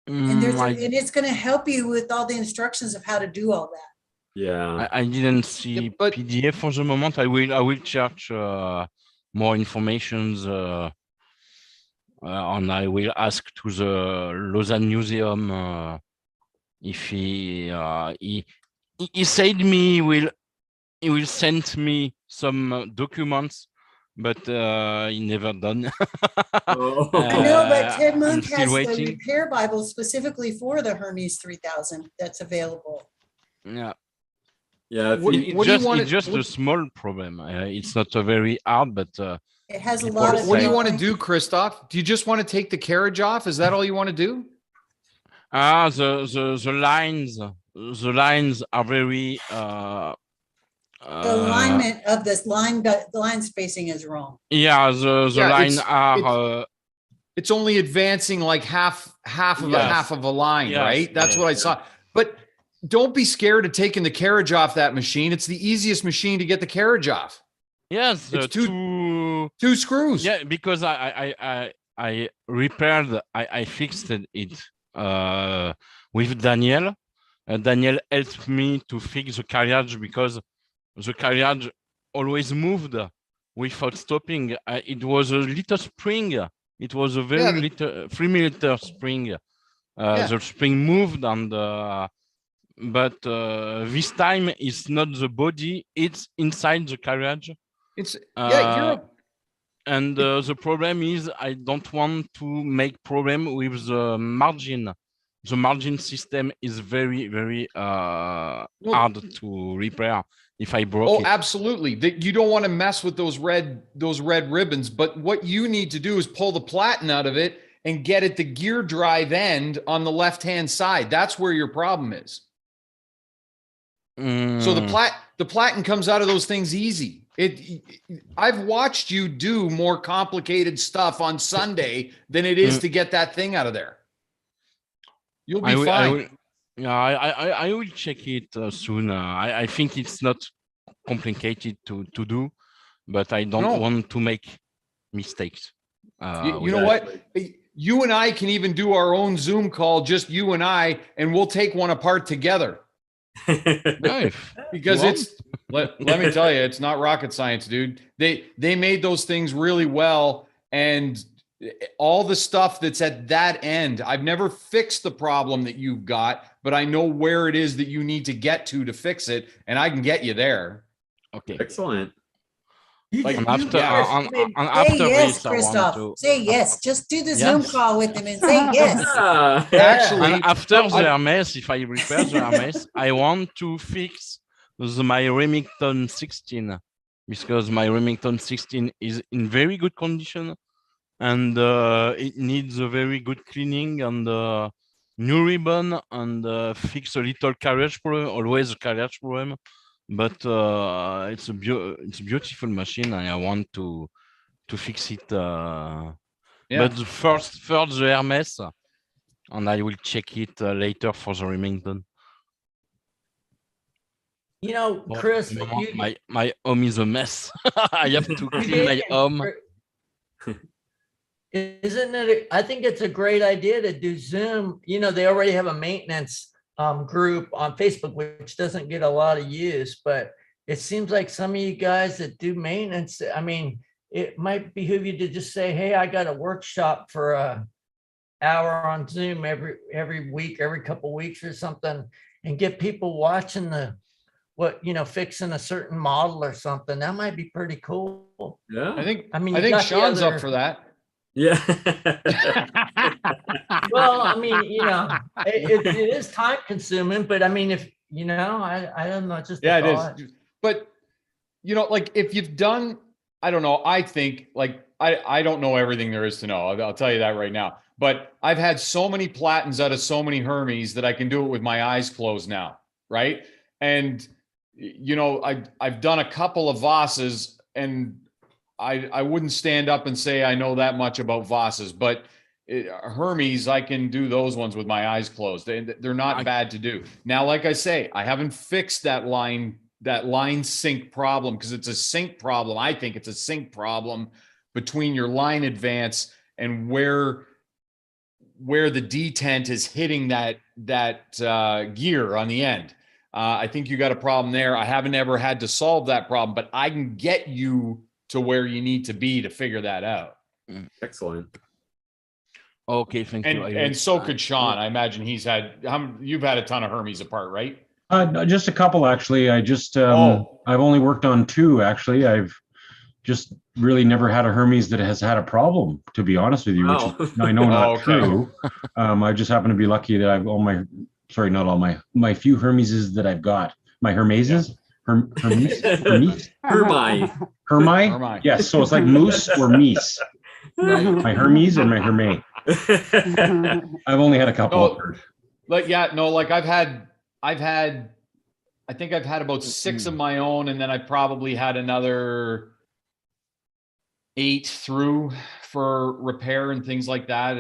And and it's going to help you with all the instructions of how to do all that. Yeah, I didn't see PDF for the moment. I will search more informations and I will ask to the Lausanne Museum if he said me he will send me some documents, but he never done. I know, but Ted Monk has waiting. the repair Bible specifically for the Hermes 3000 that's available. Yeah. It's just a small problem. It's not a very hard, but it has a lot of. What do you want to do, Christoph? Do you just want to take the carriage off? Is that all you want to do? The lines are very. The alignment of this the line spacing is wrong. Yeah, the line are. It's only advancing like half of a line, right? That's what I saw. But don't be scared of taking the carriage off that machine. It's the easiest machine to get the carriage off. Yes, it's two screws. Yeah, because I repaired, I fixed it with Daniel. Daniel helped me to fix the carriage because the carriage always moved without stopping. It was a little spring. It was a very little 3 millimeter spring. The spring moved, and but this time it's not the body; it's inside the carriage. It's and the problem is I don't want to make problem with the margin. the margin system is very hard to repair if I broke it. Absolutely. That you don't want to mess with those red ribbons. But what you need to do is pull the platen out of it and get at the gear drive end on the left-hand side. That's where your problem is. So the platen comes out of those things easy. I've watched you do more complicated stuff on Sunday than it is to get that thing out of there. You'll be fine. I will check it soon. I think it's not complicated to do, but I don't want to make mistakes. You know what? You and I can even do our own Zoom call, just you and I, and we'll take one apart together. Because let me tell you, it's not rocket science, dude. They made those things really well, and all the stuff that's at that end, I've never fixed the problem that you've got, but I know where it is that you need to get to fix it, and I can get you there. Okay, excellent. Say yes, Christoph. Say yes. Just do the Zoom call with him and say yes. Actually, and after the Hermes, if I repair the Hermes, I want to fix my Remington 16 because my Remington 16 is in very good condition and it needs a very good cleaning and new ribbon and fix a little carriage problem, always a carriage problem. But it's a beautiful machine and I want to fix it. But first the Hermes, and I will check it later for the Remington. You know, Chris, my home is a mess. I have to clean my home. Isn't it? I think it's a great idea to do Zoom. You know, they already have a maintenance group on Facebook, which doesn't get a lot of use, but it seems like some of you guys that do maintenance, I mean, it might behoove you to just say, hey, I got a workshop for an hour on Zoom every week, every couple of weeks or something, and get people watching fixing a certain model or something. That might be pretty cool. Yeah. I think Sean's up for that. Yeah. Well, I mean, it is time consuming, but I mean, if I don't know, just it is. But like if you've done, I don't know. I think like I don't know everything there is to know. I'll tell you that right now. But I've had so many platens out of so many Hermes that I can do it with my eyes closed now, right? And I've done a couple of Vosses, and I wouldn't stand up and say I know that much about Vosses, but Hermes, I can do those ones with my eyes closed. They're not bad to do. Now, like I say, I haven't fixed that line sync problem because it's a sync problem. I think it's a sync problem between your line advance and where the detent is hitting that gear on the end. I think you got a problem there. I haven't ever had to solve that problem, but I can get you to where you need to be to figure that out. Excellent. Okay, thank you. And so could Sean. I imagine you've had a ton of Hermes apart, right? Just a couple, actually. I've only worked on two, actually. I've just really never had a Hermes that has had a problem, to be honest with you, which is, I know not true. I just happen to be lucky that I've my few Hermeses that I've got. My Hermeses? Hermes? Hermi? Yes, so it's like moose or meese. My Hermes and my Herme. I've only had a couple of her. I think I've had about 6 of my own, and then I probably had another 8 through for repair and things like that.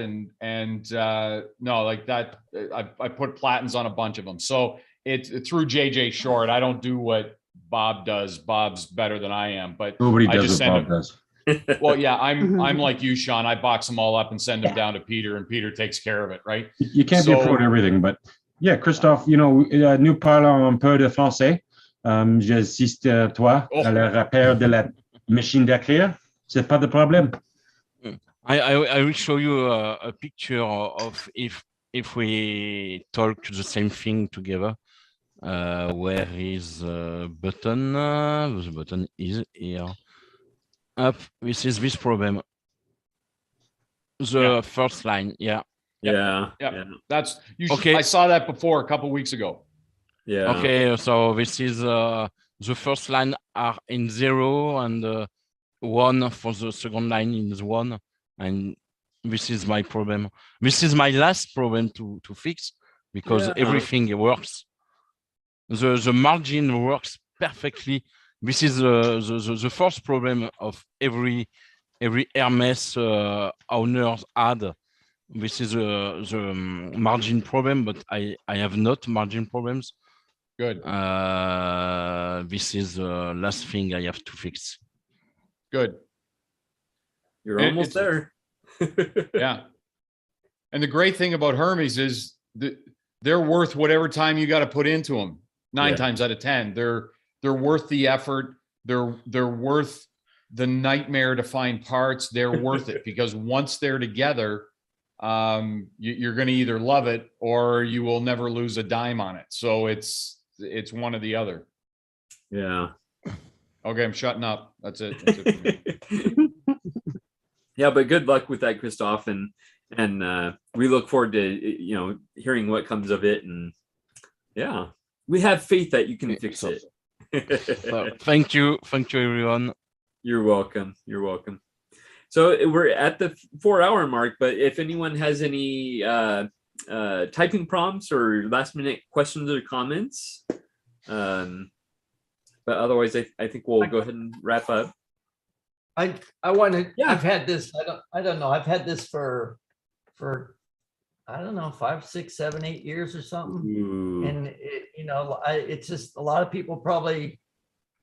I put platens on a bunch of them. So it's through JJ Short. I don't do what Bob does. Bob's better than I am, but nobody does what Bob does. Well, yeah, I'm like you, Sean. I box them all up and send them down to Peter, and Peter takes care of it, right? You can't be a pro at everything, but yeah, Christophe, nous parlons un peu de français. J'assiste à toi à la repair de la machine d'écrire. C'est pas de problème. I will show you a picture of if we talk the same thing together. Where is the button? The button is here. Up. This is this problem. The first line, yeah. Yeah. Yeah. That's you. Okay. I saw that before a couple weeks ago. Yeah. Okay, so this is the first line are in 0 and 1 for the second line is 1, and this is my problem. This is my last problem to fix because everything works. The margin works perfectly. This is the first problem of every Hermes owners had. This is the margin problem, but I have not margin problems. Good. This is the last thing I have to fix. Good. You're almost there. Yeah. And the great thing about Hermes is that they're worth whatever time you got to put into them. 9 times out of 10, they're worth the effort. They're worth the nightmare to find parts. They're worth it because once they're together, you're going to either love it or you will never lose a dime on it. So it's one or the other. Yeah. Okay, I'm shutting up. That's it. That's it for me. Yeah, but good luck with that, Christoph, and we look forward to hearing what comes of it, and yeah, we have faith that you can fix it. So, thank you, everyone. You're welcome. You're welcome. So we're at the 4-hour mark, but if anyone has any typing prompts or last minute questions or comments, but otherwise, I think we'll go ahead and wrap up. I wanted. Yeah. I've had this. I don't know. I've had this for I don't know 5, 6, 7, 8 years or something. Ooh. And it's just a lot of people probably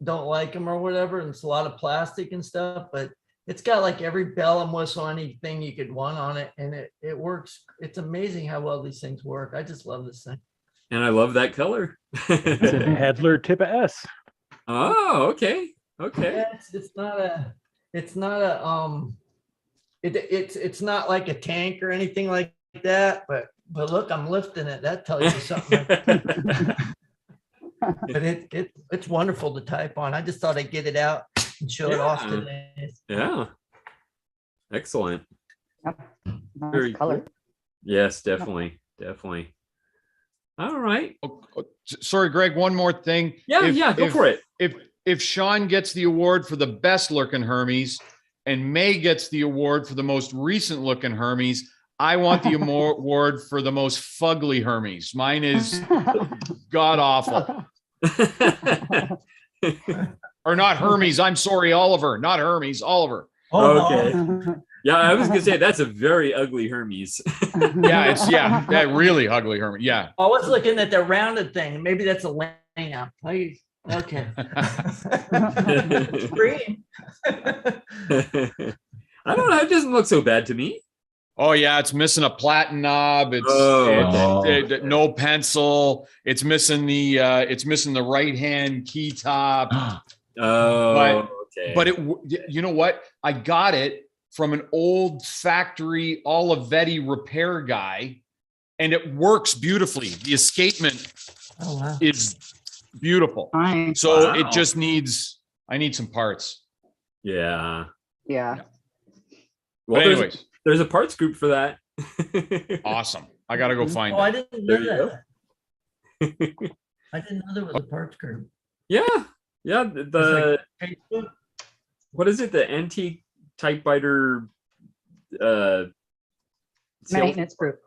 don't like them or whatever, and it's a lot of plastic and stuff. But it's got like every bell and whistle, anything you could want on it, and it works. It's amazing how well these things work. I just love this thing. And I love that color. It's a Headler Type S. Oh, okay. Okay. Yeah, it's not like a tank or anything like that, but look, I'm lifting it. That tells you something. But it's wonderful to type on. I just thought I'd get it out and show it off today. Yeah. Excellent. Yep. Nice Very color. cool. Yes, definitely. Definitely. All right. Sorry, Greg, one more thing. Yeah, go for it. If Sean gets the award for the best looking Hermes and May gets the award for the most recent looking Hermes, I want the award for the most fugly Hermes. Mine is god awful. Or not Hermes. I'm sorry, Oliver. Not Hermes, Oliver. Okay. Yeah, I was gonna say that's a very ugly Hermes. That really ugly Hermes. Yeah. I was looking at the rounded thing. Maybe that's a lamp. Okay. Green. I don't know. It doesn't look so bad to me. Oh yeah, it's missing a platen knob. It's no pencil. It's missing the right hand key top. But you know what? I got it from an old factory Olivetti repair guy, and it works beautifully. The escapement is beautiful. Nice. So it just needs. I need some parts. Yeah. Yeah. Well, but anyways, there's a parts group for that. Awesome. I gotta go find it. I didn't know that. I didn't know there was a parts group. Yeah. What is it? The antique typewriter maintenance group.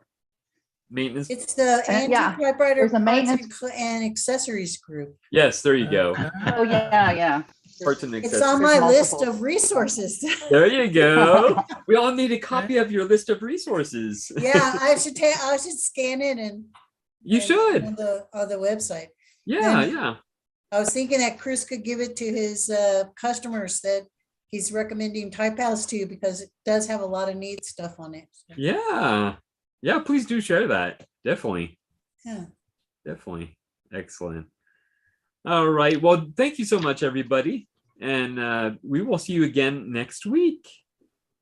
Maintenance. It's the antique typewriter There's a maintenance and accessories group. Yes, there you go. Oh yeah. Parts and It's accessories. on my list of resources. There you go. We all need a copy of your list of resources. Yeah, I should scan it and you should on the website. Yeah. I was thinking that Chris could give it to his customers that he's recommending Typehouse to, because it does have a lot of neat stuff on it. So. Yeah, please do share that. Definitely. Yeah. Definitely. Excellent. All right. Well, thank you so much, everybody. And we will see you again next week.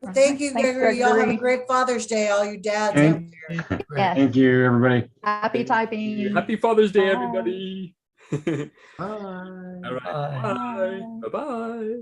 Well, thank you, Gregory. Y'all have a great Father's Day, all you dads out there. Thank you, everybody. Happy typing. Happy Father's Day, everybody. Bye. All right. Bye. Bye-bye.